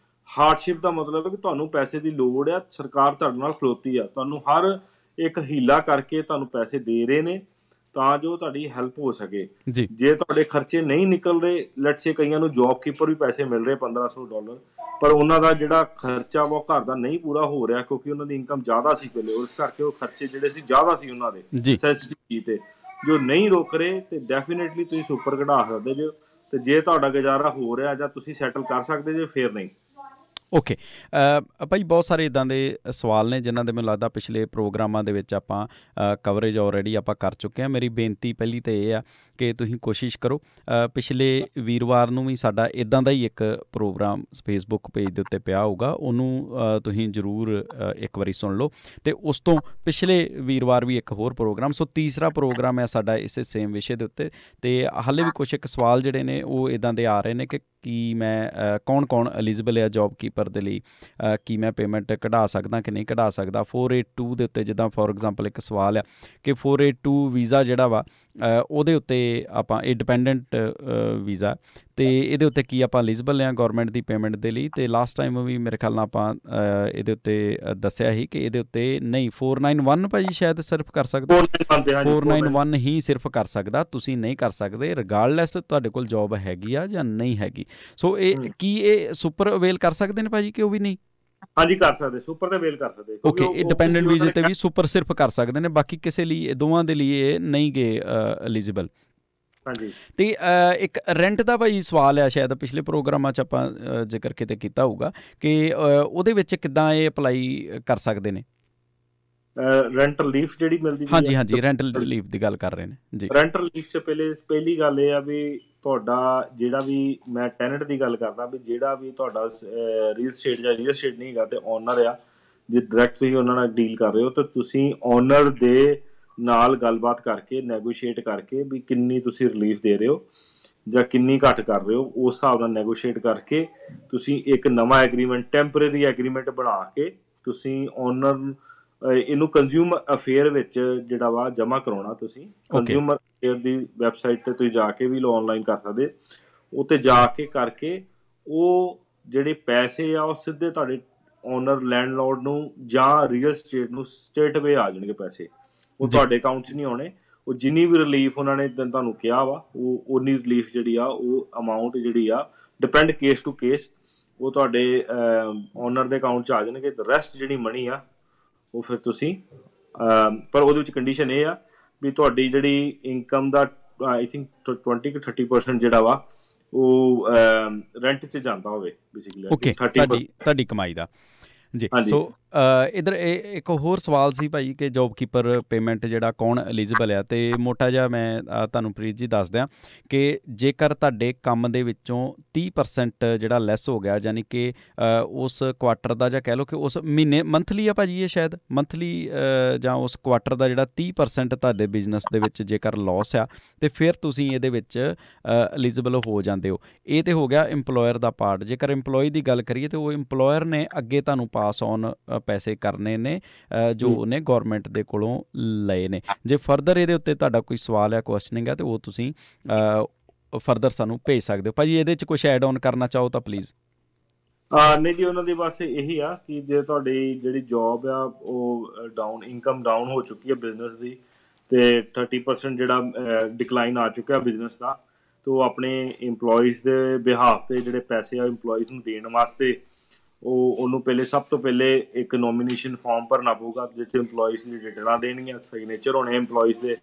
ਹਾਰਡਸ਼ਿਪ ਦਾ ਮਤਲਬ ਹੈ ਕਿ ਤੁਹਾਨੂੰ ਪੈਸੇ ਦੀ ਲੋੜ ਆ, ਸਰਕਾਰ ਤੁਹਾਡੇ ਨਾਲ ਖਲੋਤੀ ਆ, ਤੁਹਾਨੂੰ ਹਰ ਇੱਕ ਹੀਲਾ ਕਰਕੇ ਤੁਹਾਨੂੰ ਪੈਸੇ ਦੇ ਰਹੇ ਨੇ ਤਾਂ ਜੋ ਤੁਹਾਡੀ ਹੈਲਪ ਹੋ ਸਕੇ। ਜੇ ਤੁਹਾਡੇ ਖਰਚੇ ਨਹੀਂ ਨਿਕਲ ਰਹੇ, ਲੈਟਸ ਸੇ ਕਈਆਂ ਨੂੰ ਜੌਬ ਕੀਪਰ ਵੀ ਪੈਸੇ ਮਿਲ ਰਹੇ $1500, ਪਰ ਉਹਨਾਂ ਦਾ ਜਿਹੜਾ ਖਰਚਾ ਵਾ ਘਰ ਦਾ ਨਹੀਂ ਪੂਰਾ ਹੋ ਰਿਹਾ ਕਿਉਂਕਿ ਉਹਨਾਂ ਦੀ ਇਨਕਮ ਜ਼ਿਆਦਾ ਸੀ ਪਹਿਲੇ, ਉਸ ਕਰਕੇ ਉਹ ਖਰਚੇ ਜਿਹੜੇ ਸੀ ਜ਼ਿਆਦਾ ਸੀ ਉਹਨਾਂ ਦੇ ਨੈਸੈਸਿਟੀ ਤੇ, ਜੋ ਨਹੀਂ ਰੁਕ ਰਹੇ, ਤੇ ਡੈਫੀਨੇਟਲੀ ਤੁਸੀਂ ਸੁਪਰ ਕਢਾ ਸਕਦੇ ਜੇ। ਤੇ ਜੇ ਤੁਹਾਡਾ ਗੁਜ਼ਾਰਾ ਹੋ ਰਿਹਾ ਜਾਂ ਤੁਸੀਂ ਸੈਟਲ ਕਰ ਸਕਦੇ ਜੇ, ਫਿਰ ਨਹੀਂ। ਓਕੇ ਭਾਈ, ਬਹੁਤ ਸਾਰੇ ਇੱਦਾਂ ਦੇ ਸਵਾਲ ਨੇ ਜਿਨ੍ਹਾਂ ਦੇ ਮੈਨੂੰ ਲੱਗਦਾ ਪਿਛਲੇ ਪ੍ਰੋਗਰਾਮਾਂ ਦੇ ਵਿੱਚ ਆਪਾਂ ਕਵਰੇਜ ਆਲਰੇਡੀ ਆਪਾਂ ਕਰ ਚੁੱਕੇ ਹਾਂ। ਮੇਰੀ ਬੇਨਤੀ ਪਹਿਲੀ ਤਾਂ ਇਹ ਆ ਕਿ ਤੁਸੀਂ ਕੋਸ਼ਿਸ਼ ਕਰੋ, ਪਿਛਲੇ ਵੀਰਵਾਰ ਨੂੰ ਵੀ ਸਾਡਾ ਇੱਦਾਂ ਦਾ ਹੀ ਇੱਕ ਪ੍ਰੋਗਰਾਮ ਫੇਸਬੁੱਕ ਪੇਜ ਦੇ ਉੱਤੇ ਪਿਆ ਹੋਊਗਾ, ਉਹਨੂੰ ਤੁਸੀਂ ਜ਼ਰੂਰ ਇੱਕ ਵਾਰੀ ਸੁਣ ਲਓ। ਅਤੇ ਉਸ ਤੋਂ ਪਿਛਲੇ ਵੀਰਵਾਰ ਵੀ ਇੱਕ ਹੋਰ ਪ੍ਰੋਗਰਾਮ, ਸੋ ਤੀਸਰਾ ਪ੍ਰੋਗਰਾਮ ਹੈ ਸਾਡਾ ਇਸੇ ਸੇਮ ਵਿਸ਼ੇ ਦੇ ਉੱਤੇ। ਅਤੇ ਹਾਲੇ ਵੀ ਕੁਛ ਇੱਕ ਸਵਾਲ ਜਿਹੜੇ ਨੇ ਉਹ ਇੱਦਾਂ ਦੇ ਆ ਰਹੇ ਨੇ ਕਿ ਕੀ ਮੈਂ ਕੌਣ ਐਲੀਜੀਬਲ ਹੈ ਜੋਬ ਕੀਪਰ ਦੇ ਲਈ, ਕੀ ਮੈਂ ਪੇਮੈਂਟ ਕਢਾ ਸਕਦਾ ਕਿ ਨਹੀਂ ਕਢਾ ਸਕਦਾ। 482 ਦੇ ਉੱਤੇ ਜਿੱਦਾਂ ਫੋਰ ਐਗਜ਼ਾਮਪਲ ਇੱਕ ਸਵਾਲ ਆ ਕਿ 482 ਵੀਜ਼ਾ ਜਿਹੜਾ ਵਾ ਉਹਦੇ ਉੱਤੇ ਆਪਾਂ, ਇਹ ਡਿਪੈਂਡੈਂਟ ਵੀਜ਼ਾ, ਅਤੇ ਇਹਦੇ ਉੱਤੇ ਕੀ ਆਪਾਂ ਐਲੀਜੀਬਲ ਹਾਂ ਗੌਰਮੈਂਟ ਦੀ ਪੇਮੈਂਟ ਦੇ ਲਈ। ਅਤੇ ਲਾਸਟ ਟਾਈਮ ਵੀ ਮੇਰੇ ਖਿਆਲ ਨਾਲ ਆਪਾਂ ਇਹਦੇ ਉੱਤੇ ਦੱਸਿਆ ਸੀ ਕਿ ਇਹਦੇ ਉੱਤੇ ਨਹੀਂ, 491 ਭਾਜੀ ਸ਼ਾਇਦ ਸਿਰਫ ਕਰ ਸਕਦਾ, 491 ਹੀ ਸਿਰਫ ਕਰ ਸਕਦਾ, ਤੁਸੀਂ ਨਹੀਂ ਕਰ ਸਕਦੇ ਰਿਗਾਰਡਲੈਸ ਤੁਹਾਡੇ ਕੋਲ ਜੋਬ ਹੈਗੀ ਆ ਜਾਂ ਨਹੀਂ ਹੈਗੀ। ਸੋ ਇਹ ਕੀ ਇਹ ਸੁਪਰ ਅਵੇਲ ਕਰ ਸਕਦੇ ਨੇ ਭਾਜੀ ਕਿ ਉਹ ਵੀ ਨਹੀਂ? ਹਾਂਜੀ, ਕਰ ਸਕਦੇ, ਸੁਪਰ ਤੇ ਅਵੇਲ ਕਰ ਸਕਦੇ। ਓਕੇ, ਇਹ ਡਿਪੈਂਡੈਂਟ ਵੀਜ਼ੇ ਤੇ ਵੀ ਸੁਪਰ ਸਿਰਫ ਕਰ ਸਕਦੇ ਨੇ, ਬਾਕੀ ਕਿਸੇ ਲਈ, ਦੋਵਾਂ ਦੇ ਲਈ ਇਹ ਨਹੀਂ ਗੇ ਐਲੀਜੀਬਲ। ਹਾਂਜੀ। ਅਤੇ ਇੱਕ ਰੈਂਟ ਦਾ ਭਾਈ ਸਵਾਲ ਆ, ਸ਼ਾਇਦ ਪਿਛਲੇ ਪ੍ਰੋਗਰਾਮਾਂ 'ਚ ਆਪਾਂ ਜ਼ਿਕਰ ਕਿਤੇ ਕੀਤਾ ਹੋਊਗਾ ਕਿ ਉਹਦੇ ਵਿੱਚ ਕਿੱਦਾਂ ਇਹ ਅਪਲਾਈ ਕਰ ਸਕਦੇ ਨੇ? ਰੈਂਟ ਰਿਲੀਫ ਜਿਹੜੀ ਮਿਲਦੀ, ਹਾਂਜੀ, ਰੈਂਟ ਰਿਲੀਫ ਦੀ ਗੱਲ ਕਰ ਰਹੇ ਨੇ ਜੀ। ਰੈਂਟ ਰਿਲੀਫ 'ਚ ਪਹਿਲੀ ਗੱਲ ਇਹ ਆ ਵੀ ਤੁਹਾਡਾ ਜਿਹੜਾ ਵੀ, ਮੈਂ ਟੈਨੈਂਟ ਦੀ ਗੱਲ ਕਰਦਾ ਵੀ ਜਿਹੜਾ ਵੀ ਤੁਹਾਡਾ ਰੀਅਲ ਸਟੇਟ ਜਾਂ ਰੀਅਲ ਸਟੇਟ ਨਹੀਂ ਹੈਗਾ ਤੇ ਓਨਰ ਆ, ਜੇ ਡਾਇਰੈਕਟ ਤੁਸੀਂ ਉਹਨਾਂ ਨਾਲ ਡੀਲ ਕਰ ਰਹੇ ਹੋ ਤਾਂ ਤੁਸੀਂ ਓਨਰ ਦੇ ਨਾਲ ਗੱਲਬਾਤ ਕਰਕੇ, ਨੈਗੋਸ਼ੀਏਟ ਕਰਕੇ ਵੀ ਕਿੰਨੀ ਤੁਸੀਂ ਰਿਲੀਫ ਦੇ ਰਹੇ ਹੋ ਜਾਂ ਕਿੰਨੀ ਘੱਟ ਕਰ ਰਹੇ ਹੋ, ਉਸ ਹਿਸਾਬ ਨਾਲ ਨੈਗੋਸ਼ੀਏਟ ਕਰਕੇ ਤੁਸੀਂ ਇੱਕ ਨਵਾਂ ਐਗਰੀਮੈਂਟ, ਟੈਂਪਰੇਰੀ ਐਗਰੀਮੈਂਟ ਬਣਾ ਕੇ ਤੁਸੀਂ ਓਨਰ ਇਹਨੂੰ ਕੰਜ਼ਿਊਮਰ ਅਫੇਅਰ ਵਿੱਚ ਜਿਹੜਾ ਵਾ ਜਮ੍ਹਾਂ ਕਰਾਉਣਾ। ਤੁਸੀਂ ਕੰਜ਼ਿਊਮਰ ਅਫੇਅਰ ਦੀ ਵੈਬਸਾਈਟ 'ਤੇ ਤੁਸੀਂ ਜਾ ਕੇ ਵੀ ਆਨਲਾਈਨ ਕਰ ਸਕਦੇ, ਉੱਤੇ ਜਾ ਕੇ ਕਰਕੇ ਉਹ ਜਿਹੜੇ ਪੈਸੇ ਆ ਉਹ ਸਿੱਧੇ ਤੁਹਾਡੇ ਓਨਰ ਲੈਂਡਲੋਰਡ ਨੂੰ ਜਾਂ ਰੀਅਲ ਸਟੇਟ ਨੂੰ ਸਟੇਟਵੇ ਆ ਜਾਣਗੇ ਪੈਸੇ, ਉਹ ਤੁਹਾਡੇ ਅਕਾਊਂਟ 'ਚ ਨਹੀਂ ਆਉਣੇ। ਉਹ ਜਿੰਨੀ ਵੀ ਰਿਲੀਫ ਉਹਨਾਂ ਨੇ ਤੁਹਾਨੂੰ ਕਿਹਾ ਵਾ, ਉਹ ਉਨੀ ਰਿਲੀਫ ਜਿਹੜੀ ਆ, ਉਹ ਅਮਾਊਂਟ ਜਿਹੜੀ ਆ, ਡਿਪੈਂਡ ਕੇਸ ਟੂ ਕੇਸ, ਉਹ ਤੁਹਾਡੇ ਓਨਰ ਦੇ ਅਕਾਊਂਟ 'ਚ ਆ ਜਾਣਗੇ। ਰੈਸਟ ਜਿਹੜੀ ਮਨੀ ਆ ਉਹ ਫਿਰ ਤੁਸੀਂ, ਪਰ ਉਹਦੇ ਵਿੱਚ ਕੰਡੀਸ਼ਨ ਇਹ ਆ ਵੀ ਤੁਹਾਡੀ ਜਿਹੜੀ income the I think 20 to 30% ਜਿਹੜਾ ਵਾ ਉਹ ਰੈਂਟ 'ਚ ਜਾਂਦਾ ਹੋਵੇ ਬੇਸਿਕਲੀ। ਓਕੇ, ਤੁਹਾਡੀ ਕਮਾਈ ਦਾ ਜੀ। ਸੋ ਇੱਧਰ ਇਹ ਇੱਕ ਹੋਰ ਸਵਾਲ ਸੀ ਭਾਈ ਕਿ ਜੋਬ ਕੀਪਰ ਪੇਮੈਂਟ ਜਿਹੜਾ ਕੌਣ ਐਲੀਜੀਬਲ ਆ, ਅਤੇ ਮੋਟਾ ਜਿਹਾ ਮੈਂ ਤੁਹਾਨੂੰ ਪ੍ਰੀਤ ਜੀ ਦੱਸ ਦਿਆਂ ਕਿ ਜੇਕਰ ਤੁਹਾਡੇ ਕੰਮ ਦੇ ਵਿੱਚੋਂ 30% ਜਿਹੜਾ ਲੈਸ ਹੋ ਗਿਆ, ਯਾਨੀ ਕਿ ਉਸ ਕੁਆਟਰ ਦਾ, ਜਾਂ ਕਹਿ ਲਓ ਕਿ ਉਸ ਮਹੀਨੇ, ਮੰਥਲੀ ਆ ਭਾਜੀ ਇਹ ਸ਼ਾਇਦ ਮੰਥਲੀ, ਜਾਂ ਉਸ ਕੁਆਟਰ ਦਾ ਜਿਹੜਾ 30% ਤੁਹਾਡੇ ਬਿਜ਼ਨਸ ਦੇ ਵਿੱਚ ਜੇਕਰ ਲੋਸ ਆ, ਅਤੇ ਫਿਰ ਤੁਸੀਂ ਇਹਦੇ ਵਿੱਚ ਐਲੀਜੀਬਲ ਹੋ ਜਾਂਦੇ ਹੋ। ਇਹ ਤਾਂ ਹੋ ਗਿਆ ਇੰਪਲੋਇਰ ਦਾ ਪਾਰਟ। ਜੇਕਰ ਇੰਪਲੋਈ ਦੀ ਗੱਲ ਕਰੀਏ ਤਾਂ ਉਹ ਇੰਪਲੋਇਰ ਨੇ ਅੱਗੇ ਤੁਹਾਨੂੰ ਪਾਸ ਔਨ ਪੈਸੇ ਕਰਨੇ ਨੇ ਜੋ ਉਹਨੇ ਗੌਰਮੈਂਟ ਦੇ ਕੋਲੋਂ ਲਏ ਨੇ। ਜੇ ਫਰਦਰ ਇਹਦੇ ਉੱਤੇ ਤੁਹਾਡਾ ਕੋਈ ਸਵਾਲ ਹੈ, ਕੁਐਸਚਨਿੰਗ ਹੈ, ਤਾਂ ਉਹ ਤੁਸੀਂ ਫਰਦਰ ਸਾਨੂੰ ਭੇਜ ਸਕਦੇ ਹੋ। ਭਾਜੀ ਇਹਦੇ 'ਚ ਕੁਛ ਐਡ ਔਨ ਕਰਨਾ ਚਾਹੋ ਤਾਂ ਪਲੀਜ਼। ਨਹੀਂ ਜੀ, ਉਹਨਾਂ ਦੀ ਬਸ ਇਹੀ ਆ ਕਿ ਜੇ ਤੁਹਾਡੀ ਜਿਹੜੀ ਜੋਬ ਆ ਉਹ ਇਨਕਮ ਡਾਊਨ ਹੋ ਚੁੱਕੀ ਹੈ ਬਿਜ਼ਨਸ ਦੀ, ਅਤੇ 30% ਜਿਹੜਾ ਡਿਕਲਾਈਨ ਆ ਚੁੱਕਿਆ ਬਿਜ਼ਨਸ ਦਾ, ਤਾਂ ਉਹ ਆਪਣੇ ਇੰਪਲੋਈਜ਼ ਦੇ ਬਿਹਾਫ 'ਤੇ ਜਿਹੜੇ ਪੈਸੇ ਆ ਇੰਪਲੋਈਜ਼ ਨੂੰ ਦੇਣ ਵਾਸਤੇ ਉਹਨੂੰ ਸਭ ਤੋਂ ਪਹਿਲੇ ਇੱਕ ਨੋਮੀਨੇਸ਼ਨ ਫਾਰਮ ਭਰਨਾ ਪਊਗਾ, ਜਿਸ 'ਚ ਇੰਪਲੋਈਜ਼ ਦੀ ਡਿਟੇਲਾਂ ਦੇਣਗੀਆਂ, ਸਿਗਨੇਚਰ ਹੋਣੇ ਇੰਪਲੋਈਜ਼ ਦੇ,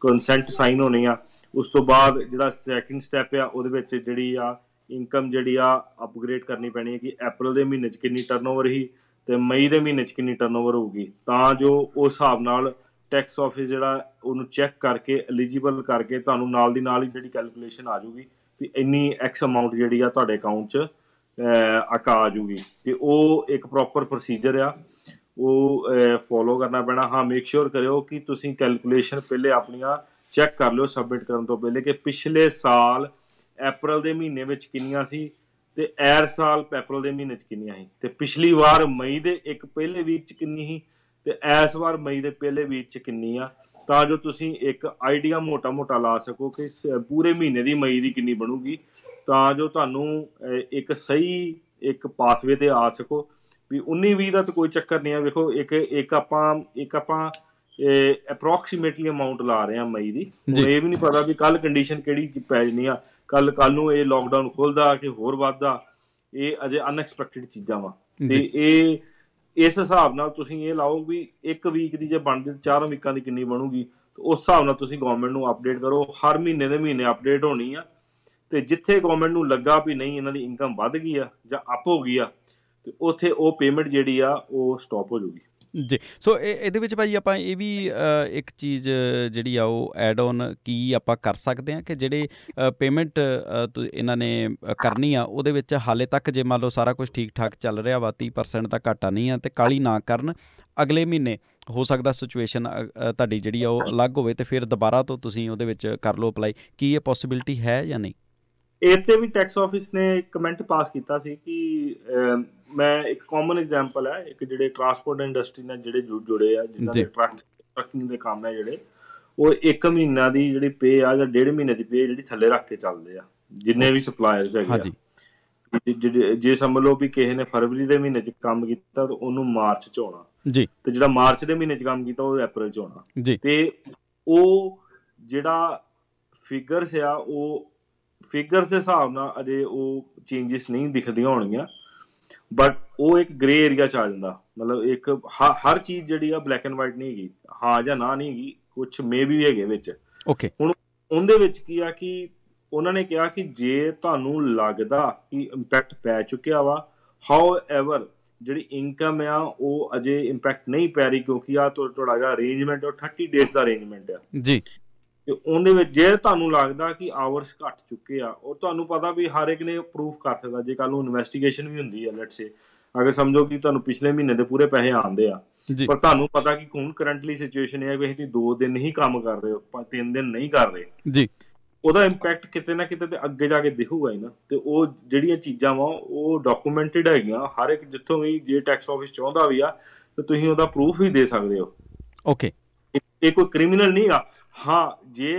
ਕੰਸੈਂਟ ਸਾਈਨ ਹੋਣੀ ਆ। ਉਸ ਤੋਂ ਬਾਅਦ ਜਿਹੜਾ ਸੈਕਿੰਡ ਸਟੈਪ ਆ, ਉਹਦੇ ਵਿੱਚ ਜਿਹੜੀ ਆ ਇਨਕਮ ਜਿਹੜੀ ਆ ਅਪਗ੍ਰੇਡ ਕਰਨੀ ਪੈਣੀ ਹੈ ਕਿ ਅਪ੍ਰੈਲ ਦੇ ਮਹੀਨੇ 'ਚ ਕਿੰਨੀ ਟਰਨਓਵਰ ਸੀ ਅਤੇ ਮਈ ਦੇ ਮਹੀਨੇ 'ਚ ਕਿੰਨੀ ਟਰਨਓਵਰ ਹੋਊਗੀ, ਤਾਂ ਜੋ ਉਸ ਹਿਸਾਬ ਨਾਲ ਟੈਕਸ ਆਫਿਸ ਜਿਹੜਾ ਉਹਨੂੰ ਚੈੱਕ ਕਰਕੇ ਐਲੀਜੀਬਲ ਕਰਕੇ ਤੁਹਾਨੂੰ ਨਾਲ ਦੀ ਨਾਲ ਹੀ ਜਿਹੜੀ ਕੈਲਕੂਲੇਸ਼ਨ ਆ ਜਾਊਗੀ ਵੀ ਇੰਨੀ ਐਕਸ ਅਮਾਊਂਟ ਜਿਹੜੀ ਆ ਤੁਹਾਡੇ ਅਕਾਊਂਟ 'ਚ ਆ ਜੂਗੀ। ਅਤੇ ਉਹ ਇੱਕ ਪ੍ਰੋਪਰ ਪ੍ਰੋਸੀਜਰ ਆ, ਉਹ ਫੋਲੋ ਕਰਨਾ ਪੈਣਾ। ਹਾਂ, ਮੇਕ ਸ਼ੋਰ ਕਰਿਓ ਕਿ ਤੁਸੀਂ ਕੈਲਕੂਲੇਸ਼ਨ ਪਹਿਲੇ ਆਪਣੀਆਂ ਚੈੱਕ ਕਰ ਲਿਓ ਸਬਮਿਟ ਕਰਨ ਤੋਂ ਪਹਿਲੇ ਕਿ ਪਿਛਲੇ ਸਾਲ ਅਪ੍ਰੈਲ ਦੇ ਮਹੀਨੇ ਵਿੱਚ ਕਿੰਨੀਆਂ ਸੀ ਤੇ ਐਰ ਸਾਲ ਅਪ੍ਰੈਲ ਦੇ ਮਹੀਨੇ 'ਚ ਕਿੰਨੀਆਂ ਸੀ, ਤੇ ਪਿਛਲੀ ਵਾਰ ਮਈ ਦੇ ਇੱਕ ਪਹਿਲੇ ਵੀਕ 'ਚ ਕਿੰਨੀ ਸੀ ਤੇ ਇਸ ਵਾਰ ਮਈ ਦੇ ਪਹਿਲੇ ਵੀਕ 'ਚ ਕਿੰਨੀ ਆ, ਤਾਂ ਜੋ ਤੁਸੀਂ ਇੱਕ ਆਈਡੀਆ ਮੋਟਾ ਲਾ ਸਕੋ ਕਿ ਪੂਰੇ ਮਹੀਨੇ ਦੀ ਮਈ ਦੀ ਕਿੰਨੀ ਬਣੂਗੀ, ਤਾਂ ਜੋ ਤੁਹਾਨੂੰ ਇੱਕ ਸਹੀ ਇੱਕ ਪਾਥਵੇ ਤੇ ਆ ਸਕੋ। ਵੀ 19-20 ਦਾ ਤਾਂ ਕੋਈ ਚੱਕਰ ਨਹੀਂ ਆ। ਵੇਖੋ ਇੱਕ ਆਪਾਂ ਅਪਰੋਕਸੀਮੇਟਲੀ ਅਮਾਊਂਟ ਲਾ ਰਹੇ ਹਾਂ ਮਈ ਦੀ। ਹੁਣ ਇਹ ਵੀ ਨਹੀਂ ਪਤਾ ਵੀ ਕੱਲ ਕੰਡੀਸ਼ਨ ਕਿਹੜੀ ਪੈ ਜਾਣੀ ਆ, ਕੱਲ ਨੂੰ ਇਹ ਲੋਕਡਾਊਨ ਖੁੱਲਦਾ ਕਿ ਹੋਰ ਵੱਧਦਾ, ਇਹ ਅਜੇ ਅਨਐਕਸਪੈਕਟਿਡ ਚੀਜ਼ਾਂ ਵਾ। ਤੇ ਇਹ ਇਸ ਹਿਸਾਬ ਨਾਲ ਤੁਸੀਂ ਇਹ ਲਾਓ ਵੀ ਇੱਕ ਵੀਕ ਦੀ ਜੇ ਬਣਦੀ 4 ਵੀਕਾਂ ਦੀ ਕਿੰਨੀ ਬਣੂਗੀ, ਉਸ ਹਿਸਾਬ ਨਾਲ ਤੁਸੀਂ ਗਵਰਨਮੈਂਟ ਨੂੰ ਅਪਡੇਟ ਕਰੋ। ਹਰ ਮਹੀਨੇ ਦੇ ਮਹੀਨੇ ਅਪਡੇਟ ਹੋਣੀ ਆ, ਤੇ ਜਿੱਥੇ ਗਵਰਨਮੈਂਟ ਨੂੰ ਲੱਗਾ ਵੀ ਨਹੀਂ ਇਹਨਾਂ ਦੀ ਇਨਕਮ ਵੱਧ ਗਈ ਆ ਜਾਂ ਅਪ ਹੋ ਗਈ ਆ, ਤੇ ਉੱਥੇ ਉਹ ਪੇਮੈਂਟ ਜਿਹੜੀ ਆ ਉਹ ਸਟਾਪ ਹੋ ਜਾਊਗੀ ਜੀ। ਸੋ ਇਹਦੇ ਵਿੱਚ ਭਾਜੀ ਆਪਾਂ ਇਹ ਵੀ ਇੱਕ ਚੀਜ਼ ਜਿਹੜੀ ਆ ਉਹ ਐਡ ਔਨ ਕੀ ਆਪਾਂ ਕਰ ਸਕਦੇ ਹਾਂ ਕਿ ਜਿਹੜੇ ਪੇਮੈਂਟ ਇਹਨਾਂ ਨੇ ਕਰਨੀ ਆ ਉਹਦੇ ਵਿੱਚ ਹਾਲੇ ਤੱਕ ਜੇ ਮੰਨ ਲਓ ਸਾਰਾ ਕੁਝ ਠੀਕ ਠਾਕ ਚੱਲ ਰਿਹਾ ਵਾ, 30% ਦਾ ਘਾਟਾ ਨਹੀਂ ਆ, ਤੇ ਕਾਹਲੀ ਨਾ ਕਰਨ, ਅਗਲੇ ਮਹੀਨੇ ਹੋ ਸਕਦਾ ਸਿਚੁਏਸ਼ਨ ਤੁਹਾਡੀ ਜਿਹੜੀ ਆ ਉਹ ਅਲੱਗ ਹੋਵੇ ਤੇ ਫਿਰ ਦੁਬਾਰਾ ਤੋਂ ਤੁਸੀਂ ਉਹਦੇ ਵਿੱਚ ਕਰ ਲਓ ਅਪਲਾਈ, ਕੀ ਇਹ ਪੋਸੀਬਿਲਿਟੀ ਹੈ ਜਾਂ ਨਹੀਂ? ਇਹ ਤੇ ਵੀ ਟੈਕਸ ਆਫਿਸ ਨੇ ਕਮੈਂਟ ਪਾਸ ਕੀਤਾ ਸੀ ਕਿ ਮੈਂ ਇੱਕ ਕਾਮਨ ਐਗਜ਼ਾਮਪਲ ਹੈ, ਇੱਕ ਜਿਹੜੇ ਟਰਾਂਸਪੋਰਟ ਇੰਡਸਟਰੀ ਨਾਲ ਜਿਹੜੇ ਜੁੜੇ ਆ, ਜਿਨ੍ਹਾਂ ਦੇ ਟਰੱਕਿੰਗ ਦੇ ਕੰਮ ਹੈ ਜਿਹੜੇ, ਉਹ 1 ਮਹੀਨਾ ਦੀ ਜਿਹੜੀ ਪੇ ਆ ਜਾਂ 1.5 ਮਹੀਨੇ ਦੀ ਪੇ ਜਿਹੜੀ ਥੱਲੇ ਰੱਖ ਕੇ ਚੱਲਦੇ ਆ ਜਿੰਨੇ ਵੀ ਸਪਲਾਇਰਸ ਹੈਗੇ ਆ। ਜੇ ਸਮਝ ਲਓ ਵੀ ਕਿਸੇ ਨੇ ਫਰਵਰੀ ਦੇ ਮਹੀਨੇ 'ਚ ਕੰਮ ਕੀਤਾ ਤਾਂ ਉਹਨੂੰ ਮਾਰਚ 'ਚ ਆਉਣਾ ਜੀ, ਤੇ ਜਿਹੜਾ ਮਾਰਚ ਦੇ ਮਹੀਨੇ 'ਚ ਕੰਮ ਕੀਤਾ ਉਹ ਅਪ੍ਰੈਲ 'ਚ ਆਉਣਾ ਜੀ। ਤੇ ਉਹ ਜਿਹੜਾ ਫਿਗਰਸ ਆ ਉਹ ਫਿਗਰਸ ਦੇ ਹਿਸਾਬ ਨਾਲ ਅਜੇ ਉਹ ਚੇਂਜਿਸ ਨਹੀਂ ਦਿਖਦੀਆਂ ਹੋਣਗੀਆਂ, ਬਟ ਉਹ ਇੱਕ ਗ੍ਰੇ ਏਰੀਆ 'ਚ ਆ ਜਾਂਦਾ। ਮਤਲਬ ਇੱਕ ਹਰ ਚੀਜ਼ ਜਿਹੜੀ ਆ ਬਲੈਕ ਐਂਡ ਵਾਈਟ ਨਹੀਂ ਹੈਗੀ, ਹਾਂ ਜਾਂ ਨਾ ਨਹੀਂ ਹੈਗੀ, ਕੁਛ ਮੇ ਵੀ ਹੈਗੇ ਵਿੱਚ। ਓਕੇ, ਹੁਣ ਉਹਦੇ ਵਿੱਚ ਕੀ ਆ ਕਿ ਉਹਨਾਂ ਨੇ ਕਿਹਾ ਕਿ ਜੇ ਤੁਹਾਨੂੰ ਲੱਗਦਾ ਕਿ ਇੰਪੈਕਟ ਪੈ ਚੁੱਕਿਆ ਵਾ, ਹਾਊ ਐਵਰ ਜਿਹੜੀ ਇਨਕਮ ਆ ਉਹ ਅਜੇ ਇੰਪੈਕਟ ਨਹੀਂ ਪੈ ਰਹੀ, ਕਿਉਂਕਿ ਆ ਤੁਹਾਡਾ ਜਿਹੜਾ ਅਰੇਂਜਮੈਂਟ ਉਹ 30 ਡੇਜ਼ ਦਾ ਅਰੇਂਜਮੈਂਟ ਆ ਜੀ। ਤੇ ਉਹਦੇ ਵਿੱਚ ਜੇ ਤੁਹਾਨੂੰ ਲੱਗਦਾ ਕਿ ਆਵਰਸ ਘੱਟ ਚੁੱਕੇ ਆ, ਉਹ ਤੁਹਾਨੂੰ ਪਤਾ ਵੀ ਹਰ ਇੱਕ ਨੇ ਪ੍ਰੂਫ ਕਰ ਸਕਦਾ। ਜੇ ਕੱਲ ਨੂੰ ਇਨਵੈਸਟੀਗੇਸ਼ਨ ਵੀ ਹੁੰਦੀ ਆ, ਲੈਟਸ ਸੇ ਅਗਰ ਸਮਝੋ ਕਿ ਤੁਹਾਨੂੰ ਪਿਛਲੇ ਮਹੀਨੇ ਦੇ ਪੂਰੇ ਪੈਸੇ ਆਉਂਦੇ ਆ, ਪਰ ਤੁਹਾਨੂੰ ਪਤਾ ਕਿ ਹੁਣ ਕਰੰਟਲੀ ਸਿਚੁਏਸ਼ਨ ਇਹ ਹੈ ਵੀ ਤੁਸੀਂ 2 ਦਿਨ ਹੀ ਕੰਮ ਕਰ ਰਹੇ ਹੋ, 3 ਦਿਨ ਨਹੀਂ ਕਰ ਰਹੇ ਜੀ, ਉਹਦਾ ਇੰਪੈਕਟ ਕਿਤੇ ਨਾ ਕਿਤੇ ਤੇ ਅੱਗੇ ਜਾ ਕੇ ਦਿਖੂਗਾ ਹੀ ਨਾ। ਤੇ ਉਹ ਜਿਹੜੀਆਂ ਚੀਜ਼ਾਂ ਵਾ ਉਹ ਡਾਕੂਮੈਂਟਡ ਹੈਗੀਆਂ, ਹਰ ਇੱਕ ਜਿੱਥੋਂ ਵੀ ਜੇ ਟੈਕਸ ਆਫਿਸ ਚਾਹੁੰਦਾ ਵੀ ਆ ਤੇ ਤੁਸੀਂ ਉਹਦਾ ਪ੍ਰੂਫ ਵੀ ਦੇ ਸਕਦੇ ਹੋ। ਓਕੇ, ਇਹ ਕੋਈ ਕ੍ਰਿਮੀਨਲ ਨਹੀਂ ਆ। ਹਾਂ, ਜੇ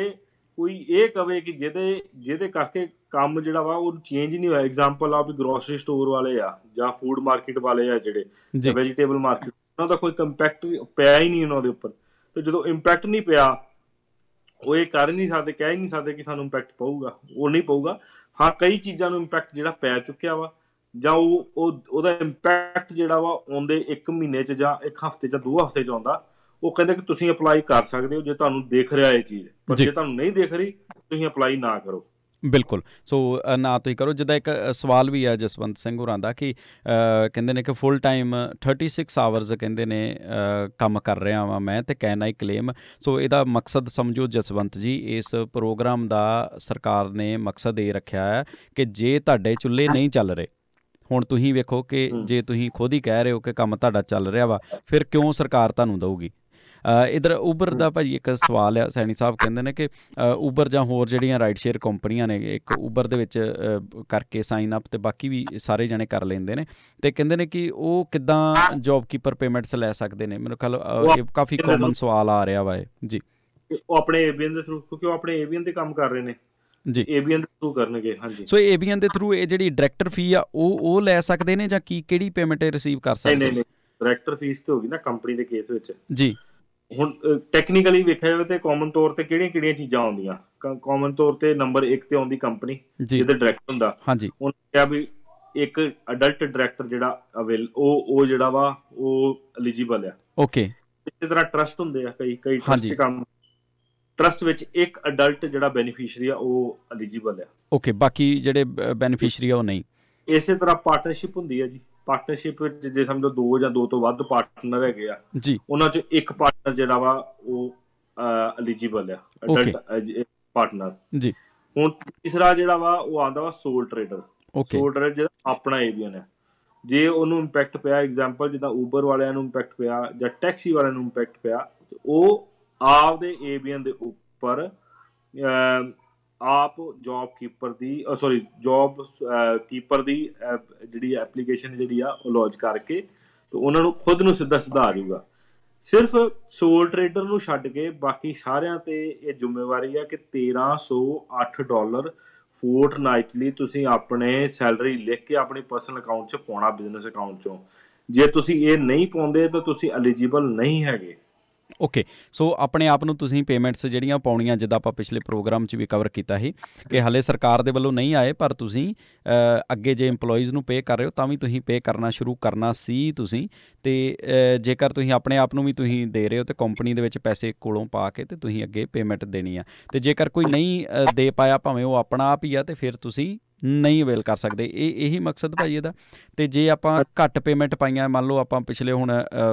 ਕੋਈ ਇਹ ਕਵੇ ਕਿ ਜਿਹਦੇ ਕਰਕੇ ਕੰਮ ਜਿਹੜਾ ਵਾ ਉਹ ਚੇਂਜ ਨਹੀਂ ਹੋਇਆ, ਐਗਜ਼ਾਮਪਲ ਆ ਵੀ ਗਰੋਸਰੀ ਸਟੋਰ ਵਾਲੇ ਆ ਜਾਂ ਫੂਡ ਮਾਰਕੀਟ ਵਾਲੇ ਆ ਜਿਹੜੇ ਵੈਜੀਟੇਬਲ ਮਾਰਕੀਟ, ਉਹਨਾਂ ਦਾ ਕੋਈ ਇੰਪੈਕਟ ਪਿਆ ਹੀ ਨਹੀਂ ਉਹਨਾਂ ਦੇ ਉੱਪਰ। ਤੇ ਜਦੋਂ ਇੰਪੈਕਟ ਨਹੀਂ ਪਿਆ, ਉਹ ਇਹ ਕਰ ਨਹੀਂ ਸਕਦੇ, ਕਹਿ ਹੀ ਨਹੀਂ ਸਕਦੇ ਕਿ ਸਾਨੂੰ ਇੰਪੈਕਟ ਪਊਗਾ, ਉਹ ਨਹੀਂ ਪਊਗਾ। ਹਾਂ, ਕਈ ਚੀਜ਼ਾਂ ਨੂੰ ਇੰਪੈਕਟ ਜਿਹੜਾ ਪੈ ਚੁੱਕਿਆ ਵਾ, ਜਾਂ ਉਹਦਾ ਇੰਪੈਕਟ ਜਿਹੜਾ ਵਾ ਆਉਂਦੇ 1 ਮਹੀਨੇ 'ਚ ਜਾਂ 1 ਹਫ਼ਤੇ ਜਾਂ 2 ਹਫ਼ਤੇ 'ਚ ਆਉਂਦਾ, ਉਹ ਕਹਿੰਦੇ ਕਿ ਤੁਸੀਂ ਅਪਲਾਈ ਕਰ ਸਕਦੇ ਹੋ ਜੇ ਤੁਹਾਨੂੰ ਦੇਖ ਰਿਹਾ ਇਹ ਚੀਜ਼, ਪਰ ਜੇ ਤੁਹਾਨੂੰ ਨਹੀਂ ਦੇਖ ਰਹੀ ਤੁਸੀਂ ਅਪਲਾਈ ਨਾ ਕਰੋ। ਬਿਲਕੁਲ, ਸੋ ਨਾ ਤੁਸੀਂ ਕਰੋ। ਜਿੱਦਾਂ ਇੱਕ ਸਵਾਲ ਵੀ ਆ ਜਸਵੰਤ ਸਿੰਘ ਹੋਰਾਂ ਦਾ ਕਿ ਕਹਿੰਦੇ ਨੇ ਕਿ ਫੁੱਲ ਟਾਈਮ 36 ਆਵਰਸ ਕਹਿੰਦੇ ਨੇ ਕੰਮ ਕਰ ਰਿਹਾ ਵਾਂ ਮੈਂ, ਤੇ ਕੈਨ ਆਈ ਕਲੇਮ। ਸੋ ਇਹਦਾ ਮਕਸਦ ਸਮਝੋ ਜਸਵੰਤ ਜੀ, ਇਸ ਪ੍ਰੋਗਰਾਮ ਦਾ ਸਰਕਾਰ ਨੇ ਮਕਸਦ ਇਹ ਰੱਖਿਆ ਹੈ ਕਿ ਜੇ ਤੁਹਾਡੇ ਚੁੱਲ੍ਹੇ ਨਹੀਂ ਚੱਲ ਰਹੇ, ਹੁਣ ਤੁਸੀਂ ਵੇਖੋ ਕਿ ਜੇ ਤੁਸੀਂ ਖੁਦ ਹੀ ਕਹਿ ਰਹੇ ਹੋ ਕਿ ਕੰਮ ਤੁਹਾਡਾ ਚੱਲ ਰਿਹਾ ਵਾ, ਫਿਰ ਕਿਉਂ ਸਰਕਾਰ ਤੁਹਾਨੂੰ ਦਊਗੀ? ਇੱਧਰ ਉਬਰ ਦਾ ਭਾਜੀ ਇੱਕ ਸਵਾਲ ਆ, ਸੈਣੀ ਸਾਹਿਬ ਕਹਿੰਦੇ ਨੇ ਕਿ ਉਬਰ ਜਾਂ ਹੋਰ ਜਿਹੜੀਆਂ ਰਾਈਡ ਸ਼ੇਅਰ ਕੰਪਨੀਆਂ ਨੇ, ਇੱਕ ਉਬਰ ਦੇ ਵਿੱਚ ਕਰਕੇ ਸਾਈਨ ਅਪ ਤੇ ਬਾਕੀ ਵੀ ਸਾਰੇ ਜਣੇ ਕਰ ਲੈਂਦੇ ਨੇ, ਤੇ ਕਹਿੰਦੇ ਨੇ ਕਿ ਉਹ ਕਿੱਦਾਂ ਜੋਬ ਕੀਪਰ ਪੇਮੈਂਟਸ ਲੈ ਸਕਦੇ ਨੇ? ਮੈਨੂੰ ਖਿਆਲ ਇਹ ਕਾਫੀ ਕਾਮਨ ਸਵਾਲ ਆ ਰਿਹਾ ਵਾ ਜੀ। ਉਹ ਆਪਣੇ ਏਬੀਐਨ ਦੇ ਥਰੂ, ਕਿਉਂਕਿ ਉਹ ਆਪਣੇ ਏਬੀਐਨ ਤੇ ਕੰਮ ਕਰ ਰਹੇ ਨੇ ਜੀ, ਏਬੀਐਨ ਦੇ ਥਰੂ ਕਰਨਗੇ। ਹਾਂਜੀ, ਸੋ ਏਬੀਐਨ ਦੇ ਥਰੂ ਇਹ ਜਿਹੜੀ ਡਾਇਰੈਕਟਰ ਫੀ ਆ ਉਹ ਲੈ ਸਕਦੇ ਨੇ, ਜਾਂ ਕਿਹੜੀ ਪੇਮੈਂਟ ਰਿਸੀਵ ਕਰ ਸਕਦੇ? ਨਹੀਂ, ਡਾਇਰੈਕਟਰ ਫੀਸ ਤੇ ਹੋਗੀ ਨਾ ਕੰਪਨੀ ਦੇ ਕੇਸ ਵਿੱਚ ਜੀ। ਹੁਣ ਟੈਕਨੀਕਲੀ ਵੇਖਿਆ ਜਾਵੇ ਤੇ ਕਾਮਨ ਤੌਰ ਤੇ ਕਿਹੜੀਆਂ ਚੀਜ਼ਾਂ ਆਉਂਦੀਆਂ? ਕਾਮਨ ਤੌਰ ਤੇ ਨੰਬਰ 1 ਤੇ ਆਉਂਦੀ ਕੰਪਨੀ ਜਿਹਦਾ ਡਾਇਰੈਕਟਰ ਹੁੰਦਾ। ਹਾਂਜੀ, ਉਹਨੇ ਕਿਹਾ ਵੀ ਇੱਕ ਅਡਲਟ ਡਾਇਰੈਕਟਰ ਜਿਹੜਾ ਉਹ ਜਿਹੜਾ ਵਾ ਉਹ ਐਲੀਜੀਬਲ ਆ। ਓਕੇ, ਇਸੇ ਤਰ੍ਹਾਂ ਟਰਸਟ ਹੁੰਦੇ ਆ, ਕਈ ਟਰਸਟ ਕੰਮ, ਟਰਸਟ ਵਿੱਚ ਇੱਕ ਅਡਲਟ ਜਿਹੜਾ ਬੈਨੀਫੀਸ਼ੀਅਰੀ ਆ ਉਹ ਐਲੀਜੀਬਲ ਆ। ਓਕੇ, ਬਾਕੀ ਜਿਹੜੇ ਬੈਨੀਫੀਸ਼ੀਅਰੀ ਆ ਉਹ ਨਹੀਂ। ਇਸੇ ਤਰ੍ਹਾਂ ਪਾਰਟਨਰਸ਼ਿਪ ਹੁੰਦੀ ਆ ਜੀ। ਪਾਰਟਨਰਸ਼ਿਪ ਵਿੱਚ ਜੇ ਸਮਝੋ 2 ਜਾਂ 2 ਤੋਂ ਵੱਧ ਪਾਰਟਨਰ ਹੈਗੇ ਆ ਜੀ, ਉਹਨਾਂ 'ਚ ਇੱਕ ਪਾਰਟਨਰ ਜਿਹੜਾ ਵਾ ਉਹ ਐਲੀਜੀਬਲ ਆ, ਅਡਲਟ ਪਾਰਟਨਰ ਜੀ। ਹੁਣ ਤੀਸਰਾ ਜਿਹੜਾ ਵਾ ਉਹ ਆਉਂਦਾ ਵਾ ਸੋਲ ਟਰੇਡਰ। ਸੋਲ ਟਰੇਡਰ ਜਿਹੜਾ ਆਪਣਾ ਏਬੀਐਨ ਹੈ, ਜੇ ਉਹਨੂੰ ਇੰਪੈਕਟ ਪਿਆ, ਐਗਜ਼ਾਮਪਲ ਜਿੱਦਾਂ ਊਬਰ ਵਾਲਿਆਂ ਨੂੰ ਇੰਪੈਕਟ ਪਿਆ ਜਾਂ ਟੈਕਸੀ ਵਾਲਿਆਂ ਨੂੰ ਇੰਪੈਕਟ ਪਿਆ, ਉਹ ਆਪਦੇ ਏਬੀਐਨ ਦੇ ਉੱਪਰ ਆਪ ਜੋਬ ਕੀਪਰ ਦੀ ਜੋਬ ਕੀਪਰ ਦੀ ਜਿਹੜੀ ਐਪਲੀਕੇਸ਼ਨ ਜਿਹੜੀ ਆ ਉਹ ਲੌਂਚ ਕਰਕੇ ਤੇ ਉਹਨਾਂ ਨੂੰ ਖੁਦ ਨੂੰ ਸਿੱਧਾ ਆ ਜਾਊਗਾ। ਸਿਰਫ ਸੋਲ ਟਰੇਡਰ ਨੂੰ ਛੱਡ ਕੇ ਬਾਕੀ ਸਾਰਿਆਂ ਤੇ ਇਹ ਜ਼ਿੰਮੇਵਾਰੀ ਆ ਕਿ $1308 ਫੋਰਟਨਾਈਟਲੀ ਤੁਸੀਂ ਆਪਣੇ ਸੈਲਰੀ ਲਿਖ ਕੇ ਆਪਣੇ ਪਰਸਨਲ ਅਕਾਊਂਟ 'ਚ ਪਾਉਣਾ, ਬਿਜ਼ਨਸ ਅਕਾਊਂਟ 'ਚੋਂ। ਜੇ ਤੁਸੀਂ ਇਹ ਨਹੀਂ ਪਾਉਂਦੇ ਤਾਂ ਤੁਸੀਂ ਐਲੀਜੀਬਲ ਨਹੀਂ ਹੈਗੇ। ਓਕੇ, ਸੋ ਆਪਣੇ ਆਪ ਨੂੰ ਤੁਸੀਂ ਪੇਮੈਂਟਸ ਜਿਹੜੀਆਂ ਪਾਉਣੀਆਂ, ਜਿੱਦਾਂ ਆਪਾਂ ਪਿਛਲੇ ਪ੍ਰੋਗਰਾਮ 'ਚ ਵੀ ਕਵਰ ਕੀਤਾ ਸੀ ਕਿ ਹਾਲੇ ਸਰਕਾਰ ਦੇ ਵੱਲੋਂ ਨਹੀਂ ਆਏ, ਪਰ ਤੁਸੀਂ ਅੱਗੇ ਜੇ ਇੰਪਲੋਈਜ਼ ਨੂੰ ਪੇ ਕਰ ਰਹੇ ਹੋ ਤਾਂ ਵੀ ਤੁਸੀਂ ਪੇ ਕਰਨਾ ਸ਼ੁਰੂ ਕਰਨਾ ਸੀ ਤੁਸੀਂ। ਅਤੇ ਜੇਕਰ ਤੁਸੀਂ ਆਪਣੇ ਆਪ ਨੂੰ ਵੀ ਤੁਸੀਂ ਦੇ ਰਹੇ ਹੋ ਤਾਂ ਕੰਪਨੀ ਦੇ ਵਿੱਚ ਪੈਸੇ ਕੋਲੋਂ ਪਾ ਕੇ ਅਤੇ ਤੁਸੀਂ ਅੱਗੇ ਪੇਮੈਂਟ ਦੇਣੀ ਆ। ਅਤੇ ਜੇਕਰ ਕੋਈ ਨਹੀਂ ਦੇ ਪਾਇਆ, ਭਾਵੇਂ ਉਹ ਆਪਣਾ ਆਪ ਹੀ ਆ, ਅਤੇ ਫਿਰ ਤੁਸੀਂ ਨਹੀਂ ਅਵੇਲ ਕਰ ਸਕਦੇ। ਇਹੀ ਮਕਸਦ ਭਾਈ ਇਹਦਾ। ਅਤੇ ਜੇ ਆਪਾਂ ਘੱਟ ਪੇਮੈਂਟ ਪਾਈਆਂ, ਮੰਨ ਲਓ ਆਪਾਂ ਪਿਛਲੇ ਹੁਣ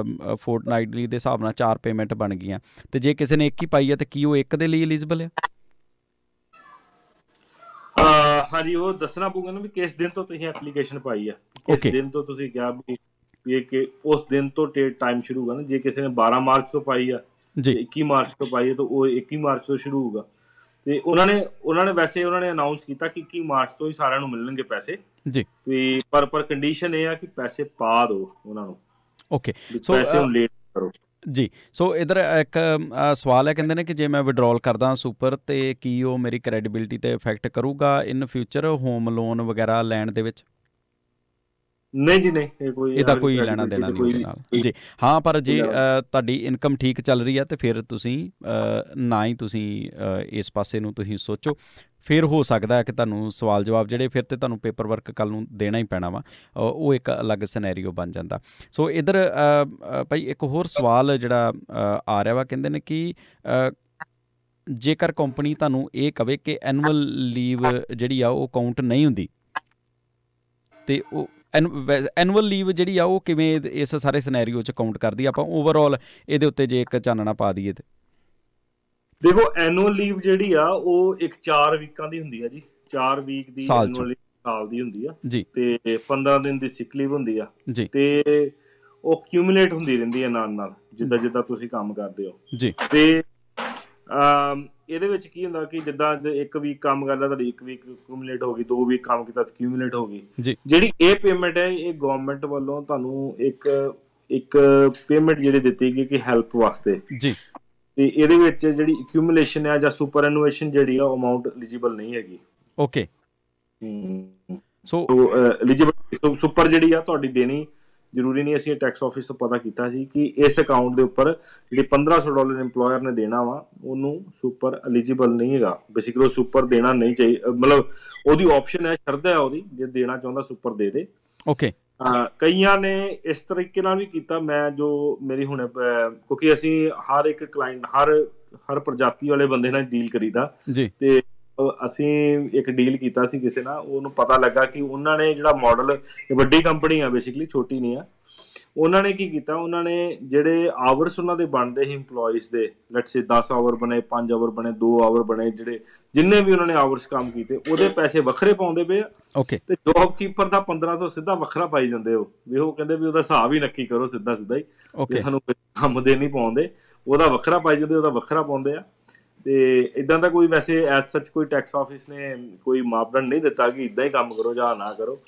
ਫੋਰਟਨਾਈਟਲੀ ਦੇ ਹਿਸਾਬ ਨਾਲ 4 ਪੇਮੈਂਟ ਬਣ ਗਈਆਂ, ਅਤੇ ਜੇ ਕਿਸੇ ਨੇ 1 ਹੀ ਪਾਈ ਹੈ ਤਾਂ ਕੀ ਉਹ 1 ਦੇ ਲਈ ਐਲੀਜੀਬਲ ਆ? ਹਾਂਜੀ, ਉਹ ਦੱਸਣਾ ਪਊਗਾ ਨਾ ਵੀ ਕਿਸ ਦਿਨ ਤੋਂ ਤੁਸੀਂ ਐਪਲੀਕੇਸ਼ਨ ਪਾਈ ਆ, ਕਿਸ ਦਿਨ ਤੋਂ ਤੁਸੀਂ ਕਿਹਾ ਵੀ ਇਹ ਉਸ ਦਿਨ ਤੋਂ ਟਾਈਮ ਸ਼ੁਰੂ ਹੋਊਗਾ ਨਾ। ਜੇ ਕਿਸੇ ਨੇ 12 ਮਾਰਚ ਤੋਂ ਪਾਈ ਆ, 21 ਮਾਰਚ ਤੋਂ ਪਾਈ ਹੈ, ਤਾਂ ਉਹ 21 ਮਾਰਚ ਤੋਂ ਸ਼ੁਰੂ ਹੋਊਗਾ। ਤੇ ਉਹਨਾਂ ਨੇ ਵੈਸੇ ਅਨਾਊਂਸ ਕੀਤਾ ਕਿ 21 ਮਾਰਚ ਤੋਂ ਹੀ ਸਾਰਿਆਂ ਨੂੰ ਮਿਲਣਗੇ ਪੈਸੇ ਜੀ। ਤੇ ਪਰ ਕੰਡੀਸ਼ਨ ਇਹ ਆ ਕਿ ਪੈਸੇ ਪਾ ਦਿਓ ਉਹਨਾਂ ਨੂੰ। ਓਕੇ, ਸੋ ਪੈਸੇ ਹੁਣ ਲੇਟ ਕਰੋ ਜੀ। ਸੋ ਇੱਧਰ ਇੱਕ ਸਵਾਲ ਹੈ, ਕਹਿੰਦੇ ਨੇ ਕਿ ਜੇ ਮੈਂ ਵਿਡਰੋਲ ਕਰਦਾ ਸੁਪਰ ਤੇ ਕੀ ਉਹ ਮੇਰੀ ਕ੍ਰੈਡੀਬਿਲਿਟੀ ਤੇ ਇਫੈਕਟ ਕਰੂਗਾ ਇਨ ਫਿਊਚਰ ਹੋਮ ਲੋਨ ਵਗੈਰਾ ਲੈਣ ਦੇ ਵਿੱਚ? ਨਹੀਂ ਜੀ, ਨਹੀਂ, ਇਹਦਾ ਕੋਈ ਲੈਣਾ ਦੇਣਾ ਨਹੀਂ ਉਹਦੇ ਨਾਲ ਜੀ। ਹਾਂ, ਪਰ ਜੇ ਤੁਹਾਡੀ ਇਨਕਮ ਠੀਕ ਚੱਲ ਰਹੀ ਹੈ ਤਾਂ ਫਿਰ ਤੁਸੀਂ ਨਾ ਹੀ ਤੁਸੀਂ ਇਸ ਪਾਸੇ ਨੂੰ ਤੁਸੀਂ ਸੋਚੋ। ਫਿਰ ਹੋ ਸਕਦਾ ਹੈ ਕਿ ਤੁਹਾਨੂੰ ਸਵਾਲ ਜਵਾਬ ਜਿਹੜੇ ਫਿਰ ਤੇ ਤੁਹਾਨੂੰ ਪੇਪਰ ਵਰਕ ਕੱਲ੍ਹ ਨੂੰ ਦੇਣਾ ਹੀ ਪੈਣਾ ਵਾ, ਉਹ ਇੱਕ ਅਲੱਗ ਸਿਨੈਰੀਓ ਬਣ ਜਾਂਦਾ। ਸੋ ਇੱਧਰ ਭਾਈ ਇੱਕ ਹੋਰ ਸਵਾਲ ਜਿਹੜਾ ਆ ਰਿਹਾ ਵਾ, ਕਹਿੰਦੇ ਨੇ ਕਿ ਜੇਕਰ ਕੰਪਨੀ ਤੁਹਾਨੂੰ ਇਹ ਕਵੇ ਕਿ ਐਨੂਅਲ ਲੀਵ ਜਿਹੜੀ ਆ ਉਹ ਕਾਊਂਟ ਨਹੀਂ ਹੁੰਦੀ, ਅਤੇ ਉਹ ਐਨੂਅਲ ਲੀਵ ਜਿਹੜੀ ਆ ਉਹ ਕਿਵੇਂ ਇਸ ਸਾਰੇ ਸਿਨੈਰੀਓ 'ਚ ਕਾਊਂਟ ਕਰਦੀ? ਆਪਾਂ ਓਵਰਆਲ ਇਹਦੇ ਉੱਤੇ ਜੇ ਇੱਕ ਚਾਨਣਾ ਪਾ ਦਈਏ ਤੇ। ਦੇਖੋ, ਐਨੂਅਲ ਲੀਵ ਜਿਹੜੀ ਆ ਉਹ 4 ਵੀਕਾਂ ਦੀ ਹੁੰਦੀ ਆ ਜੀ। 4 ਵੀਕ ਦੀ ਐਨੂਅਲ ਲੀਵ ਸਾਲ ਦੀ ਹੁੰਦੀ ਆ ਜੀ, ਤੇ 15 ਦਿਨ ਦੀ ਸਿਕ ਲੀਵ ਹੁੰਦੀ ਆ ਜੀ। ਤੇ ਉਹ ਕਿਊਮੂਲੇਟ ਹੁੰਦੀ ਰਹਿੰਦੀ ਆ ਨਾਲ ਜਿੱਦਾਂ ਤੁਸੀਂ ਕੰਮ ਕਰਦੇ ਹੋ ਜੀ। ਤੇ ਇਹਦੇ ਵਿੱਚ ਕੀ ਹੁੰਦਾ ਕਿ ਜਿੱਦਾਂ 1 ਵੀਕ ਕੰਮ ਕਰਦਾ, ਤੁਹਾਡੀ 1 ਵੀਕ ਕਿਊਮੂਲੇਟ ਹੋ ਗਈ, 2 ਵੀਕ ਕੰਮ ਕੀਤਾ ਕਿਊਮੂਲੇਟ ਹੋ ਗਈ ਜੀ। ਜਿਹੜੀ ਇਹ ਪੇਮੈਂਟ ਹੈ, ਇਹ ਗਵਰਨਮੈਂਟ ਵੱਲੋਂ ਤੁਹਾਨੂੰ ਇੱਕ ਪੇਮੈਂਟ ਜਿਹੜੀ ਦਿੱਤੀ ਗਈ ਕਿ ਹੈਲਪ ਵਾਸਤੇ ਜੀ। ਤੇ ਇਹਦੇ ਵਿੱਚ ਜਿਹੜੀ ਐਕਿਊਮੂਲੇਸ਼ਨ ਹੈ ਜਾਂ ਸੁਪਰ ਐਨੂਏਸ਼ਨ ਜਿਹੜੀ ਆ ਉਹ ਅਮਾਊਂਟ ਐਲੀਜੀਬਲ ਨਹੀਂ ਹੈਗੀ। ਓਕੇ, ਸੋ ਐਲੀਜੀਬਲ ਸੁਪਰ ਜਿਹੜੀ ਆ ਤੁਹਾਡੀ ਦੇਣੀ ਜ਼ਰੂਰੀ ਨਹੀਂ। ਅਸੀਂ ਟੈਕਸ ਆਫਿਸ ਤੋਂ ਪਤਾ ਕੀਤਾ ਸੀ ਕਿ ਇਸ ਅਕਾਊਂਟ ਦੇ ਉੱਪਰ ਜਿਹੜੀ $1500 ਇੰਪਲੋਇਰ ਨੇ ਦੇਣਾ ਵਾ, ਉਹਨੂੰ ਸੁਪਰ ਐਲੀਜੀਬਲ ਨਹੀਂ ਹੈਗਾ। ਬੇਸਿਕਲੀ ਉਹ ਸੁਪਰ ਦੇਣਾ ਨਹੀਂ ਚਾਹੀਦਾ, ਮਤਲਬ ਉਹਦੀ ਆਪਸ਼ਨ ਹੈ, ਸ਼ਰਤ ਹੈ ਉਹਦੀ, ਜੇ ਦੇਣਾ ਚਾਹੁੰਦਾ ਸੁਪਰ ਦੇ ਦੇ। ਓਕੇ, ਕਈਆਂ ਨੇ ਇਸ ਤਰੀਕੇ ਨਾਲ ਵੀ ਕੀਤਾ। ਮੈਂ ਜੋ ਮੇਰੀ ਹੁਣ, ਕਿਉਂਕਿ ਅਸੀਂ ਹਰ ਇੱਕ ਕਲਾਇੰਟ ਹਰ ਪ੍ਰਜਾਤੀ ਵਾਲੇ ਬੰਦੇ ਨਾਲ ਡੀਲ ਕਰੀਦਾ ਜੀ, ਤੇ ਅਸੀਂ ਇੱਕ ਡੀਲ ਕੀਤਾ ਸੀ ਕਿਸੇ ਨਾਲ। ਉਹਨੂੰ ਪਤਾ ਲੱਗਾ ਕਿ ਉਹਨਾਂ ਨੇ ਜਿਹੜਾ ਮਾਡਲ, ਵੱਡੀ ਕੰਪਨੀ ਆ ਬੇਸਿਕਲੀ, ਛੋਟੀ ਨਹੀਂ ਆ, ਉਹਨਾਂ ਨੇ ਕੀ ਕੀਤਾ, ਉਹਨਾਂ ਨੇ ਜਿਹੜੇ ਆਵਰਸ ਉਹਨਾਂ ਦੇ ਬਣਦੇ ਸੀ ਇੰਪਲੋਈਜ਼ ਦੇ, ਲੈਟਸ ਸੇ 10 ਆਵਰ ਬਣੇ, 5 ਆਵਰ ਬਣੇ, 2 ਆਵਰ ਬਣੇ, ਜਿਹੜੇ ਜਿੰਨੇ ਵੀ ਉਹਨਾਂ ਨੇ ਆਵਰਸ ਕੰਮ ਕੀਤੇ ਉਹਦੇ ਪੈਸੇ ਵੱਖਰੇ ਪਾਉਂਦੇ ਪਏ ਆ। ਓਕੇ, ਤੇ ਜੋਬ ਕੀਪਰ ਦਾ 1500 ਸਿੱਧਾ ਵੱਖਰਾ ਪਾਈ ਜਾਂਦੇ ਹੋ ਵੀ। ਉਹ ਕਹਿੰਦੇ ਵੀ ਉਹਦਾ ਹਿਸਾਬ ਹੀ ਨੱਕੀ ਕਰੋ ਸਿੱਧਾ ਹੀ। ਓਕੇ, ਸਾਨੂੰ ਕੰਮ ਦੇ ਨਹੀਂ ਪਾਉਂਦੇ, ਉਹਦਾ ਵੱਖਰਾ ਪਾਈ ਜਾਂਦੇ, ਉਹਦਾ ਵੱਖਰਾ ਪਾਉਂਦੇ ਆ। ਤੇ ਇਦਾਂ ਦਾ ਕੋਈ ਵੈਸੇ ਐਜ਼ ਸੱਚ ਕੋਈ ਟੈਕਸ ਆਫਿਸ ਨੇ ਕੋਈ ਮਾਪਦੰਡ ਨਹੀਂ ਦਿੱਤਾ ਕਿ ਇਦਾਂ ਹੀ ਕੰਮ ਕਰੋ ਜਾਂ ਨਾ ਕਰੋ।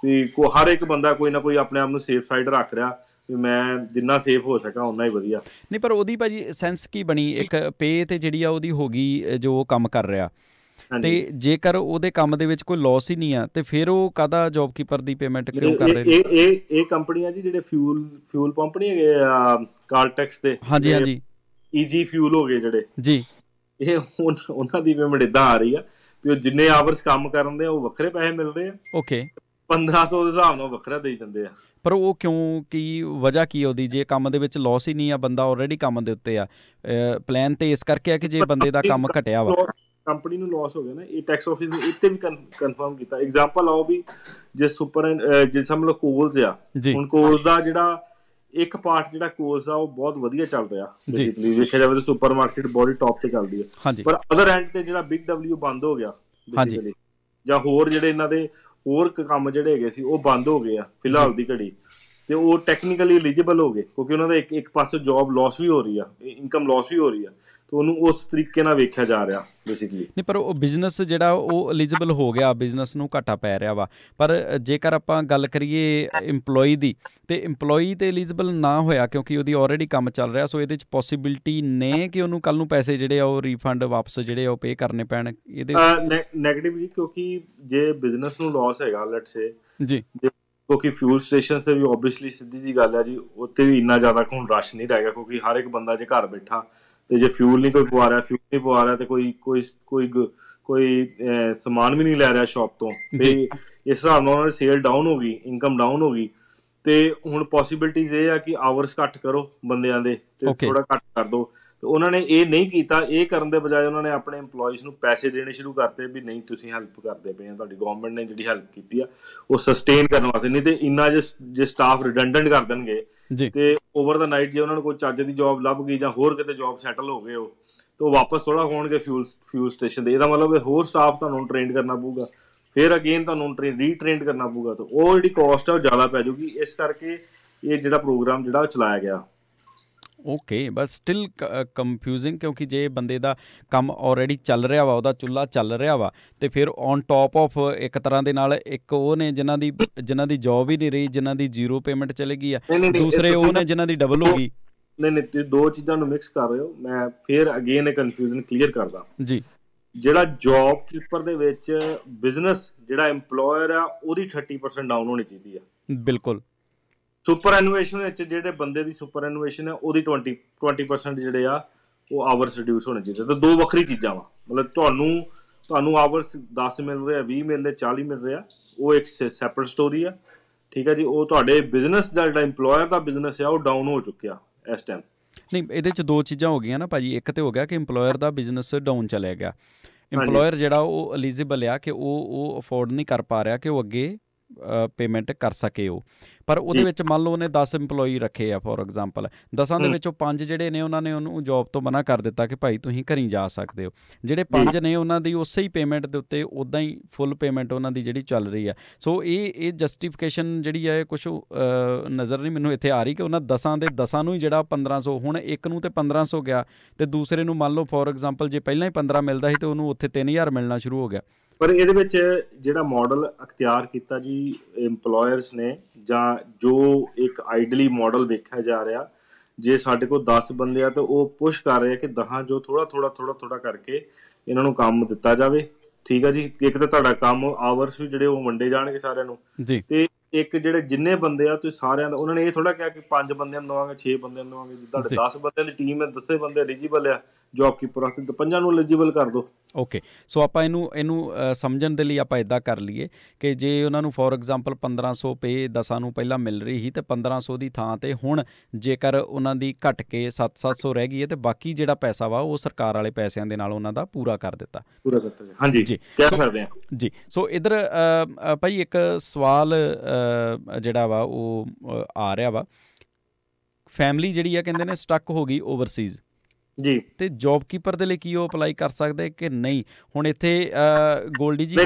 ਵੀ ਹਰ ਇੱਕ ਬੰਦਾ ਕੋਈ ਨਾ ਕੋਈ ਆਪਣੇ ਆਪ ਨੂੰ ਸੇਫ ਸਾਈਡ ਰੱਖ ਰਿਹਾ ਵੀ ਮੈਂ ਜਿੰਨਾ ਸੇਫ ਹੋ ਸਕਾਂ ਓਨਾ ਹੀ ਵਧੀਆ। ਨਹੀਂ, ਪਰ ਉਹਦੀ ਭਾਜੀ ਸੈਂਸ ਕੀ ਬਣੀ? ਇੱਕ ਪੇ ਤੇ ਜਿਹੜੀ ਆ ਉਹਦੀ ਹੋ ਗਈ ਜੋ ਉਹ ਕੰਮ ਕਰ ਰਿਹਾ, ਤੇ ਜੇਕਰ ਉਹਦੇ ਕੰਮ ਦੇ ਵਿੱਚ ਕੋਈ ਲਾਸ ਹੀ ਨਹੀਂ ਆ ਤੇ ਫਿਰ ਉਹ ਕਾਹਦਾ ਜੋਬ ਕੀਪਰ ਦੀ ਪੇਮੈਂਟ ਕਿਉਂ ਕਰ ਰਹੇ ਨੇ? ਇਹ ਕੰਪਨੀਆਂ ਜੀ ਜਿਹੜੇ ਫਿਊਲ ਪੰਪ ਨਹੀਂ ਹੈਗੇ ਕਾਲਟੈਕਸ ਦੇ, ਹਾਂਜੀ ਹਾਂਜੀ, ਈਜੀ ਫਿਊਲ ਹੋ ਗਏ ਜਿਹੜੇ ਜੀ, ਇਹ ਉਹਨਾਂ ਦੀ ਪੇਮੈਂਟ ਏਦਾਂ ਆ ਰਹੀ ਆ ਵੀ ਉਹ ਜਿੰਨੇ ਆਵਰਸ ਕੰਮ ਕਰਨ ਦੇ ਉਹ ਵੱਖਰੇ ਪੈਸੇ ਮਿਲ ਰਹੇ ਆ। ਓਕੇ, 1500 ਦੇ ਹਿਸਾਬ ਨਾਲ ਵੱਖਰਾ ਦੇਈ ਜਾਂਦੇ ਆ। ਪਰ ਉਹ ਕਿਉਂ, ਕੀ ਵਜ੍ਹਾ ਕੀ ਉਹਦੀ? ਜੇ ਕੰਮ ਦੇ ਵਿੱਚ ਲਾਸ ਹੀ ਨਹੀਂ ਆ, ਬੰਦਾ ਆਲਰੇਡੀ ਕੰਮ ਦੇ ਉੱਤੇ ਆ, ਪਲਾਨ ਤੇ ਇਸ ਕਰਕੇ ਆ ਕਿ ਜੇ ਬੰਦੇ ਦਾ ਕੰਮ ਘਟਿਆ ਵਾ, ਕੰਪਨੀ ਨੂੰ ਲਾਸ ਹੋ ਗਿਆ ਨਾ। ਇਹ ਟੈਕਸ ਆਫਿਸ ਨੇ ਇੱਥੇ ਵੀ ਕਨਫਰਮ ਕੀਤਾ। ਐਗਜ਼ਾਮਪਲ ਆਓ ਵੀ ਜੇ ਜੇ ਸਮਝ ਲਓ ਕੋਲਸ ਆ, ਹੁਣ ਕੋਲਸ ਦਾ ਜਿਹੜਾ ਇੱਕ ਪਾਰਟ ਜਿਹੜਾ ਕੋਲਸ ਆ ਉਹ ਬਹੁਤ ਵਧੀਆ ਚੱਲ ਰਿਹਾ ਬੇਸਿਕਲੀ, ਦੇਖਿਆ ਜਾਵੇ ਤਾਂ ਸੁਪਰ ਮਾਰਕੀਟ ਬੜੀ ਟੌਪ ਤੇ ਚੱਲਦੀ ਹੈ। ਪਰ ਅਦਰ ਐਂਡ ਤੇ ਜਿਹੜਾ ਬਿਗ ਡਬਲਿਊ ਬੰਦ ਹੋ ਗਿਆ ਬੇਸਿਕਲੀ, ਜਾਂ ਹੋਰ ਜਿਹੜੇ ਇਹਨਾਂ ਦੇ ਹੋਰ ਕੰਮ ਜਿਹੜੇ ਹੈਗੇ ਸੀ ਉਹ ਬੰਦ ਹੋ ਗਏ ਆ ਫਿਲਹਾਲ ਦੀ ਘੜੀ, ਤੇ ਉਹ ਟੈਕਨੀਕਲੀ ਐਲੀਜੀਬਲ ਹੋ ਗਏ ਕਿਉਂਕਿ ਉਹਨਾਂ ਦਾ ਇੱਕ ਪਾਸੇ ਜੌਬ ਲਾਸ ਵੀ ਹੋ ਰਹੀ ਆ, ਇਨਕਮ ਲਾਸ ਵੀ ਹੋ ਰਹੀ ਆ। ਤੇ ਉਹਨੂੰ ਉਸ ਤਰੀਕੇ ਨਾਲ ਵੇਖਿਆ ਜਾ ਰਿਹਾ ਬੇਸਿਕਲੀ। ਨਹੀਂ, ਪਰ ਉਹ ਬਿਜ਼ਨਸ ਜਿਹੜਾ ਉਹ ਐਲੀਜੀਬਲ ਹੋ ਗਿਆ, ਬਿਜ਼ਨਸ ਨੂੰ ਘਾਟਾ ਪੈ ਰਿਹਾ ਵਾ। ਪਰ ਜੇਕਰ ਆਪਾਂ ਗੱਲ ਕਰੀਏ ਇੰਪਲੋਈ ਦੀ, ਤੇ ਇੰਪਲੋਈ ਤੇ ਐਲੀਜੀਬਲ ਨਾ ਹੋਇਆ ਕਿਉਂਕਿ ਉਹਦੀ ਆਲਰੇਡੀ ਕੰਮ ਚੱਲ ਰਿਹਾ, ਸੋ ਇਹਦੇ 'ਚ ਪੋਸੀਬਿਲਿਟੀ ਨੇ ਕਿ ਉਹਨੂੰ ਕੱਲ੍ਹ ਨੂੰ ਪੈਸੇ ਜਿਹੜੇ ਆ ਉਹ ਰੀਫੰਡ ਵਾਪਸ ਜਿਹੜੇ ਆ ਉਹ ਪੇ ਕਰਨੇ ਪੈਣ ਇਹਦੇ ਨੈਗੇਟਿਵ ਜੀ, ਕਿਉਂਕਿ ਜੇ ਬਿਜ਼ਨਸ ਨੂੰ ਲਾਸ ਹੈਗਾ ਲੈਟਸ ਸੇ ਜੀ, ਕਿਉਂਕਿ ਫਿਊਲ ਸਟੇਸ਼ਨ ਤੇ ਵੀ ਓਬਵੀਅਸਲੀ ਸਿੱਧੀ ਜੀ ਗੱਲ ਹੈ ਜੀ, ਉੱਤੇ ਵੀ ਇੰਨਾ ਜ਼ਿਆਦਾ ਹੁਣ ਰਸ਼ ਨਹੀਂ ਰਹਿ ਗਿਆ, ਕਿਉਂਕਿ ਹਰ ਇੱਕ ਬੰਦਾ ਜੇ ਘਰ ਬੈਠਾ ਤੇ ਜੇ ਫਿਊਲ ਨਹੀਂ ਕੋਈ ਪਵਾ ਰਿਹਾ ਤੇ ਕੋਈ ਸਮਾਨ ਵੀ ਨਹੀਂ ਲੈ ਰਿਹਾ ਸ਼ਾਪ ਤੋਂ, ਤੇ ਇਸ ਹਿਸਾਬ ਨਾਲ ਉਹਨਾਂ ਦੀ ਸੇਲ ਡਾਊਨ ਹੋ ਗਈ, ਇਨਕਮ ਡਾਊਨ ਹੋ ਗਈ। ਤੇ ਹੁਣ ਪੋਸੀਬਿਲਿਟੀਜ਼ ਇਹ ਆ ਕਿ ਆਵਰਸ ਘੱਟ ਕਰੋ ਬੰਦਿਆਂ ਦੇ, ਤੇ ਥੋੜਾ ਘੱਟ ਕਰ ਦੋ। ਤੇ ਉਹਨਾਂ ਨੇ ਇਹ ਨਹੀਂ ਕੀਤਾ, ਇਹ ਕਰਨ ਦੇ ਬਜਾਏ ਉਹਨਾਂ ਨੇ ਆਪਣੇ EMPLOYEES ਨੂੰ ਪੈਸੇ ਦੇਣੇ ਸ਼ੁਰੂ ਕਰਤੇ ਵੀ ਨਹੀਂ ਤੁਸੀਂ ਹੈਲਪ ਕਰਦੇ ਪਏ ਆ, ਤੁਹਾਡੀ ਗਵਰਨਮੈਂਟ ਨੇ ਜਿਹੜੀ ਹੈਲਪ ਕੀਤੀ ਆ ਉਹ ਸਸਟੇਨ ਕਰਨ ਵਾਸਤੇ। ਨਹੀਂ ਤੇ ਇੰਨਾ ਜੇ ਸਟਾਫ ਰਿਡੰਡੈਂਟ ਕਰ ਦੇਣਗੇ ਤੇ ਓਵਰ ਦਾ ਨਾਈਟ ਜੇ ਉਹਨਾਂ ਨੂੰ ਕੋਈ ਚੱਜ ਦੀ ਜੌਬ ਲੱਭ ਗਈ ਜਾਂ ਹੋਰ ਕਿਤੇ ਜੌਬ ਸੈਟਲ ਹੋ ਗਏ ਉਹ, ਤੇ ਉਹ ਵਾਪਸ ਥੋੜਾ ਹੋਣਗੇ ਫਿਊਲ ਸਟੇਸ਼ਨ ਦੇ। ਇਹਦਾ ਮਤਲਬ ਹੋਰ ਸਟਾਫ ਤੁਹਾਨੂੰ ਟ੍ਰੇਨ ਕਰਨਾ ਪਊਗਾ, ਫਿਰ ਅਗੇਨ ਤੁਹਾਨੂੰ ਰੀਟ੍ਰੇਨ ਕਰਨਾ ਪਊਗਾ, ਤਾਂ ਉਹ ਜਿਹੜੀ ਕੋਸਟ ਆ ਉਹ ਜ਼ਿਆਦਾ ਪੈ ਜਾਊਗੀ। ਇਸ ਕਰਕੇ ਇਹ ਜਿਹੜਾ ਪ੍ਰੋਗਰਾਮ ਜਿਹੜਾ ਉਹ ਚਲਾਇਆ ਗਿਆ। ਓਕੇ, ਬਟ ਸਟਿਲ ਕੰਫਿਊਜ਼ਿੰਗ, ਕਿਉਂਕਿ ਜੇ ਬੰਦੇ ਦਾ ਕੰਮ ਆਲਰੇਡੀ ਚੱਲ ਰਿਹਾ ਵਾ, ਉਹਦਾ ਚੁੱਲ੍ਹਾ ਚੱਲ ਰਿਹਾ ਵਾ, ਤੇ ਫਿਰ ਔਨ ਟੌਪ ਆਫ ਇੱਕ ਤਰ੍ਹਾਂ ਦੇ ਨਾਲ ਇੱਕ ਉਹ ਨੇ ਜਿਨ੍ਹਾਂ ਦੀ ਜੌਬ ਹੀ ਨਹੀਂ ਰਹੀ, ਜਿਨ੍ਹਾਂ ਦੀ ਜ਼ੀਰੋ ਪੇਮੈਂਟ ਚਲੇ ਗਈ ਆ, ਦੂਸਰੇ ਉਹ ਨੇ ਜਿਨ੍ਹਾਂ ਦੀ ਡਬਲ ਹੋ ਗਈ। ਨਹੀਂ, ਤੁਸੀਂ ਦੋ ਚੀਜ਼ਾਂ ਨੂੰ ਮਿਕਸ ਕਰ ਰਹੇ ਹੋ। ਮੈਂ ਫਿਰ ਅਗੇਨ ਇਹ ਕਨਫਿਊਜ਼ਨ ਕਲੀਅਰ ਕਰਦਾ ਜੀ। ਜਿਹੜਾ ਜੌਬ ਕੀਪਰ ਦੇ ਵਿੱਚ ਬਿਜ਼ਨਸ ਜਿਹੜਾ EMPLOYER ਆ ਉਹਦੀ 30% ਡਾਊਨ ਹੋਣੀ ਚਾਹੀਦੀ ਆ। ਬਿਲਕੁਲ। ਸੁਪਰ ਐਨੂਏਸ਼ਨ ਵਿੱਚ ਜਿਹੜੇ ਬੰਦੇ ਦੀ ਸੁਪਰ ਐਨੂਏਸ਼ਨ ਹੈ ਉਹਦੀ 20% ਜਿਹੜੇ ਆ ਉਹ ਆਵਰਸ ਰਿਡਿਊਸ ਹੋਣੇ ਚਾਹੀਦੇ। ਤਾਂ ਦੋ ਵੱਖਰੀ ਚੀਜ਼ਾਂ ਵਾ, ਮਤਲਬ ਤੁਹਾਨੂੰ ਆਵਰਸ 10 ਮਿਲ ਰਿਹਾ, 20 ਮਿਲ ਰਿਹਾ, 40 ਮਿਲ ਰਿਹਾ, ਉਹ ਇੱਕ ਸੈਪਰੇਟ ਸਟੋਰੀ ਆ। ਠੀਕ ਹੈ ਜੀ। ਉਹ ਤੁਹਾਡੇ ਬਿਜ਼ਨਸ ਦਾ ਜਿਹੜਾ EMPLOYER ਦਾ ਬਿਜ਼ਨਸ ਆ ਉਹ ਡਾਊਨ ਹੋ ਚੁੱਕਿਆ ਇਸ ਟਾਈਮ। ਨਹੀਂ, ਇਹਦੇ 'ਚ ਦੋ ਚੀਜ਼ਾਂ ਹੋ ਗਈਆਂ ਨਾ ਭਾਜੀ। ਇੱਕ ਤੇ ਹੋ ਗਿਆ ਕਿ EMPLOYER ਦਾ ਬਿਜ਼ਨਸ ਡਾਊਨ ਚਲਿਆ ਗਿਆ, EMPLOYER ਜਿਹੜਾ ਉਹ ਐਲੀਜੀਬਲ ਆ ਕਿ ਉਹ ਅਫੋਰਡ ਨਹੀਂ ਕਰ ਪਾ ਰਿਹਾ ਕਿ ਉਹ ਅੱਗੇ ਪੇਮੈਂਟ ਕਰ ਸਕੇ ਉਹ। ਪਰ ਉਹਦੇ ਵਿੱਚ ਮੰਨ ਲਓ ਉਹਨੇ 10 EMPLOYEE ਰੱਖੇ ਆ ਫੋਰ ਐਗਜ਼ਾਮਪਲ, 10 ਦੇ ਵਿੱਚੋਂ 5 ਜਿਹੜੇ ਨੇ ਉਹਨਾਂ ਨੇ ਉਹਨੂੰ ਜੋਬ ਤੋਂ ਮਨਾ ਕਰ ਦਿੱਤਾ ਕਿ ਭਾਈ ਤੁਸੀਂ ਘਰੀਂ ਜਾ ਸਕਦੇ ਹੋ। ਜਿਹੜੇ 5 ਨੇ ਉਹਨਾਂ ਦੀ ਉਸੇ ਹੀ ਪੇਮੈਂਟ ਦੇ ਉੱਤੇ ਉੱਦਾਂ ਹੀ ਫੁੱਲ ਪੇਮੈਂਟ ਉਹਨਾਂ ਦੀ ਜਿਹੜੀ ਚੱਲ ਰਹੀ ਆ। ਸੋ ਇਹ ਜਸਟੀਫਿਕੇਸ਼ਨ ਜਿਹੜੀ ਹੈ ਕੁਛ ਨਜ਼ਰ ਨਹੀਂ ਮੈਨੂੰ ਇੱਥੇ ਆ ਰਹੀ ਕਿ ਉਹਨਾਂ 10 ਦੇ 10 ਨੂੰ ਹੀ ਜਿਹੜਾ 1500, ਹੁਣ ਇੱਕ ਨੂੰ ਤੇ 1500 ਗਿਆ ਤੇ ਦੂਸਰੇ ਨੂੰ ਮੰਨ ਲਓ ਫੋਰ ਐਗਜ਼ਾਮਪਲ ਜੇ ਪਹਿਲਾਂ ਹੀ 15 ਮਿਲਦਾ ਸੀ ਤੇ ਉਹਨੂੰ ਉੱਥੇ 3000 ਮਿਲਣਾ ਸ਼ੁਰੂ ਹੋ ਗਿਆ। ਪਰ ਇਹਦੇ ਵਿੱਚ ਜਿਹੜਾ ਮਾਡਲ ਅਖਤਿਆਰ ਕੀਤਾ ਜੀ EMPLOYERS ਨੇ, ਜਾਂ ਜੋ ਇੱਕ ਆਈਡਲੀ ਮਾਡਲ ਵੇਖਿਆ ਜਾ ਰਿਹਾ, ਜੇ ਸਾਡੇ ਕੋਲ 10 ਬੰਦੇ ਆ ਤਾਂ ਉਹ ਪੁਸ਼ ਕਰ ਰਹੇ ਕਿ 10 ਜੋ ਥੋੜਾ ਕਰਕੇ ਇਹਨਾਂ ਨੂੰ ਕੰਮ ਦਿੱਤਾ ਜਾਵੇ। ਠੀਕ ਹੈ ਜੀ। ਇੱਕ ਤਾਂ ਤੁਹਾਡਾ ਕੰਮ ਆਵਰਸ ਵੀ ਜਿਹੜੇ ਉਹ ਵੰਡੇ ਜਾਣਗੇ ਸਾਰਿਆਂ ਨੂੰ ਜੀ, ਤੇ ਇੱਕ ਜਿਹੜੇ ਜਿੰਨੇ ਬੰਦੇ ਆ ਤੁਸੀਂ ਸਾਰਿਆਂ ਦਾ, ਉਹਨਾਂ ਨੇ ਇਹ ਥੋੜਾ ਕਿਹਾ ਕਿ 5 ਬੰਦਿਆਂ ਨੂੰ ਦਵਾਂਗੇ, 6 ਬੰਦਿਆਂ ਨੂੰ ਦਵਾਂਗੇ। ਤੁਹਾਡੇ 10 ਬੰਦਿਆਂ ਦੀ ਟੀਮ ਹੈ, 10 ਬੰਦੇ ਐਲੀਜੀਬਲ ਆ ਜੌਬ ਕੀਪਰ ਵਾਸਤੇ, ਤੇ 5 ਨੂੰ ਐਲੀਜੀਬਲ ਕਰ ਦਿਓ। ਓਕੇ, ਸੋ ਆਪਾਂ ਇਹਨੂੰ ਸਮਝਣ ਦੇ ਲਈ ਆਪਾਂ ਇੱਦਾਂ ਕਰ ਲਈਏ ਕਿ ਜੇ ਉਹਨਾਂ ਨੂੰ ਫੋਰ ਐਗਜ਼ਾਮਪਲ 1500 ਪੇ 10 ਨੂੰ ਪਹਿਲਾਂ ਮਿਲ ਰਹੀ ਸੀ, ਤੇ 1500 ਦੀ ਥਾਂ ਤੇ ਹੁਣ ਜੇਕਰ ਉਹਨਾਂ ਦੀ ਘਟ ਕੇ 700 ਰਹਿ ਗਈ ਹੈ, ਤੇ ਬਾਕੀ ਜਿਹੜਾ ਪੈਸਾ ਵਾ ਉਹ ਸਰਕਾਰ ਵਾਲੇ ਪੈਸਿਆਂ ਦੇ ਨਾਲ ਉਹਨਾਂ ਦਾ ਪੂਰਾ ਕਰ ਦਿੱਤਾ। ਹਾਂਜੀ ਜੀ, ਕਹਿ ਸਕਦੇ ਹਾਂ ਜੀ। ਸੋ ਇੱਧਰ ਭਾਈ ਇੱਕ ਸਵਾਲ ਜਿਹੜਾ ਵਾ ਉਹ ਆ ਰਿਹਾ ਵਾ, ਫੈਮਿਲੀ ਜਿਹੜੀ ਆ ਕਹਿੰਦੇ ਨੇ ਸਟਕ ਹੋ ਗਈ ਓਵਰਸੀਜ਼ ਜੀ, ਤੇ ਜੌਬ ਕੀਪਰ ਦੇ ਲਈ ਕੀ ਉਹ ਅਪਲਾਈ ਕਰ ਸਕਦੇ ਕਿ ਨਹੀਂ? ਹੁਣ ਇੱਥੇ ਗੋਲਡੀ ਜੀ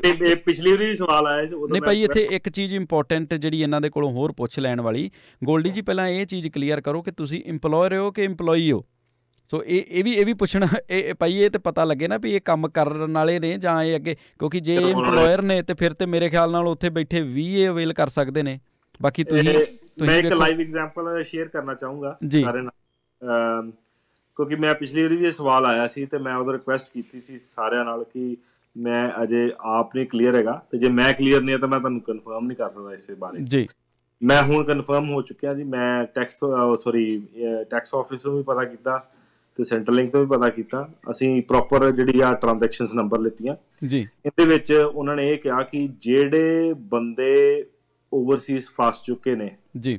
ਪਿਛਲੀ ਵਾਰੀ ਸਵਾਲ ਆਇਆ ਨਹੀਂ ਭਾਈ, ਇੱਥੇ ਇੱਕ ਚੀਜ਼ ਇੰਪੋਰਟੈਂਟ ਜਿਹੜੀ ਇਹਨਾਂ ਦੇ ਕੋਲੋਂ ਹੋਰ ਪੁੱਛ ਲੈਣ ਵਾਲੀ, ਗੋਲਡੀ ਜੀ ਪਹਿਲਾਂ ਇਹ ਚੀਜ਼ ਕਲੀਅਰ ਕਰੋ ਕਿ ਤੁਸੀਂ EMPLOYER ਹੋ ਕਿ EMPLOYEE ਹੋ। ਸੋ ਇਹ ਵੀ ਪੁੱਛਣਾ ਭਾਈ, ਇਹ ਤੇ ਪਤਾ ਲੱਗੇ ਨਾ ਵੀ ਇਹ ਕੰਮ ਕਰਨ ਵਾਲੇ ਨੇ ਜਾਂ ਇਹ ਅੱਗੇ, ਕਿਉਂਕਿ ਜੇ EMPLOYER ਨੇ ਤੇ ਫਿਰ ਤੇ ਮੇਰੇ ਖਿਆਲ ਨਾਲ ਉੱਥੇ ਬੈਠੇ 20 ਇਹ ਅਵੇਲ ਕਰ ਸਕਦੇ ਨੇ। ਬਾਕੀ ਤੁਸੀਂ ਮੈਂ ਇੱਕ ਲਾਈਵ ਐਗਜ਼ਾਮਪਲ ਸ਼ੇਅਰ ਕਰਨਾ ਚਾਹੂੰਗਾ ਸਾਰਿਆਂ ਨਾਲ, ਕਿਉਂਕਿ ਮੈਂ ਪਿਛਲੀ ਵਾਰੀ ਵੀ ਇਹ ਸਵਾਲ ਆਇਆ ਸੀ ਤੇ ਮੈਂ ਉਦੋਂ ਰਿਕੁਐਸਟ ਕੀਤੀ ਸੀ ਸਾਰਿਆਂ ਨਾਲ ਕਿ ਮੈਂ ਅਜੇ ਆਪ ਨਹੀਂ ਕਲੀਅਰ ਹੈਗਾ, ਤੇ ਜੇ ਮੈਂ ਕਲੀਅਰ ਨਹੀਂ ਹੈ ਤਾਂ ਮੈਂ ਤੁਹਾਨੂੰ ਕਨਫਰਮ ਨਹੀਂ ਕਰ ਸਕਦਾ ਇਸੇ ਬਾਰੇ ਜੀ। ਮੈਂ ਹੁਣ ਕਨਫਰਮ ਹੋ ਚੁੱਕਿਆ ਜੀ। ਮੈਂ ਟੈਕਸ ਆਫਿਸ ਤੋਂ ਵੀ ਪਤਾ ਕੀਤਾ ਤੇ ਸੈਂਟਰਲ ਲਿੰਕ ਤੋਂ ਵੀ ਪਤਾ ਕੀਤਾ। ਅਸੀਂ ਪ੍ਰੋਪਰ ਜਿਹੜੀ ਆ ਟ੍ਰਾਂਜੈਕਸ਼ਨਸ ਨੰਬਰ ਲਿੱਤੀਆਂ ਜੀ। ਇਹਦੇ ਵਿੱਚ ਉਹਨਾਂ ਨੇ ਇਹ ਕਿਹਾ ਕਿ ਜਿਹੜੇ ਬੰਦੇ ਓਵਰਸੀਜ਼ ਫਸ ਚੁੱਕੇ ਨੇ ਜੀ,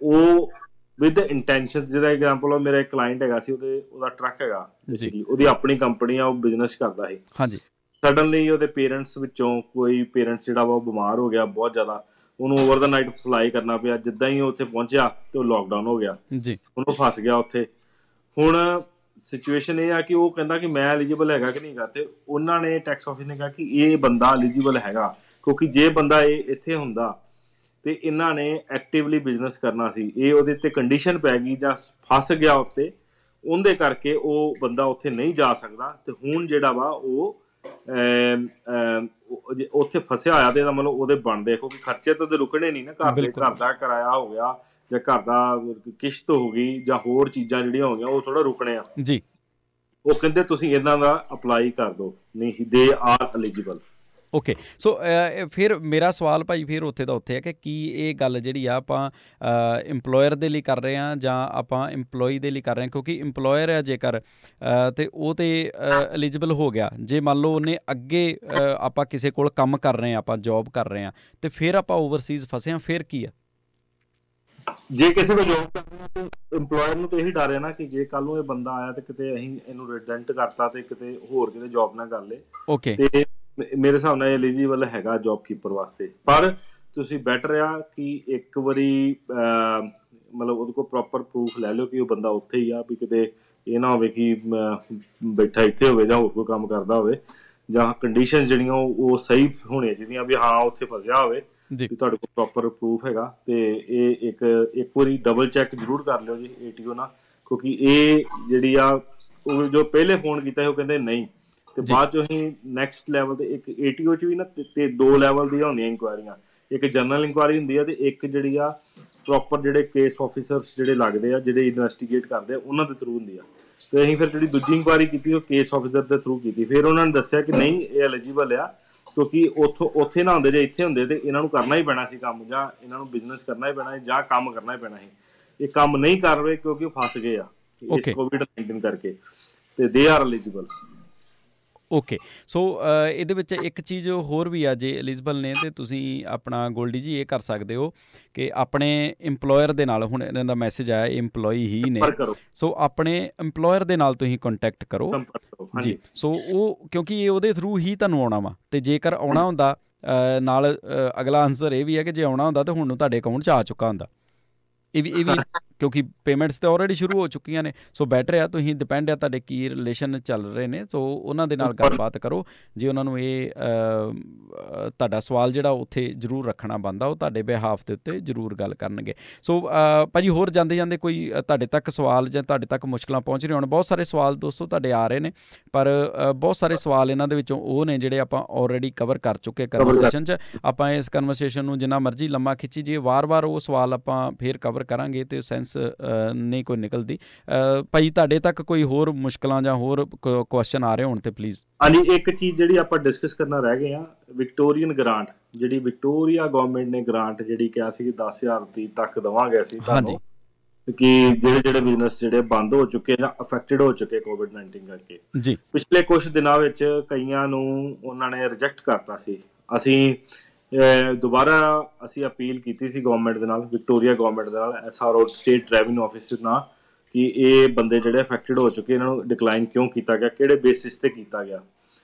ਉਹ ਵਿਦ ਇੰਟੈਂਸ਼ਨ, ਜਿਹਦਾ ਐਗਜ਼ਾਮਪਲ ਉਹ ਮੇਰਾ ਇੱਕ ਕਲਾਇੰਟ ਹੈਗਾ ਸੀ, ਉਹਦਾ ਟਰੱਕ ਹੈਗਾ ਬੇਸਿਕਲੀ, ਉਹਦੀ ਆਪਣੀ ਕੰਪਨੀ ਆ, ਉਹ ਬਿਜ਼ਨਸ ਕਰਦਾ ਸੀ। ਹਾਂਜੀ। ਸਡਨਲੀ ਉਹਦੇ ਪੇਰੈਂਟਸ ਵਿੱਚੋਂ ਕੋਈ ਪੇਰੈਂਟਸ ਜਿਹੜਾ ਵਾ ਉਹ ਬਿਮਾਰ ਹੋ ਗਿਆ ਬਹੁਤ ਜ਼ਿਆਦਾ, ਉਹਨੂੰ ਓਵਰ ਦਾ ਨਾਈਟ ਫਲਾਈ ਕਰਨਾ ਪਿਆ। ਜਿੱਦਾਂ ਹੀ ਉਹ ਉੱਥੇ ਪਹੁੰਚਿਆ ਤੇ ਉਹ ਲੋਕਡਾਊਨ ਹੋ ਗਿਆ ਜੀ, ਉਹਨੂੰ ਫਸ ਗਿਆ ਉੱਥੇ। ਹੁਣ ਸਿਚੁਏਸ਼ਨ ਇਹ ਆ ਕਿ ਉਹ ਕਹਿੰਦਾ ਕਿ ਮੈਂ ਐਲੀਜੀਬਲ ਹੈਗਾ ਕਿ ਨਹੀਂ ਹੈਗਾ, ਤੇ ਉਹਨਾਂ ਨੇ ਟੈਕਸ ਆਫਿਸ ਨੇ ਕਿਹਾ ਕਿ ਇਹ ਬੰਦਾ ਐਲੀਜੀਬਲ ਹੈਗਾ, ਕਿਉਂਕਿ ਜੇ ਬੰਦਾ ਇਹ ਇੱਥੇ ਹੁੰਦਾ ਤੇ ਇਹਨਾਂ ਨੇ ਐਕਟਿਵਲੀ ਬਿਜ਼ਨਸ ਕਰਨਾ ਸੀ। ਇਹ ਉਹਦੇ ਤੇ ਕੰਡੀਸ਼ਨ ਪੈ ਗਈ ਜਾਂ ਫਸ ਗਿਆ ਉੱਤੇ, ਉਹਦੇ ਕਰਕੇ ਉਹ ਬੰਦਾ ਉੱਥੇ ਨਹੀਂ ਜਾ ਸਕਦਾ। ਤੇ ਹੁਣ ਜਿਹੜਾ ਵਾ ਉਹ ਉੱਥੇ ਫਸਿਆ ਹੋਇਆ ਤੇ ਇਹਦਾ ਮਤਲਬ ਉਹਦੇ ਬਣਦੇ, ਕਿਉਂਕਿ ਖਰਚੇ ਤਾਂ ਉਹਦੇ ਰੁਕਣੇ ਨਹੀਂ ਨਾ, ਘਰ ਦਾ ਕਿਰਾਇਆ ਹੋ ਗਿਆ ਜਾਂ ਘਰ ਦਾ ਕਿਸ਼ਤ ਹੋ ਗਈ ਜਾਂ ਹੋਰ ਚੀਜ਼ਾਂ ਜਿਹੜੀਆਂ ਹੋ ਗਈਆਂ ਉਹ ਥੋੜਾ ਰੁਕਣੇ ਆ ਜੀ। ਉਹ ਕਹਿੰਦੇ ਤੁਸੀਂ ਇਹਨਾਂ ਦਾ ਅਪਲਾਈ ਕਰ ਦਿਓ, ਨਹੀਂ ਦੇ ਆਰ ਐਲੀਜੀਬਲ। ਓਕੇ, ਸੋ ਫਿਰ ਮੇਰਾ ਸਵਾਲ ਭਾਈ ਫਿਰ ਉੱਥੇ ਦਾ ਉੱਥੇ ਹੈ ਕਿ ਕੀ ਇਹ ਗੱਲ ਜਿਹੜੀ ਆ ਆਪਾਂ ਇੰਪਲੋਇਰ ਦੇ ਲਈ ਕਰ ਰਹੇ ਹਾਂ ਜਾਂ ਆਪਾਂ ਇੰਪਲੋਈ ਦੇ ਲਈ ਕਰ ਰਹੇ ਹਾਂ? ਕਿਉਂਕਿ ਇੰਪਲੋਇਰ ਹੈ ਜੇਕਰ ਤੇ ਉਹ ਤੇ ਐਲੀਜੀਬਲ ਹੋ ਗਿਆ। ਜੇ ਮੰਨ ਲਓ ਉਹਨੇ ਅੱਗੇ ਆਪਾਂ ਕਿਸੇ ਕੋਲ ਕੰਮ ਕਰ ਰਹੇ ਹਾਂ, ਆਪਾਂ ਜੋਬ ਕਰ ਰਹੇ ਹਾਂ, ਤੇ ਫਿਰ ਆਪਾਂ ਓਵਰਸੀਜ਼ ਫਸੇ ਹਾਂ, ਫਿਰ ਕੀ ਆ? ਜੇ ਕਿਸੇ ਕੋਲ ਜੋਬ ਕਰਨੀ ਤੇ ਇੰਪਲੋਇਰ ਨੂੰ ਤਾਂ ਇਹੀ ਡਰ ਹੈ ਨਾ ਕਿ ਜੇ ਕੱਲ ਨੂੰ ਇਹ ਬੰਦਾ ਆਇਆ ਤੇ ਕਿਤੇ ਅਸੀਂ ਇਹਨੂੰ ਰਿਜ਼ੈਂਟ ਕਰਤਾ ਤੇ ਕਿਤੇ ਹੋਰ ਕਿਤੇ ਜੋਬ ਨਾ ਕਰ ਲੇ। ਓਕੇ, ਤੇ ਮੇਰੇ ਹਿਸਾਬ ਨਾਲ ਐਲੀਜੀਬਲ ਹੈਗਾ ਜੋਬ ਕੀਪਰ ਵਾਸਤੇ, ਪਰ ਤੁਸੀਂ ਬੈਟਰ ਆ ਕਿ ਇੱਕ ਵਾਰੀ ਮਤਲਬ ਉਹਦੇ ਕੋਲ ਪ੍ਰੋਪਰ ਪ੍ਰੂਫ ਲੈ ਲਿਓ ਕਿ ਉਹ ਬੰਦਾ ਉੱਥੇ ਹੀ ਆ, ਵੀ ਕਿਤੇ ਇਹ ਨਾ ਹੋਵੇ ਕਿ ਬੈਠਾ ਇੱਥੇ ਹੋਵੇ ਜਾਂ ਹੋਰ ਕੋਈ ਕੰਮ ਕਰਦਾ ਹੋਵੇ, ਜਾਂ ਕੰਡੀਸ਼ਨ ਜਿਹੜੀਆਂ ਉਹ ਸਹੀ ਹੋਣੀਆਂ ਚਾਹੀਦੀਆਂ ਵੀ ਹਾਂ ਉੱਥੇ ਫਸਿਆ ਹੋਵੇ, ਵੀ ਤੁਹਾਡੇ ਕੋਲ ਪ੍ਰੋਪਰ ਪ੍ਰੂਫ ਹੈਗਾ। ਤੇ ਇਹ ਇੱਕ ਵਾਰੀ ਡਬਲ ਚੈੱਕ ਜ਼ਰੂਰ ਕਰ ਲਿਓ ਜੀ ATO ਨਾਲ, ਕਿਉਂਕਿ ਇਹ ਜਿਹੜੀ ਆ ਉਹ ਜੋ ਪਹਿਲੇ ਫੋਨ ਕੀਤਾ ਸੀ ਉਹ ਕਹਿੰਦੇ ਨਹੀਂ, ਤੇ ਬਾਅਦ ਚੋਂ ਅਸੀਂ ਨੈਕਸਟ ਲੈਵਲ ਤੇ ਇੱਕ ATO 'ਚ ਵੀ ਨਾ ਤੇ 2 ਲੈਵਲ ਦੀਆਂ ਹੁੰਦੀਆਂ ਇਨਕੁਆਇਰੀਆਂ, ਇੱਕ ਜਨਰਲ ਇਨਕੁਆਇਰੀ ਹੁੰਦੀ ਆ ਤੇ ਇੱਕ ਜਿਹੜੀ ਆ ਪ੍ਰੋਪਰ ਜਿਹੜੇ ਕੇਸ ਆਫਿਸਰਸ ਜਿਹੜੇ ਲੱਗਦੇ ਆ, ਜਿਹੜੇ ਇਨਵੈਸਟੀਗੇਟ ਕਰਦੇ ਆ, ਉਹਨਾਂ ਦੇ ਥਰੂ ਹੁੰਦੀ ਆ। ਤੇ ਅਸੀਂ ਫਿਰ ਜਿਹੜੀ ਦੂਜੀ ਇਨਕੁਆਇਰੀ ਕੀਤੀ ਉਹ ਕੇਸ ਆਫਿਸਰ ਦੇ ਥਰੂ ਕੀਤੀ। ਫਿਰ ਉਹਨਾਂ ਨੇ ਦੱਸਿਆ ਕਿ ਨਹੀਂ ਇਹ ਐਲੀਜੀਬਲ ਆ, ਕਿਉਂਕਿ ਉੱਥੇ ਨਾ ਹੁੰਦੇ ਜੇ ਇੱਥੇ ਹੁੰਦੇ ਤੇ ਇਹਨਾਂ ਨੂੰ ਕਰਨਾ ਹੀ ਪੈਣਾ ਸੀ ਕੰਮ, ਜਾਂ ਇਹਨਾਂ ਨੂੰ ਬਿਜ਼ਨਸ ਕਰਨਾ ਹੀ ਪੈਣਾ ਸੀ ਜਾਂ ਕੰਮ ਕਰਨਾ ਹੀ ਪੈਣਾ ਸੀ। ਇਹ ਕੰਮ ਨਹੀਂ ਕਰ ਰਹੇ ਕਿਉਂਕਿ ਉਹ ਫਸ ਗਏ ਆ ਇਸ COVID-19 ਕਰਕੇ, ਤੇ ਦੇ ਆਰ ਐਲੀਜੀਬਲ। ਓਕੇ, ਸੋ ਇਹਦੇ ਵਿੱਚ ਇੱਕ ਚੀਜ਼ ਹੋਰ ਵੀ ਆ, ਜੇ ਐਲੀਜੀਬਲ ਨੇ ਤੇ ਤੁਸੀਂ ਆਪਣਾ ਗੋਲਡੀ ਜੀ ਇਹ ਕਰ ਸਕਦੇ ਹੋ ਕਿ ਆਪਣੇ ਇੰਪਲੋਇਰ ਦੇ ਨਾਲ, ਹੁਣ ਇਹਨਾਂ ਦਾ ਮੈਸੇਜ ਆਇਆ ਇੰਪਲੋਈ ਹੀ ਨੇ, ਸੋ ਆਪਣੇ ਇੰਪਲੋਇਰ ਦੇ ਨਾਲ ਤੁਸੀਂ ਕੰਟੈਕਟ ਕਰੋ ਜੀ। ਸੋ ਉਹ ਕਿਉਂਕਿ ਇਹ ਉਹਦੇ ਥਰੂ ਹੀ ਤੁਹਾਨੂੰ ਆਉਣਾ ਵਾ, ਤੇ ਜੇਕਰ ਆਉਣਾ ਹੁੰਦਾ ਨਾਲ ਅਗਲਾ ਆਨਸਰ ਇਹ ਵੀ ਹੈ ਕਿ ਜੇ ਆਉਣਾ ਹੁੰਦਾ ਤਾਂ ਹੁਣ ਨੂੰ ਤੁਹਾਡੇ ਅਕਾਊਂਟ 'ਚ ਆ ਚੁੱਕਾ ਹੁੰਦਾ। ਇਹ ਵੀ ਕਿਉਂਕਿ ਪੇਮੈਂਟਸ ਤਾਂ ਆਲਰੇਡੀ ਸ਼ੁਰੂ ਹੋ ਚੁੱਕੀਆਂ ਨੇ। ਸੋ ਬੈਟਰ ਆ ਤੁਸੀਂ ਡਿਪੈਂਡ ਆ ਤੁਹਾਡੇ ਕੀ ਰਿਲੇਸ਼ਨ ਚੱਲ ਰਹੇ ਨੇ, ਸੋ ਉਹਨਾਂ ਦੇ ਨਾਲ ਗੱਲਬਾਤ ਕਰੋ। ਜੇ ਉਹਨਾਂ ਨੂੰ ਇਹ ਤੁਹਾਡਾ ਸਵਾਲ ਜਿਹੜਾ ਉੱਥੇ ਜ਼ਰੂਰ ਰੱਖਣਾ ਬਣਦਾ, ਉਹ ਤੁਹਾਡੇ ਬਿਹਾਫ ਦੇ ਉੱਤੇ ਜ਼ਰੂਰ ਗੱਲ ਕਰਨਗੇ। ਸੋ ਭਾਜੀ ਹੋਰ ਜਾਂਦੇ ਜਾਂਦੇ ਕੋਈ ਤੁਹਾਡੇ ਤੱਕ ਸਵਾਲ ਜਾਂ ਤੁਹਾਡੇ ਤੱਕ ਮੁਸ਼ਕਲਾਂ ਪਹੁੰਚ ਰਹੀਆਂ ਹੋਣ? ਬਹੁਤ ਸਾਰੇ ਸਵਾਲ ਦੋਸਤੋ ਤੁਹਾਡੇ ਆ ਰਹੇ ਨੇ, ਪਰ ਬਹੁਤ ਸਾਰੇ ਸਵਾਲ ਇਹਨਾਂ ਦੇ ਵਿੱਚੋਂ ਉਹ ਨੇ ਜਿਹੜੇ ਆਪਾਂ ਆਲਰੇਡੀ ਕਵਰ ਕਰ ਚੁੱਕੇ ਕਨਵਰਸੇਸ਼ਨ 'ਚ। ਆਪਾਂ ਇਸ ਕਨਵਰਸੇਸ਼ਨ ਨੂੰ ਜਿੰਨਾ ਮਰਜ਼ੀ ਲੰਮਾ ਖਿੱਚੀ ਜੇ, ਵਾਰ-ਵਾਰ ਉਹ ਸਵਾਲ ਆਪਾਂ ਫੇਰ ਕਵਰ ਕਰਾਂਗੇ ਤੇ ਸੈਂਸ ਨਹੀਂ ਕੋਈ ਨਿਕਲਦੀ। ਭਾਈ ਤੁਹਾਡੇ ਤੱਕ ਕੋਈ ਹੋਰ ਮੁਸ਼ਕਲਾਂ ਜਾਂ ਹੋਰ ਕੁਐਸਚਨ ਆ ਰਹੇ ਹੋਣ ਤੇ ਪਲੀਜ਼। ਹਾਂਜੀ, ਇੱਕ ਚੀਜ਼ ਜਿਹੜੀ ਆਪਾਂ ਡਿਸਕਸ ਕਰਨਾ ਰਹਿ ਗਏ ਆ, ਵਿਕਟੋਰੀਅਨ ਗ੍ਰਾਂਟ, ਜਿਹੜੀ ਵਿਕਟੋਰੀਆ ਗਵਰਨਮੈਂਟ ਨੇ ਗ੍ਰਾਂਟ ਜਿਹੜੀ ਕਿਹਾ ਸੀ 10,000 ਤੱਕ ਦੇਵਾਂਗੇ ਅਸੀਂ ਤੁਹਾਨੂੰ, ਕਿ ਜਿਹੜੇ ਬਿਜ਼ਨਸ ਜਿਹੜੇ ਬੰਦ ਹੋ ਚੁੱਕੇ ਜਾਂ ਅਫੈਕਟਡ ਹੋ ਚੁੱਕੇ COVID-19 ਕਰਕੇ ਜੀ। ਪਿਛਲੇ ਕੁਝ ਦਿਨਾਂ ਵਿੱਚ ਕਈਆਂ ਨੂੰ ਉਹਨਾਂ ਨੇ ਰਿਜੈਕਟ ਕਰਤਾ ਸੀ। ਅਸੀਂ ਦੁਬਾਰਾ ਅਪੀਲ ਕੀਤੀ ਸੀ ਗਵਰਨਮੈਂਟ ਦੇ ਨਾਲ, ਵਿਕਟੋਰੀਆ ਗਵਰਨਮੈਂਟ ਦੇ ਨਾਲ, SRO ਸਟੇਟ ਰੈਵਨਿਊ ਆਫਿਸ ਨਾਲ, ਕਿ ਇਹ ਬੰਦੇ ਜਿਹੜੇ ਅਫੈਕਟਡ ਹੋ ਚੁੱਕੇ ਇਹਨਾਂ ਨੂੰ ਡਿਕਲਾਈਨ ਕਿਉਂ ਕੀਤਾ ਗਿਆ, ਕਿਹੜੇ ਬੇਸਿਸ ਤੇ ਕੀਤਾ ਗਿਆ।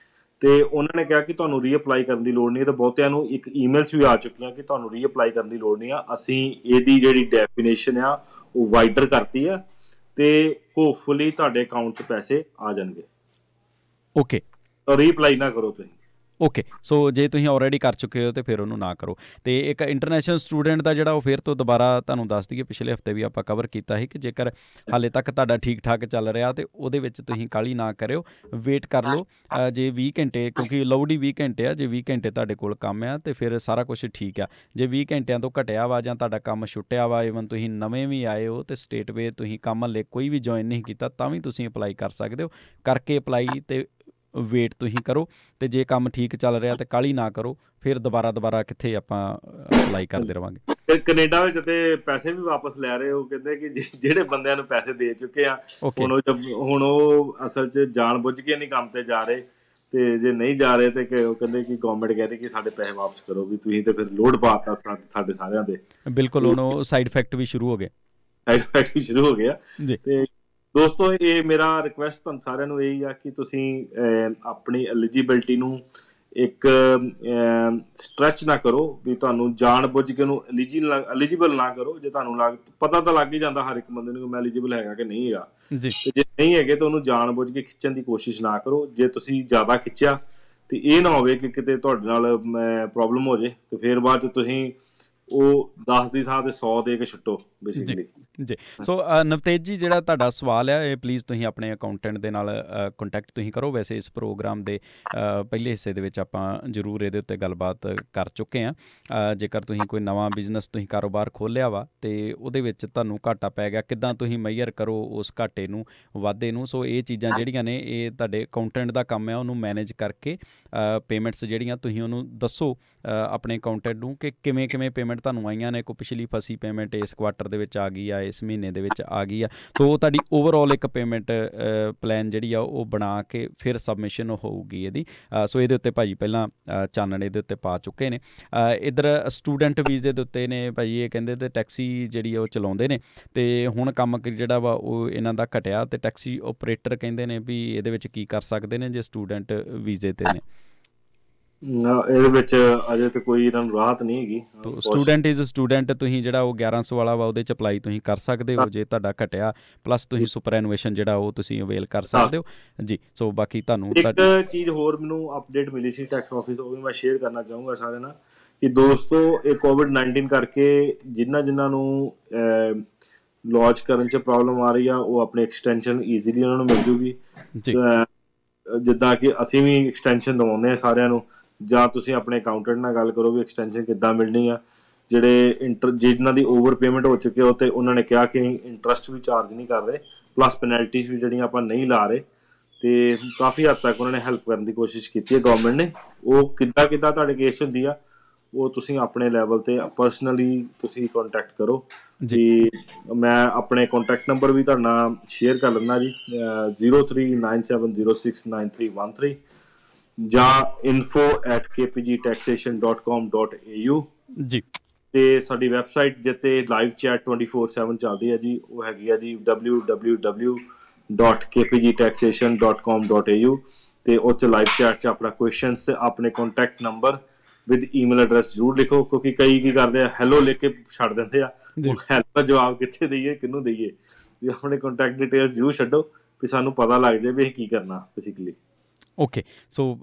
ਤੇ ਉਹਨਾਂ ਨੇ ਕਿਹਾ ਕਿ ਤੁਹਾਨੂੰ ਰੀਅਪਲਾਈ ਕਰਨ ਦੀ ਲੋੜ ਨਹੀਂ ਹੈ। ਤੇ ਬਹੁਤਿਆਂ ਨੂੰ ਇੱਕ ਈਮੇਲਸ ਵੀ ਆ ਚੁੱਕੀਆਂ ਕਿ ਤੁਹਾਨੂੰ ਰੀਅਪਲਾਈ ਕਰਨ ਦੀ ਲੋੜ ਨਹੀਂ ਆ, ਅਸੀਂ ਇਹਦੀ ਜਿਹੜੀ ਡੈਫੀਨੇਸ਼ਨ ਆ ਉਹ ਵਾਈਡਰ ਕਰਤੀ ਆ ਤੇ ਹੋਪਫੁਲੀ ਤੁਹਾਡੇ ਅਕਾਊਂਟ 'ਚ ਪੈਸੇ ਆ ਜਾਣਗੇ। ਓਕੇ, ਰੀਅਪਲਾਈ ਨਾ ਕਰੋ ਤੁਸੀਂ। ਓਕੇ, ਸੋ ਜੇ ਤੁਸੀਂ ਆਲਰੇਡੀ ਕਰ ਚੁੱਕੇ ਹੋ ਤਾਂ ਫਿਰ ਉਹਨੂੰ ਨਾ ਕਰੋ। ਅਤੇ ਇੱਕ ਇੰਟਰਨੈਸ਼ਨਲ ਸਟੂਡੈਂਟ ਦਾ ਜਿਹੜਾ ਉਹ ਫਿਰ ਤੋਂ ਦੁਬਾਰਾ ਤੁਹਾਨੂੰ ਦੱਸ ਦਈਏ, ਪਿਛਲੇ ਹਫ਼ਤੇ ਵੀ ਆਪਾਂ ਕਵਰ ਕੀਤਾ ਸੀ ਕਿ ਜੇਕਰ ਹਾਲੇ ਤੱਕ ਤੁਹਾਡਾ ਠੀਕ ਠਾਕ ਚੱਲ ਰਿਹਾ ਤਾਂ ਉਹਦੇ ਵਿੱਚ ਤੁਸੀਂ ਕਾਹਲੀ ਨਾ ਕਰਿਓ, ਵੇਟ ਕਰ ਲਓ। ਜੇ 20 ਘੰਟੇ, ਕਿਉਂਕਿ ਅਲਾਊਡ ਹੀ 20 ਘੰਟੇ ਆ, ਜੇ 20 ਘੰਟੇ ਤੁਹਾਡੇ ਕੋਲ ਕੰਮ ਆ ਤਾਂ ਫਿਰ ਸਾਰਾ ਕੁਛ ਠੀਕ ਆ। ਜੇ 20 ਘੰਟਿਆਂ ਤੋਂ ਘਟਿਆ ਵਾ ਜਾਂ ਤੁਹਾਡਾ ਕੰਮ ਛੁੱਟਿਆ ਵਾ, ਈਵਨ ਤੁਸੀਂ ਨਵੇਂ ਵੀ ਆਏ ਹੋ ਅਤੇ ਸਟੇਟ ਵੇ ਤੁਸੀਂ ਕੰਮ ਹਲੇ ਕੋਈ ਵੀ ਜੁਆਇਨ ਨਹੀਂ ਕੀਤਾ, ਤਾਂ ਵੀ ਤੁਸੀਂ ਅਪਲਾਈ ਕਰ ਸਕਦੇ ਹੋ। ਕਰਕੇ ਅਪਲਾਈ ਅਤੇ ਵੇਟ ਤੁਸੀਂ ਕਰੋ। ਅਤੇ ਜੇ ਕੰਮ ਠੀਕ ਚੱਲ ਰਿਹਾ ਤਾਂ ਕਾਹਲੀ ਨਾ ਕਰੋ, ਫਿਰ ਦੁਬਾਰਾ ਕਿੱਥੇ ਆਪਾਂ ਅਪਲਾਈ ਕਰਦੇ ਰਹਾਂਗੇ। ਕੈਨੇਡਾ ਵਿੱਚ ਤੇ ਪੈਸੇ ਵੀ ਵਾਪਸ ਲੈ ਰਹੇ ਹੋ, ਕਹਿੰਦੇ ਕਿ ਜਿਹੜੇ ਬੰਦਿਆਂ ਨੂੰ ਪੈਸੇ ਦੇ ਚੁੱਕੇ ਆ ਹੁਣ ਉਹ ਅਸਲ 'ਚ ਜਾਣ ਬੁੱਝ ਕੇ ਨਹੀਂ ਕੰਮ ਤੇ ਜਾ ਰਹੇ, ਤੇ ਜੇ ਨਹੀਂ ਜਾ ਰਹੇ ਤੇ ਉਹ ਕਹਿੰਦੇ ਕਿ ਗਵਰਨਮੈਂਟ ਕਹਿੰਦੇ ਕਿ ਸਾਡੇ ਪੈਸੇ ਵਾਪਸ ਕਰੋ, ਵੀ ਤੁਸੀਂ ਤੇ ਫਿਰ ਲੋਡ ਪਾਤਾ ਸਾਡੇ ਸਾਰਿਆਂ ਦੇ। ਬਿਲਕੁਲ, ਹੁਣ ਉਹ ਸਾਈਡ ਇਫੈਕਟ ਵੀ ਸ਼ੁਰੂ ਹੋ ਗਏ ਜੀ। ਤੇ ਦੋਸਤੋ, ਇਹ ਮੇਰਾ ਰਿਕੁਐਸਟ ਤੁਹਾਨੂੰ ਸਾਰਿਆਂ ਨੂੰ ਇਹੀ ਆ ਕਿ ਤੁਸੀਂ ਆਪਣੀ ਐਲੀਜੀਬਿਲਟੀ ਨੂੰ ਇੱਕ ਸਟਰੈਚ ਨਾ ਕਰੋ, ਵੀ ਤੁਹਾਨੂੰ ਜਾਣ ਬੁੱਝ ਕੇ ਉਹਨੂੰ ਐਲੀਜੀਬਲ ਨਾ ਕਰੋ। ਜੇ ਤੁਹਾਨੂੰ ਪਤਾ ਤਾਂ ਲੱਗ ਹੀ ਜਾਂਦਾ ਹਰ ਇੱਕ ਬੰਦੇ ਨੂੰ ਕਿ ਮੈਂ ਐਲੀਜੀਬਲ ਹੈਗਾ ਕਿ ਨਹੀਂ ਹੈਗਾ, ਤੇ ਜੇ ਨਹੀਂ ਹੈਗੇ ਤਾਂ ਉਹਨੂੰ ਜਾਣ ਬੁੱਝ ਕੇ ਖਿੱਚਣ ਦੀ ਕੋਸ਼ਿਸ਼ ਨਾ ਕਰੋ। ਜੇ ਤੁਸੀਂ ਜ਼ਿਆਦਾ ਖਿੱਚਿਆ ਤੇ ਇਹ ਨਾ ਹੋਵੇ ਕਿ ਕਿਤੇ ਤੁਹਾਡੇ ਨਾਲ ਪ੍ਰੋਬਲਮ ਹੋ ਜੇ ਤੇ ਫਿਰ ਬਾਅਦ 'ਚ ਤੁਸੀਂ ਉਹ 10 ਦੀ ਥਾਂ ਤੇ 100 ਦੇ ਕੇ ਛੁੱਟੋ ਬੇਸਿਕਲੀ। ਜੀ। ਸੋ ਨਵਤੇਜ ਜੀ, ਜਿਹੜਾ ਤੁਹਾਡਾ ਸਵਾਲ ਆ ਇਹ ਪਲੀਜ਼ ਤੁਸੀਂ ਆਪਣੇ ਅਕਾਊਂਟੈਂਟ ਦੇ ਨਾਲ ਕੰਟੈਕਟ ਤੁਸੀਂ ਕਰੋ। ਵੈਸੇ ਇਸ ਪ੍ਰੋਗਰਾਮ ਦੇ ਪਹਿਲੇ ਹਿੱਸੇ ਦੇ ਵਿੱਚ ਆਪਾਂ ਜ਼ਰੂਰ ਇਹਦੇ ਉੱਤੇ ਗੱਲਬਾਤ ਕਰ ਚੁੱਕੇ ਹਾਂ। ਜੇਕਰ ਤੁਸੀਂ ਕੋਈ ਨਵਾਂ ਬਿਜ਼ਨਸ ਤੁਸੀਂ ਕਾਰੋਬਾਰ ਖੋਲ੍ਹਿਆ ਵਾ ਅਤੇ ਉਹਦੇ ਵਿੱਚ ਤੁਹਾਨੂੰ ਘਾਟਾ ਪੈ ਗਿਆ, ਕਿੱਦਾਂ ਤੁਸੀਂ ਮੇਜਰ ਕਰੋ ਉਸ ਘਾਟੇ ਨੂੰ, ਵਾਧੇ ਨੂੰ। ਸੋ ਇਹ ਚੀਜ਼ਾਂ ਜਿਹੜੀਆਂ ਨੇ ਇਹ ਤੁਹਾਡੇ ਅਕਾਊਂਟੈਂਟ ਦਾ ਕੰਮ ਆ, ਉਹਨੂੰ ਮੈਨੇਜ ਕਰਕੇ ਪੇਮੈਂਟਸ ਜਿਹੜੀਆਂ ਤੁਸੀਂ ਉਹਨੂੰ ਦੱਸੋ ਆਪਣੇ ਅਕਾਊਂਟੈਂਟ ਨੂੰ ਕਿ ਕਿਵੇਂ ਕਿਵੇਂ ਪੇਮੈਂਟ ਤੁਹਾਨੂੰ ਆਈਆਂ ਨੇ। ਕੋਈ ਪਿਛਲੀ ਫਸੀ ਪੇਮੈਂਟ ਇਸ ਕੁਆਟਰ ਦੇ ਵਿੱਚ ਆ ਗਈ ਆ, ਇਸ ਮਹੀਨੇ ਦੇ ਵਿੱਚ ਆ ਗਈ ਆ। ਸੋ ਉਹ ਤੁਹਾਡੀ ਓਵਰਆਲ ਇੱਕ ਪੇਮੈਂਟ ਪਲਾਨ ਜਿਹੜੀ ਆ ਉਹ ਬਣਾ ਕੇ ਫਿਰ ਸਬਮਿਸ਼ਨ ਹੋਊਗੀ ਇਹਦੀ। ਸੋ ਇਹਦੇ ਉੱਤੇ ਭਾਜੀ ਪਹਿਲਾਂ ਚਾਨਣ ਇਹਦੇ ਉੱਤੇ ਪਾ ਚੁੱਕੇ ਨੇ। ਇੱਧਰ ਸਟੂਡੈਂਟ ਵੀਜ਼ੇ ਦੇ ਉੱਤੇ ਨੇ ਭਾਜੀ, ਇਹ ਕਹਿੰਦੇ ਤੇ ਟੈਕਸੀ ਜਿਹੜੀ ਆ ਉਹ ਚਲਾਉਂਦੇ ਨੇ ਅਤੇ ਹੁਣ ਕੰਮ ਜਿਹੜਾ ਵਾ ਉਹ ਇਹਨਾਂ ਦਾ ਘਟਿਆ ਅਤੇ ਟੈਕਸੀ ਓਪਰੇਟਰ ਕਹਿੰਦੇ ਨੇ ਵੀ ਇਹਦੇ ਵਿੱਚ ਕੀ ਕਰ ਸਕਦੇ ਨੇ ਜੇ ਸਟੂਡੈਂਟ ਵੀਜ਼ੇ 'ਤੇ ਨੇ। ਇਹਦੇ ਵਿੱਚ ਅਜੇ ਤਾਂ ਕੋਈ ਇਹਨਾਂ ਨੂੰ ਰਾਹਤ ਨਹੀਂ ਹੈਗੀ। ਸਟੂਡੈਂਟ ਇਜ਼ ਸਟੂਡੈਂਟ ਤੁਸੀਂ ਜਿਹੜਾ ਉਹ 1100 ਵਾਲਾ ਵਾ ਉਹਦੇ 'ਚ ਅਪਲਾਈ ਤੁਸੀਂ ਕਰ ਸਕਦੇ ਹੋ ਜੇ ਤੁਹਾਡਾ ਘਟਿਆ, ਪਲੱਸ ਤੁਸੀਂ ਸੁਪਰ ਐਨੂਏਸ਼ਨ ਜਿਹੜਾ ਉਹ ਤੁਸੀਂ ਅਵੇਲ ਕਰ ਸਕਦੇ ਹੋ ਜੀ। ਸੋ ਬਾਕੀ ਤੁਹਾਨੂੰ ਇੱਕ ਚੀਜ਼ ਹੋਰ ਮੈਨੂੰ ਅਪਡੇਟ ਮਿਲੀ ਸੀ ਟੈਕਸ ਆਫਿਸ, ਉਹ ਵੀ ਮੈਂ ਸ਼ੇਅਰ ਕਰਨਾ ਚਾਹੂੰਗਾ ਸਾਰਿਆਂ ਨਾਲ ਕਿ ਦੋਸਤੋ ਇਹ ਕੋਵਿਡ-19 ਕਰਕੇ ਜਿਨ੍ਹਾਂ ਨੂੰ ਲੌਂਚ ਕਰਨ 'ਚ ਪ੍ਰੋਬਲਮ ਆ ਰਹੀ ਆ ਉਹ ਆਪਣੀ ਐਕਸਟੈਂਸ਼ਨ ਈਜ਼ੀਲੀ ਉਹਨਾਂ ਨੂੰ ਮਿਲ ਜੂਗੀ। ਜਿੱਦਾਂ ਕਿ ਅਸੀਂ ਵੀ ਐਕਸਟੈਂਸ਼ਨ ਦਵਾਉਂਦੇ ਹਾਂ ਸਾਰਿਆਂ ਨੂੰ, ਜਾਂ ਤੁਸੀਂ ਆਪਣੇ ਅਕਾਊਂਟੈਂਟ ਨਾਲ ਗੱਲ ਕਰੋ ਵੀ ਐਕਸਟੈਂਸ਼ਨ ਕਿੱਦਾਂ ਮਿਲਣੀ ਆ। ਜਿਨ੍ਹਾਂ ਦੀ ਓਵਰ ਪੇਮੈਂਟ ਹੋ ਚੁੱਕੀ ਆ ਉਹ ਤੇ ਉਹਨਾਂ ਨੇ ਕਿਹਾ ਕਿ ਇੰਟਰਸਟ ਵੀ ਚਾਰਜ ਨਹੀਂ ਕਰ ਰਹੇ, ਪਲੱਸ ਪੈਨਲਟੀਜ਼ ਵੀ ਜਿਹੜੀਆਂ ਆਪਾਂ ਨਹੀਂ ਲਾ ਰਹੇ, ਅਤੇ ਕਾਫੀ ਹੱਦ ਤੱਕ ਉਹਨਾਂ ਨੇ ਹੈਲਪ ਕਰਨ ਦੀ ਕੋਸ਼ਿਸ਼ ਕੀਤੀ ਹੈ ਗੌਰਮੈਂਟ ਨੇ। ਉਹ ਕਿੱਦਾਂ ਤੁਹਾਡੇ ਕੇਸ ਹੁੰਦੀ ਆ ਉਹ ਤੁਸੀਂ ਆਪਣੇ ਲੈਵਲ 'ਤੇ ਪਰਸਨਲੀ ਤੁਸੀਂ ਕੰਟੈਕਟ ਕਰੋ ਜੀ। ਮੈਂ ਆਪਣੇ ਕੰਟੈਕਟ ਨੰਬਰ ਵੀ ਤੁਹਾਡੇ ਨਾਲ ਸ਼ੇਅਰ ਕਰ ਲੈਂਦਾ ਜੀ, 0397069313 ਜਾਂ info@kpgtaxation.com.au ਜੀ। ਅਤੇ ਸਾਡੀ ਵੈਬਸਾਈਟ ਜਿੱਥੇ ਲਾਈਵ ਚੈਟ 24/7 ਚੱਲਦੀ ਹੈ ਜੀ, ਉਹ ਹੈਗੀ ਆ ਜੀ www.kpgtaxation.com.au। ਅਤੇ ਉਹ 'ਚ ਲਾਈਵ ਚੈਟ 'ਚ ਆਪਣਾ ਕੁਐਸ਼ਚਨਸ ਅਤੇ ਆਪਣੇ contact number with email address ਜ਼ਰੂਰ ਲਿਖੋ, ਕਿਉਂਕਿ ਕਈ ਕੀ ਕਰਦੇ ਆ ਹੈਲੋ ਲਿਖ ਕੇ ਛੱਡ ਦਿੰਦੇ ਆ, ਹੈਲੋ ਦਾ ਜਵਾਬ ਕਿੱਥੇ ਦਈਏ, ਕਿਹਨੂੰ ਦਈਏ। ਵੀ ਆਪਣੇ ਕੰਟੈਕਟ ਡਿਟੇਲਸ ਜ਼ਰੂਰ ਛੱਡੋ ਵੀ ਸਾਨੂੰ ਪਤਾ ਲੱਗ ਜਾਏ ਵੀ ਅਸੀਂ ਕੀ ਕਰਨਾ ਬੇਸਿਕਲੀ। ਓਕੇ। ਸੋ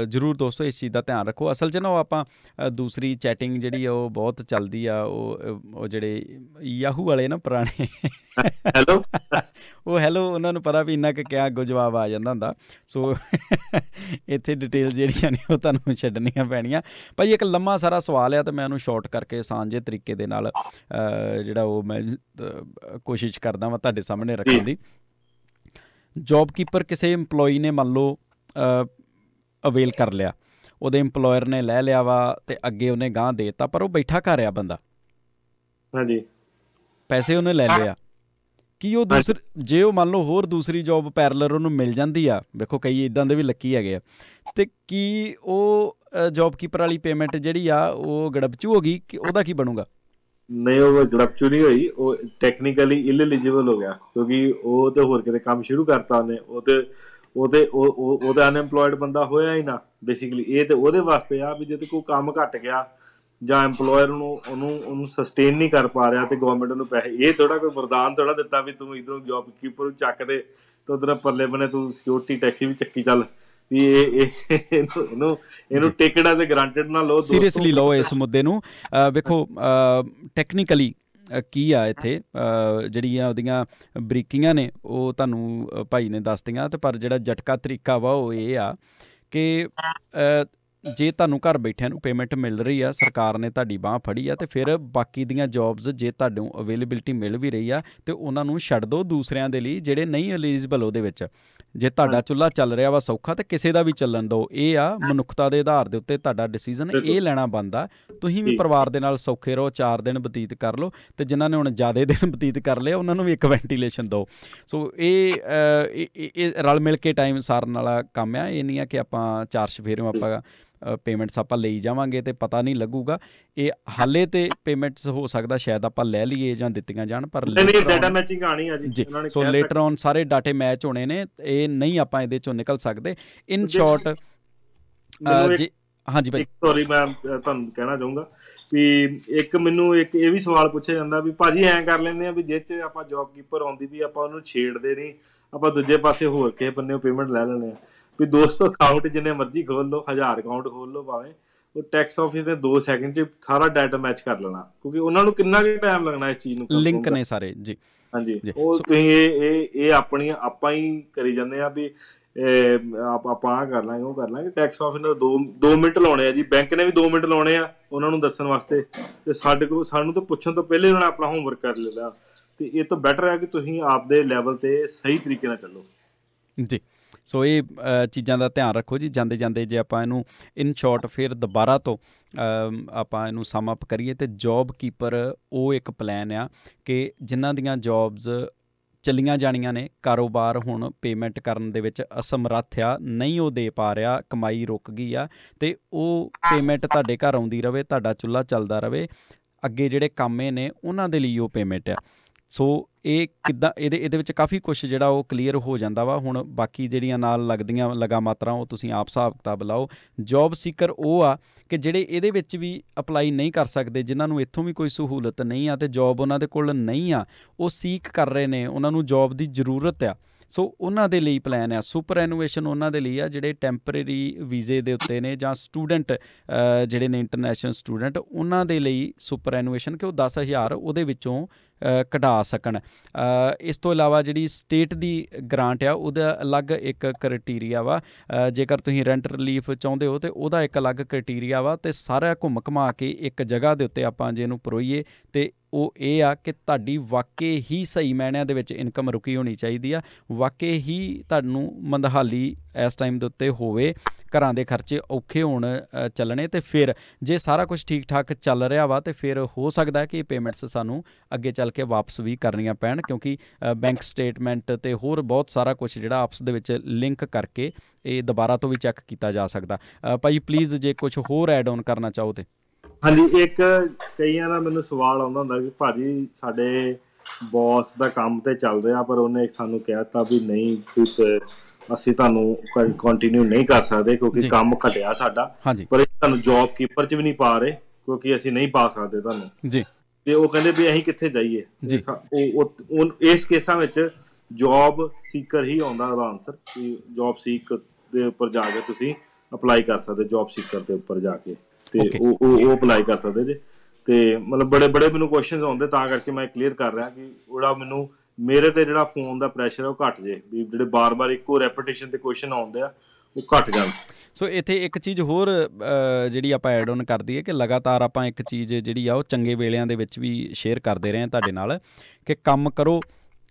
ਜ਼ਰੂਰ ਦੋਸਤੋ ਇਸ ਚੀਜ਼ ਦਾ ਧਿਆਨ ਰੱਖੋ। ਅਸਲ 'ਚ ਨਾ ਉਹ ਆਪਾਂ ਦੂਸਰੀ ਚੈਟਿੰਗ ਜਿਹੜੀ ਆ ਉਹ ਬਹੁਤ ਚੱਲਦੀ ਆ, ਉਹ ਜਿਹੜੇ ਯਾਹੂ ਵਾਲੇ ਨਾ ਪੁਰਾਣੇ ਹੈਲੋ ਉਹ ਹੈਲੋ, ਉਹਨਾਂ ਨੂੰ ਪਤਾ ਵੀ ਇੰਨਾ ਕੁ ਕਿਹਾ ਅੱਗੋਂ ਜਵਾਬ ਆ ਜਾਂਦਾ ਹੁੰਦਾ। ਸੋ ਇੱਥੇ ਡਿਟੇਲ ਜਿਹੜੀਆਂ ਨੇ ਉਹ ਤੁਹਾਨੂੰ ਛੱਡਣੀਆਂ ਪੈਣੀਆਂ। ਭਾਈ ਇੱਕ ਲੰਮਾ ਸਾਰਾ ਸਵਾਲ ਆ ਅਤੇ ਮੈਂ ਉਹਨੂੰ ਸ਼ਾਰਟ ਕਰਕੇ ਆਸਾਨ ਜਿਹੇ ਤਰੀਕੇ ਦੇ ਨਾਲ ਜਿਹੜਾ ਉਹ ਮੈਂ ਕੋਸ਼ਿਸ਼ ਕਰਦਾ ਵਾਂ ਤੁਹਾਡੇ ਸਾਹਮਣੇ ਰੱਖਣ ਦੀ। ਜੋਬ ਕੀਪਰ ਕਿਸੇ ਇੰਪਲੋਈ ਨੇ ਮੰਨ ਲਓ ਅਵੇਲ ਕਰ ਲਿਆ, ਉਹਦੇ ਇੰਪਲੋਇਰ ਨੇ ਲੈ ਲਿਆ ਵਾ ਅਤੇ ਅੱਗੇ ਉਹਨੇ ਗਾਂਹ ਦੇ ਦਿੱਤਾ, ਪਰ ਉਹ ਬੈਠਾ ਘਰ ਆ ਬੰਦਾ, ਹਾਂਜੀ ਪੈਸੇ ਉਹਨੇ ਲੈ ਲਿਆ। ਕੀ ਉਹ ਜੇ ਉਹ ਮੰਨ ਲਓ ਹੋਰ ਦੂਸਰੀ ਜੋਬ ਪੈਰਲਰ ਉਹਨੂੰ ਮਿਲ ਜਾਂਦੀ ਆ, ਵੇਖੋ ਕਈ ਇੱਦਾਂ ਦੇ ਵੀ ਲੱਕੀ ਹੈਗੇ ਆ, ਅਤੇ ਕੀ ਉਹ ਜੋਬ ਕੀਪਰ ਵਾਲੀ ਪੇਮੈਂਟ ਜਿਹੜੀ ਆ ਉਹ ਗੜਬਚੂ ਹੋ ਗਈ, ਉਹਦਾ ਕੀ ਬਣੂਗਾ? ਨਹੀਂ, ਉਹ ਗੜਬਚੂ ਨਹੀਂ ਹੋਈ, ਉਹ ਟੈਕਨੀਕਲੀ ਇਨਐਲੀਜੀਬਲ ਹੋ ਗਿਆ, ਕਿਉਂਕਿ ਉਹ ਤਾਂ ਹੋਰ ਕਿਤੇ ਕੰਮ ਸ਼ੁਰੂ ਕਰਤਾ ਉਹਨੇ। ਉਹ ਤਾਂ ਅਨਐਮਪਲੋਇਡ ਬੰਦਾ ਹੋਇਆ ਹੀ ਨਾ ਬੇਸਿਕਲੀ। ਇਹ ਤਾਂ ਉਹਦੇ ਵਾਸਤੇ ਆ ਵੀ ਜਦੋਂ ਕੋਈ ਕੰਮ ਘੱਟ ਗਿਆ ਜਾਂ ਇੰਪਲੋਇਰ ਉਹਨੂੰ ਸਸਟੇਨ ਨਹੀਂ ਕਰ ਪਾ ਰਿਹਾ ਅਤੇ ਗੌਰਮੈਂਟ ਉਹਨੂੰ ਪੈਸੇ, ਇਹ ਥੋੜ੍ਹਾ ਕੋਈ ਵਰਦਾਨ ਥੋੜ੍ਹਾ ਦਿੱਤਾ ਵੀ ਤੂੰ ਇੱਧਰੋਂ ਜੋਬ ਕੀਪਰ ਨੂੰ ਚੱਕ ਦੇ ਅਤੇ ਉੱਧਰ ਪਰਲੇ ਬੰਨੇ ਤੂੰ ਸਿਕਿਉਰਿਟੀ ਟੈਕਸੀ ਵੀ ਚੱਕੀ ਚੱਲ, ਵੀ ਇਹਨੂੰ ਟੇਕਡ ਐਜ਼ ਗਰਾਂਟਡ ਨਾ ਲਓ, ਸੀਰੀਅਸਲੀ ਲਓ ਇਸ ਮੁੱਦੇ ਨੂੰ। ਵੇਖੋ ਟੈਕਨੀਕਲੀ ਕੀ ਆ ਇੱਥੇ ਜਿਹੜੀਆਂ ਉਹਦੀਆਂ ਬਰੀਕੀਆਂ ਨੇ ਉਹ ਤੁਹਾਨੂੰ ਭਾਈ ਨੇ ਦੱਸਦੀਆਂ, ਅਤੇ ਪਰ ਜਿਹੜਾ ਜਟਕਾ ਤਰੀਕਾ ਵਾ ਉਹ ਇਹ ਆ ਕਿ ਜੇ ਤੁਹਾਨੂੰ ਘਰ ਬੈਠਿਆਂ ਨੂੰ ਪੇਮੈਂਟ ਮਿਲ ਰਹੀ ਆ, ਸਰਕਾਰ ਨੇ ਤੁਹਾਡੀ ਬਾਂਹ ਫੜੀ ਆ, ਅਤੇ ਫਿਰ ਬਾਕੀ ਦੀਆਂ ਜੋਬਸ ਜੇ ਤੁਹਾਨੂੰ ਅਵੇਲੇਬਿਲਿਟੀ ਮਿਲ ਵੀ ਰਹੀ ਆ ਤਾਂ ਉਹਨਾਂ ਨੂੰ ਛੱਡ ਦਿਓ ਦੂਸਰਿਆਂ ਦੇ ਲਈ ਜਿਹੜੇ ਨਹੀਂ ਐਲੀਜੀਬਲ ਉਹਦੇ ਵਿੱਚ। ਜੇ ਤੁਹਾਡਾ ਚੁੱਲ੍ਹਾ ਚੱਲ ਰਿਹਾ ਵਾ ਸੌਖਾ ਤਾਂ ਕਿਸੇ ਦਾ ਵੀ ਚੱਲਣ ਦਿਓ। ਇਹ ਆ ਮਨੁੱਖਤਾ ਦੇ ਆਧਾਰ ਦੇ ਉੱਤੇ ਤੁਹਾਡਾ ਡਿਸੀਜ਼ਨ ਇਹ ਲੈਣਾ ਬਣਦਾ। ਤੁਸੀਂ ਵੀ ਪਰਿਵਾਰ ਦੇ ਨਾਲ ਸੌਖੇ ਰਹੋ, 4 ਦਿਨ ਬਤੀਤ ਕਰ ਲਓ, ਅਤੇ ਜਿਨ੍ਹਾਂ ਨੇ ਹੁਣ ਜ਼ਿਆਦਾ ਦਿਨ ਬਤੀਤ ਕਰ ਲਿਆ ਉਹਨਾਂ ਨੂੰ ਵੀ ਇੱਕ ਵੈਂਟੀਲੇਸ਼ਨ ਦਿਓ। ਸੋ ਇਹ ਰਲ ਮਿਲ ਕੇ ਟਾਈਮ ਸਾਰਨ ਵਾਲਾ ਕੰਮ ਆ। ਇਹ ਨਹੀਂ ਆ ਕਿ ਆਪਾਂ 4 ਚੁਫੇਰਿਓਂ ਆਪਾਂ ਪੇਮੈਂਟਸ ਆਪਾਂ ਲਈ ਜਾਵਾਂਗੇ ਅਤੇ ਪਤਾ ਨਹੀਂ ਲੱਗੂਗਾ। ਇਹ ਹਾਲੇ ਤਾਂ ਪੇਮੈਂਟਸ ਹੋ ਸਕਦਾ ਸ਼ਾਇਦ ਆਪਾਂ ਲੈ ਲਈਏ ਜਾਂ ਦਿੱਤੀਆਂ ਜਾਣ, ਪਰ ਡਾਟਾ ਮੈਚਿੰਗ ਆਣੀ ਆ ਜੀ। ਸੋ ਲੇਟਰ ਔਨ ਸਾਰੇ ਡਾਟੇ ਮੈਚ ਹੋਣੇ ਨੇ, ਇਹ ਨਹੀਂ ਆਪਾਂ ਇਹਦੇ 'ਚੋਂ ਨਿਕਲ ਸਕਦੇ। ਇਨ ਸ਼ਾਰਟ ਜੀ ਹਾਂਜੀ ਭਾਈ ਸੌਰੀ, ਮੈਂ ਤੁਹਾਨੂੰ ਕਹਿਣਾ ਚਾਹੂੰਗਾ ਵੀ ਇੱਕ ਮੈਨੂੰ ਇੱਕ ਇਹ ਵੀ ਸਵਾਲ ਪੁੱਛਿਆ ਜਾਂਦਾ ਵੀ ਭਾਜੀ ਐਂ ਕਰ ਲੈਂਦੇ ਆ ਵੀ ਜਿਹ 'ਚ ਆਪਾਂ ਜੋਬ ਕੀਪਰ ਆਉਂਦੀ ਵੀ ਆਪਾਂ ਉਹਨੂੰ ਛੇੜਦੇ ਨਹੀਂ, ਆਪਾਂ ਦੂਜੇ ਪਾਸੇ ਹੋਰ ਕਿਸੇ ਬੰਨੇ ਪੇਮੈਂਟ ਲੈ ਲੈਂਦੇ ਹਾਂ। ਵੀ ਦੋਸਤੋ ਅਕਾਊਂਟ ਜਿੰਨੇ ਮਰਜ਼ੀ ਖੋਲ ਲਓ, 1000 ਅਕਾਊਂਟ ਖੋਲ ਲਓ ਭਾਵੇਂ, ਉਹ ਟੈਕਸ ਆਫਿਸ ਨੇ 2 ਸੈਕਿੰਡ 'ਚ ਸਾਰਾ ਡਾਟਾ ਮੈਚ ਕਰ ਲੈਣਾ, ਕਿਉਂਕਿ ਉਹਨਾਂ ਨੂੰ ਕਿੰਨਾ ਕੁ ਟਾਈਮ ਲੱਗਣਾ ਇਸ ਚੀਜ਼ ਨੂੰ। ਲਿੰਕ ਨੇ ਸਾਰੇ ਜੀ। ਹਾਂਜੀ, ਉਹ ਤੁਸੀਂ ਇਹ ਆਪਣੀਆਂ ਆਪਾਂ ਹੀ ਕਰੀ ਜਾਂਦੇ ਆ ਵੀ ਆਪਾਂ ਆਹ ਕਰ ਲਾਂਗੇ ਉਹ ਕਰ ਲਾਂਗੇ। ਟੈਕਸ ਆਫਿਸ ਨੇ 2 ਮਿੰਟ ਲਾਉਣੇ ਆ ਜੀ, ਬੈਂਕ ਨੇ ਵੀ 2 ਮਿੰਟ ਲਾਉਣੇ ਆ ਉਹਨਾਂ ਨੂੰ ਦੱਸਣ ਵਾਸਤੇ, ਤੇ ਸਾਨੂੰ ਤਾਂ ਪੁੱਛਣ ਤੋਂ ਪਹਿਲੇ ਉਹਨਾਂ ਨੇ ਆਪਣਾ ਹੋਮਵਰਕ ਕਰ ਲਿਆ। ਤੇ ਇਹ ਤੋਂ ਬੈਟਰ ਹੈ ਕਿ ਤੁਸੀਂ ਆਪਦੇ ਲੈਵਲ ਤੇ ਸਹੀ ਤਰੀਕੇ ਨਾਲ ਚੱਲੋ ਜੀ। ਸੋ ਇਹ ਚੀਜ਼ਾਂ ਦਾ ਧਿਆਨ ਰੱਖੋ ਜੀ ਜਾਂਦੇ ਜਾਂਦੇ। ਜੇ ਆਪਾਂ ਇਹਨੂੰ ਇਨ ਸ਼ਾਰਟ ਫਿਰ ਦੁਬਾਰਾ ਤੋਂ ਆਪਾਂ ਇਹਨੂੰ ਸਮ ਅਪ ਕਰੀਏ ਤੇ ਜੋਬ ਕੀਪਰ ਉਹ ਇੱਕ ਪਲਾਨ ਆ ਕਿ ਜਿਨ੍ਹਾਂ ਦੀਆਂ ਜੋਬਸ ਚੱਲੀਆਂ ਜਾਣੀਆਂ ਨੇ, ਕਾਰੋਬਾਰ ਹੁਣ ਪੇਮੈਂਟ ਕਰਨ ਦੇ ਵਿੱਚ ਅਸਮਰੱਥ ਆ, ਨਹੀਂ ਉਹ ਦੇ ਪਾ ਰਿਹਾ, ਕਮਾਈ ਰੁਕ ਗਈ ਆ, ਅਤੇ ਉਹ ਪੇਮੈਂਟ ਤੁਹਾਡੇ ਘਰ ਆਉਂਦੀ ਰਹੇ, ਤੁਹਾਡਾ ਚੁੱਲ੍ਹਾ ਚੱਲਦਾ ਰਹੇ, ਅੱਗੇ ਜਿਹੜੇ ਕਾਮੇ ਨੇ ਉਹਨਾਂ ਦੇ ਲਈ ਉਹ ਪੇਮੈਂਟ ਆ। ਸੋ ਇਹ ਕਿੱਦਾਂ ਇਹਦੇ ਵਿੱਚ ਕਾਫੀ ਕੁਛ ਜਿਹੜਾ ਉਹ ਕਲੀਅਰ ਹੋ ਜਾਂਦਾ ਵਾ। ਹੁਣ ਬਾਕੀ ਜਿਹੜੀਆਂ ਨਾਲ ਲੱਗਦੀਆਂ ਲਗਾ ਮਾਤਰਾ ਉਹ ਤੁਸੀਂ ਆਪ ਹਿਸਾਬ ਕਿਤਾਬ ਲਾਓ। ਜੋਬ ਸੀਕਰ ਉਹ ਆ ਕਿ ਜਿਹੜੇ ਇਹਦੇ ਵਿੱਚ ਵੀ ਅਪਲਾਈ ਨਹੀਂ ਕਰ ਸਕਦੇ, ਜਿਨ੍ਹਾਂ ਨੂੰ ਇੱਥੋਂ ਵੀ ਕੋਈ ਸਹੂਲਤ ਨਹੀਂ ਆ ਅਤੇ ਜੋਬ ਉਹਨਾਂ ਦੇ ਕੋਲ ਨਹੀਂ ਆ, ਉਹ ਸੀਕ ਕਰ ਰਹੇ ਨੇ, ਉਹਨਾਂ ਨੂੰ ਜੋਬ ਦੀ ਜ਼ਰੂਰਤ ਆ। ਸੋ ਉਹਨਾਂ ਦੇ ਲਈ ਪਲਾਨ ਆ। ਸੁਪਰ ਐਨੂਏਸ਼ਨ ਉਹਨਾਂ ਦੇ ਲਈ ਆ ਜਿਹੜੇ ਟੈਂਪਰੇਰੀ ਵੀਜ਼ੇ ਦੇ ਉੱਤੇ ਨੇ ਜਾਂ ਸਟੂਡੈਂਟ ਜਿਹੜੇ ਨੇ ਇੰਟਰਨੈਸ਼ਨਲ ਸਟੂਡੈਂਟ, ਉਹਨਾਂ ਦੇ ਲਈ ਸੁਪਰ ਐਨੂਏਸ਼ਨ ਕਿ ਉਹ 10,000 ਉਹਦੇ ਵਿੱਚੋਂ ਕਢਾ ਸਕਣ। ਇਸ ਤੋਂ ਇਲਾਵਾ ਜਿਹੜੀ ਸਟੇਟ ਦੀ ਗ੍ਰਾਂਟ ਆ ਉਹਦਾ ਅਲੱਗ ਇੱਕ ਕ੍ਰਾਈਟੀਰੀਆ ਵਾ। ਜੇਕਰ ਤੁਸੀਂ ਰੈਂਟ ਰਿਲੀਫ ਚਾਹੁੰਦੇ ਹੋ ਤਾਂ ਉਹਦਾ ਇੱਕ ਅਲੱਗ ਕ੍ਰਾਈਟੀਰੀਆ ਵਾ। ਅਤੇ ਸਾਰਾ ਘੁੰਮ ਘੁਮਾ ਕੇ ਇੱਕ ਜਗ੍ਹਾ ਦੇ ਉੱਤੇ ਆਪਾਂ ਜੇ ਇਹਨੂੰ ਪਰੋਈਏ ਅਤੇ ਉਹ ਇਹ ਆ ਕਿ ਤੁਹਾਡੀ ਵਾਕਈ ਹੀ ਸਹੀ ਮਾਇਨਿਆਂ ਦੇ ਵਿੱਚ ਇਨਕਮ ਰੁਕੀ ਹੋਣੀ ਚਾਹੀਦੀ ਆ, ਵਾਕਈ ਹੀ ਤੁਹਾਨੂੰ ਮੰਦਹਾਲੀ ਇਸ ਟਾਈਮ ਦੇ ਉੱਤੇ ਹੋਵੇ, ਘਰਾਂ ਦੇ ਖਰਚੇ ਔਖੇ ਹੋਣ ਚੱਲਣੇ, ਅਤੇ ਫਿਰ ਜੇ ਸਾਰਾ ਕੁਝ ਠੀਕ ਠਾਕ ਚੱਲ ਰਿਹਾ ਵਾ ਤਾਂ ਫਿਰ ਹੋ ਸਕਦਾ ਕਿ ਇਹ ਪੇਮੈਂਟਸ ਸਾਨੂੰ ਅੱਗੇ ਚੱਲ ਕੇ ਵਾਪਸ ਵੀ ਕਰਨੀਆਂ ਪੈਣ, ਕਿਉਂਕਿ ਬੈਂਕ ਸਟੇਟਮੈਂਟ ਅਤੇ ਹੋਰ ਬਹੁਤ ਸਾਰਾ ਕੁਝ ਜਿਹੜਾ ਆਪਸ ਦੇ ਵਿੱਚ ਲਿੰਕ ਕਰਕੇ ਇਹ ਦੁਬਾਰਾ ਤੋਂ ਵੀ ਚੈੱਕ ਕੀਤਾ ਜਾ ਸਕਦਾ। ਭਾਈ ਪਲੀਜ਼ ਜੇ ਕੁਝ ਹੋਰ ਐਡ ਔਨ ਕਰਨਾ ਚਾਹੋ ਤੇ। ਹਾਂਜੀ, ਇੱਕ ਕਈਆਂ ਦਾ ਮੈਨੂੰ ਸਵਾਲ ਆਉਂਦਾ ਹੁੰਦਾ ਕਿ ਭਾਜੀ ਸਾਡੇ ਬੌਸ ਦਾ ਕੰਮ ਤੇ ਚੱਲ ਰਿਹਾ ਪਰ ਉਹਨੇ ਸਾਨੂੰ ਕਹਿ ਦਿੱਤਾ ਵੀ ਨਹੀਂ ਅਸੀਂ ਤੁਹਾਨੂੰ ਕੰਟੀਨਿਊ ਨਹੀਂ ਕਰ ਸਕਦੇ ਕਿਉਂਕਿ ਕੰਮ ਘਟਿਆ ਸਾਡਾ, ਪਰ ਇਹ ਤੁਹਾਨੂੰ ਜੋਬ ਕੀਪਰ 'ਚ ਵੀ ਨਹੀਂ ਪਾ ਰਹੇ ਕਿਉਂਕਿ ਅਸੀਂ ਨਹੀਂ ਪਾ ਸਕਦੇ ਤੁਹਾਨੂੰ ਜੀ। ਤੇ ਉਹ ਕਹਿੰਦੇ ਵੀ ਅਸੀਂ ਕਿੱਥੇ ਜਾਈਏ ਜੀ। ਇਸ ਕੇਸਾਂ ਵਿੱਚ ਜੋਬ ਸੀਕਰ ਹੀ ਆਉਂਦਾ ਉਹਦਾ ਆਨਸਰ ਕਿ ਜੋਬ ਸੀਕ ਦੇ ਉੱਪਰ ਜਾ ਕੇ ਤੁਸੀਂ ਅਪਲਾਈ ਕਰ ਸਕਦੇ, ਜੋਬ ਸੀਕਰ ਦੇ ਉੱਪਰ ਜਾ ਕੇ ਤੇ ਉਹ ਅਪਲਾਈ ਕਰ ਸਕਦੇ ਜੇ। ਤੇ ਮਤਲਬ ਬੜੇ ਮੈਨੂੰ ਕੁਐਸਚਨਸ ਆਉਂਦੇ, ਤਾਂ ਕਰਕੇ ਮੈਂ ਕਲੀਅਰ ਕਰ ਰਿਹਾ ਕਿ ਉਹਦਾ ਮੈਨੂੰ ਮੇਰੇ ਤੇ ਜਿਹੜਾ ਫੋਨ ਦਾ ਪ੍ਰੈਸ਼ਰ ਉਹ ਘੱਟ ਜੇ, ਵੀ ਜਿਹੜੇ ਬਾਰ-ਬਾਰ ਇੱਕੋ ਰੈਪੀਟੇਸ਼ਨ ਤੇ ਕੁਐਸਚਨ ਆਉਂਦੇ ਆ ਉਹ ਘੱਟ ਜਾਣ। ਸੋ ਇੱਥੇ ਇੱਕ ਚੀਜ਼ ਹੋਰ ਜਿਹੜੀ ਆਪਾਂ ਐਡ ਔਨ ਕਰ ਦਈਏ ਕਿ ਲਗਾਤਾਰ ਆਪਾਂ ਇੱਕ ਚੀਜ਼ ਜਿਹੜੀ ਆ ਉਹ ਚੰਗੇ ਵੇਲਿਆਂ ਦੇ ਵਿੱਚ ਵੀ ਸ਼ੇਅਰ ਕਰਦੇ ਰਹੇ ਤੁਹਾਡੇ ਨਾਲ ਕਿ ਕੰਮ ਕਰੋ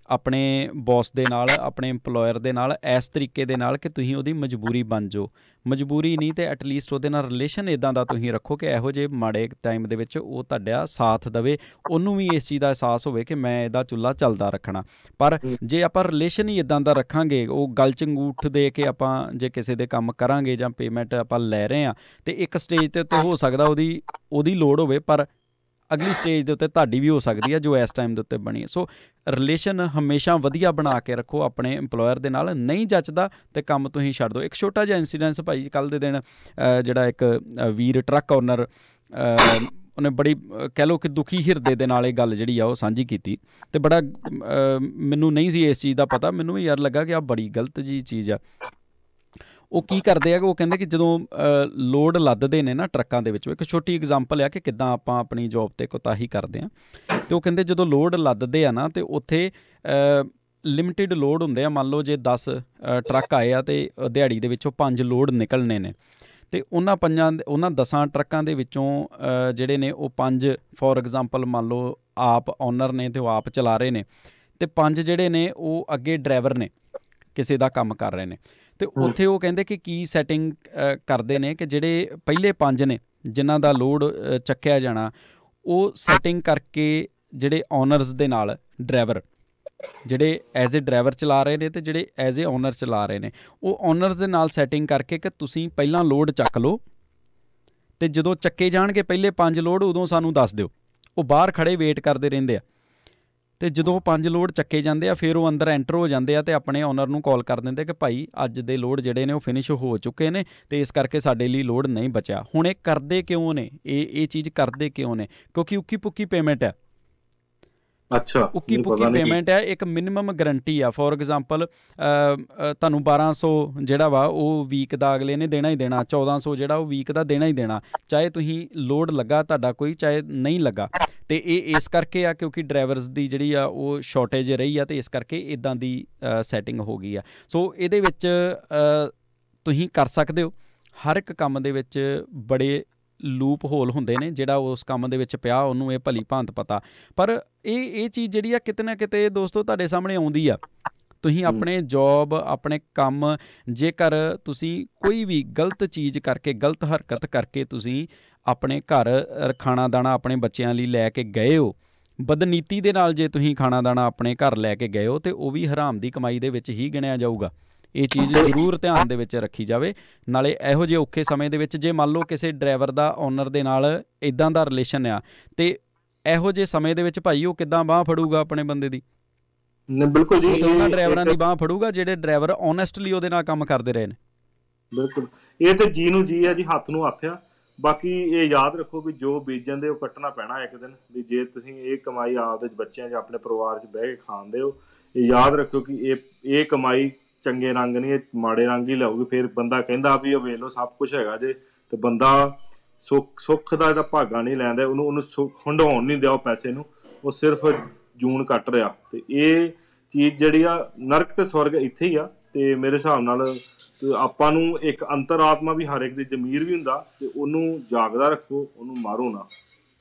ਆਪਣੇ ਬੌਸ ਦੇ ਨਾਲ, ਆਪਣੇ ਇੰਪਲੋਇਰ ਦੇ ਨਾਲ ਇਸ ਤਰੀਕੇ ਦੇ ਨਾਲ ਕਿ ਤੁਸੀਂ ਉਹਦੀ ਮਜਬੂਰੀ ਬਣ ਜਾਓ। ਮਜਬੂਰੀ ਨਹੀਂ ਤੇ ਐਟਲੀਸਟ ਉਹਦੇ ਨਾਲ ਰਿਲੇਸ਼ਨ ਇੱਦਾਂ ਦਾ ਤੁਸੀਂ ਰੱਖੋ ਕਿ ਇਹੋ ਜਿਹੇ ਮਾੜੇ ਟਾਈਮ ਦੇ ਵਿੱਚ ਉਹ ਤੁਹਾਡਾ ਸਾਥ ਦੇਵੇ, ਉਹਨੂੰ ਵੀ ਇਸ ਚੀਜ਼ ਦਾ ਅਹਿਸਾਸ ਹੋਵੇ ਕਿ ਮੈਂ ਇਹਦਾ ਚੁੱਲ੍ਹਾ ਚੱਲਦਾ ਰੱਖਣਾ। ਪਰ ਜੇ ਆਪਾਂ ਰਿਲੇਸ਼ਨ ਹੀ ਇੱਦਾਂ ਦਾ ਰੱਖਾਂਗੇ, ਉਹ ਗਲ 'ਚ ਅੰਗੂਠ ਦੇ ਕੇ ਆਪਾਂ ਜੇ ਕਿਸੇ ਦੇ ਕੰਮ ਕਰਾਂਗੇ ਜਾਂ ਪੇਮੈਂਟ ਆਪਾਂ ਲੈ ਰਹੇ ਹਾਂ ਅਤੇ ਇੱਕ ਸਟੇਜ ਦੇ ਉੱਤੇ ਹੋ ਸਕਦਾ ਉਹਦੀ ਲੋੜ ਹੋਵੇ, ਪਰ ਅਗਲੀ ਸਟੇਜ ਦੇ ਉੱਤੇ ਤੁਹਾਡੀ ਵੀ ਹੋ ਸਕਦੀ ਹੈ ਜੋ ਇਸ ਟਾਈਮ ਦੇ ਉੱਤੇ ਬਣੀ ਹੈ। ਸੋ ਰਿਲੇਸ਼ਨ ਹਮੇਸ਼ਾ ਵਧੀਆ ਬਣਾ ਕੇ ਰੱਖੋ ਆਪਣੇ ਇੰਪਲੋਇਰ ਦੇ ਨਾਲ। ਨਹੀਂ ਜੱਚਦਾ ਅਤੇ ਕੰਮ ਤੁਸੀਂ ਛੱਡ ਦਿਓ। ਇੱਕ ਛੋਟਾ ਜਿਹਾ ਇੰਸੀਡੈਂਸ ਭਾਈ ਕੱਲ੍ਹ ਦੇ ਦਿਨ ਜਿਹੜਾ ਇੱਕ ਵੀਰ ਟਰੱਕ ਓਨਰ ਉਹਨੇ ਬੜੀ ਕਹਿ ਲਓ ਕਿ ਦੁਖੀ ਹਿਰਦੇ ਦੇ ਨਾਲ ਇਹ ਗੱਲ ਜਿਹੜੀ ਆ ਉਹ ਸਾਂਝੀ ਕੀਤੀ ਅਤੇ ਬੜਾ ਮੈਨੂੰ ਨਹੀਂ ਸੀ ਇਸ ਚੀਜ਼ ਦਾ ਪਤਾ, ਮੈਨੂੰ ਵੀ ਯਾਰ ਲੱਗਾ ਕਿ ਆਹ ਬੜੀ ਗਲਤ ਜਿਹੀ ਚੀਜ਼ ਆ। ਉਹ ਕੀ ਕਰਦੇ ਆ ਕਿ ਉਹ ਕਹਿੰਦੇ ਕਿ ਜਦੋਂ ਲੋਡ ਲੱਦਦੇ ਨੇ ਨਾ ਟਰੱਕਾਂ ਦੇ ਵਿੱਚੋਂ, ਇੱਕ ਛੋਟੀ ਐਗਜ਼ਾਮਪਲ ਆ ਕਿ ਕਿੱਦਾਂ ਆਪਾਂ ਆਪਣੀ ਜੋਬ 'ਤੇ ਕੋਤਾਹੀ ਕਰਦੇ ਹਾਂ, ਅਤੇ ਉਹ ਕਹਿੰਦੇ ਜਦੋਂ ਲੋਡ ਲੱਦਦੇ ਆ ਨਾ ਅਤੇ ਉੱਥੇ ਲਿਮਿਟਿਡ ਲੋਡ ਹੁੰਦੇ ਆ। ਮੰਨ ਲਓ ਜੇ 10 ਟਰੱਕ ਆਏ ਆ ਅਤੇ ਦਿਹਾੜੀ ਦੇ ਵਿੱਚੋਂ 5 ਲੋਡ ਨਿਕਲਣੇ ਨੇ, ਅਤੇ ਉਹਨਾਂ 10 ਟਰੱਕਾਂ ਦੇ ਵਿੱਚੋਂ ਜਿਹੜੇ ਨੇ ਉਹ 5 ਫੋਰ ਐਗਜ਼ਾਮਪਲ ਮੰਨ ਲਓ ਆਪ ਓਨਰ ਨੇ ਅਤੇ ਉਹ ਆਪ ਚਲਾ ਰਹੇ ਨੇ, ਅਤੇ 5 ਜਿਹੜੇ ਨੇ ਉਹ ਅੱਗੇ ਡਰਾਈਵਰ ਨੇ ਕਿਸੇ ਦਾ ਕੰਮ ਕਰ ਰਹੇ ਨੇ। ਅਤੇ ਉੱਥੇ ਉਹ ਕਹਿੰਦੇ ਕਿ ਕੀ ਸੈਟਿੰਗ ਕਰਦੇ ਨੇ ਕਿ ਜਿਹੜੇ ਪਹਿਲੇ 5 ਨੇ ਜਿਨ੍ਹਾਂ ਦਾ ਲੋਡ ਚੱਕਿਆ ਜਾਣਾ, ਉਹ ਸੈਟਿੰਗ ਕਰਕੇ ਜਿਹੜੇ ਓਨਰਸ ਦੇ ਨਾਲ ਡਰਾਈਵਰ ਜਿਹੜੇ ਐਜ਼ ਏ ਡਰਾਈਵਰ ਚਲਾ ਰਹੇ ਨੇ ਅਤੇ ਜਿਹੜੇ ਐਜ਼ ਏ ਓਨਰ ਚਲਾ ਰਹੇ ਨੇ, ਉਹ ਓਨਰਸ ਦੇ ਨਾਲ ਸੈਟਿੰਗ ਕਰਕੇ ਕਿ ਤੁਸੀਂ ਪਹਿਲਾਂ ਲੋਡ ਚੱਕ ਲਓ ਅਤੇ ਜਦੋਂ ਚੱਕੇ ਜਾਣਗੇ ਪਹਿਲੇ 5 ਲੋਡ ਉਦੋਂ ਸਾਨੂੰ ਦੱਸ ਦਿਓ। ਉਹ ਬਾਹਰ ਖੜ੍ਹੇ ਵੇਟ ਕਰਦੇ ਰਹਿੰਦੇ ਆ ਅਤੇ ਜਦੋਂ 5 ਲੋਡ ਚੱਕੇ ਜਾਂਦੇ ਆ ਫਿਰ ਉਹ ਅੰਦਰ ਐਂਟਰ ਹੋ ਜਾਂਦੇ ਆ ਅਤੇ ਆਪਣੇ ਓਨਰ ਨੂੰ ਕਾਲ ਕਰ ਦਿੰਦੇ ਕਿ ਭਾਈ ਅੱਜ ਦੇ ਲੋਡ ਜਿਹੜੇ ਨੇ ਉਹ ਫਿਨਿਸ਼ ਹੋ ਚੁੱਕੇ ਨੇ ਅਤੇ ਇਸ ਕਰਕੇ ਸਾਡੇ ਲਈ ਲੋਡ ਨਹੀਂ ਬਚਿਆ। ਹੁਣ ਇਹ ਕਰਦੇ ਕਿਉਂ ਨੇ, ਇਹ ਚੀਜ਼ ਕਰਦੇ ਕਿਉਂ ਨੇ? ਕਿਉਂਕਿ ਉੱਕੀ ਪੁੱਕੀ ਪੇਮੈਂਟ ਹੈ। ਅੱਛਾ, ਉੱਕੀ ਪੁੱਕੀ ਪੇਮੈਂਟ ਹੈ, ਇੱਕ ਮਿਨੀਮਮ ਗਰੰਟੀ ਆ। ਫੋਰ ਐਗਜ਼ਾਮਪਲ ਤੁਹਾਨੂੰ 1200 ਜਿਹੜਾ ਵਾ ਉਹ ਵੀਕ ਦਾ ਅਗਲੇ ਨੇ ਦੇਣਾ ਹੀ ਦੇਣਾ, 1400 ਜਿਹੜਾ ਉਹ ਵੀਕ ਦਾ ਦੇਣਾ ਹੀ ਦੇਣਾ, ਚਾਹੇ ਤੁਸੀਂ ਲੋਡ ਲੱਗਾ ਤੁਹਾਡਾ ਕੋਈ, ਚਾਹੇ ਨਹੀਂ ਲੱਗਾ। ਅਤੇ ਇਹ ਇਸ ਕਰਕੇ ਆ ਕਿਉਂਕਿ ਡਰਾਈਵਰਸ ਦੀ ਜਿਹੜੀ ਆ ਉਹ ਸ਼ੋਰਟੇਜ ਰਹੀ ਆ, ਅਤੇ ਇਸ ਕਰਕੇ ਇੱਦਾਂ ਦੀ ਸੈਟਿੰਗ ਹੋ ਗਈ ਆ। ਸੋ ਇਹਦੇ ਵਿੱਚ ਤੁਸੀਂ ਕਰ ਸਕਦੇ ਹੋ। ਹਰ ਇੱਕ ਕੰਮ ਦੇ ਵਿੱਚ ਬੜੇ ਲੂਪ ਹੋਲ ਹੁੰਦੇ ਨੇ, ਜਿਹੜਾ ਉਸ ਕੰਮ ਦੇ ਵਿੱਚ ਪਿਆ ਉਹਨੂੰ ਇਹ ਭਲੀ ਭਾਂਤ ਪਤਾ। ਪਰ ਇਹ ਚੀਜ਼ ਜਿਹੜੀ ਆ ਕਿਤੇ ਨਾ ਕਿਤੇ ਦੋਸਤੋ ਤੁਹਾਡੇ ਸਾਹਮਣੇ ਆਉਂਦੀ ਆ। ਤੁਸੀਂ ਆਪਣੇ ਜੋਬ, ਆਪਣੇ ਕੰਮ, ਜੇਕਰ ਤੁਸੀਂ ਕੋਈ ਵੀ ਗਲਤ ਚੀਜ਼ ਕਰਕੇ, ਗਲਤ ਹਰਕਤ ਕਰਕੇ ਤੁਸੀਂ ਆਪਣੇ ਘਰ ਖਾਣਾ ਦਾਣਾ ਆਪਣੇ ਬੱਚਿਆਂ ਲਈ ਲੈ ਕੇ ਗਏ ਹੋ, ਬਦਨੀਤੀ ਦੇ ਨਾਲ ਜੇ ਤੁਸੀਂ ਖਾਣਾ ਦਾਣਾ ਆਪਣੇ ਘਰ ਲੈ ਕੇ ਗਏ ਹੋ, ਤਾਂ ਉਹ ਵੀ ਹਰਾਮ ਦੀ ਕਮਾਈ ਦੇ ਵਿੱਚ ਹੀ ਗਿਣਿਆ ਜਾਊਗਾ। ਇਹ ਚੀਜ਼ ਜ਼ਰੂਰ ਧਿਆਨ ਦੇ ਵਿੱਚ ਰੱਖੀ ਜਾਵੇ। ਨਾਲੇ ਇਹੋ ਜਿਹੇ ਔਖੇ ਸਮੇਂ ਦੇ ਵਿੱਚ ਜੇ ਮੰਨ ਲਓ ਕਿਸੇ ਡਰਾਈਵਰ ਦਾ ਓਨਰ ਦੇ ਨਾਲ ਇੱਦਾਂ ਦਾ ਰਿਲੇਸ਼ਨ ਆ, ਅਤੇ ਇਹੋ ਜਿਹੇ ਸਮੇਂ ਦੇ ਵਿੱਚ ਭਾਈ ਉਹ ਕਿੱਦਾਂ ਬਾਂਹ ਫੜੂਗਾ ਆਪਣੇ ਬੰਦੇ ਦੀ? ਬਿਲਕੁਲ ਜੀ, ਉਹ ਉਹਨਾਂ ਡਰਾਈਵਰਾਂ ਦੀ ਬਾਂਹ ਫੜੂਗਾ ਜਿਹੜੇ ਡਰਾਈਵਰ ਓਨੈਸਟਲੀ ਉਹਦੇ ਨਾਲ ਕੰਮ ਕਰਦੇ ਰਹੇ ਨੇ। ਬਿਲਕੁਲ, ਇਹ ਤੇ ਜੀ ਨੂੰ ਜੀ ਆ ਜੀ, ਹੱਥ ਨੂੰ ਹੱਥ ਆ। ਬਾਕੀ ਇਹ ਯਾਦ ਰੱਖੋ ਵੀ ਜੋ ਬੀਜਣ ਦੇ ਉਹ ਕੱਟਣਾ ਪੈਣਾ ਇੱਕ ਦਿਨ। ਵੀ ਜੇ ਤੁਸੀਂ ਇਹ ਕਮਾਈ ਆਪਦੇ ਬੱਚਿਆਂ 'ਚ ਆਪਣੇ ਪਰਿਵਾਰ 'ਚ ਬਹਿ ਕੇ ਖਾਂਦੇ ਹੋ, ਇਹ ਯਾਦ ਰੱਖੋ ਕਿ ਇਹ ਕਮਾਈ ਚੰਗੇ ਰੰਗ ਨਹੀਂ, ਇਹ ਮਾੜੇ ਰੰਗ ਹੀ ਲਿਆਊਗੀ। ਫਿਰ ਬੰਦਾ ਕਹਿੰਦਾ ਵੀ ਉਹ ਵੇਖ ਲਓ ਸਭ ਕੁਛ ਹੈਗਾ ਜੇ, ਤੇ ਬੰਦਾ ਸੁੱਖ ਦਾ ਇਹਦਾ ਭਾਗਾ ਨਹੀਂ ਲੈਂਦਾ, ਉਹਨੂੰ ਹੰਡਾਉਣ ਨਹੀਂ ਦਿਆ ਉਹ ਪੈਸੇ ਨੂੰ, ਉਹ ਸਿਰਫ ਜੂਨ ਕੱਟ ਰਿਹਾ। ਤੇ ਇਹ ਚੀਜ਼ ਜਿਹੜੀ ਆ ਨਰਕ ਤੇ ਸਵਰਗ ਇੱਥੇ ਹੀ ਆ। ਤੇ ਮੇਰੇ ਹਿਸਾਬ ਨਾਲ ਆਪਾਂ ਨੂੰ ਇੱਕ ਅੰਤਰ-ਆਤਮਾ ਵੀ ਹਰ ਇੱਕ ਦੀ ਜ਼ਮੀਰ ਵੀ ਹੁੰਦਾ, ਤੇ ਉਹਨੂੰ ਜਾਗਦਾ ਰੱਖੋ, ਉਹਨੂੰ ਮਾਰੋ ਨਾ।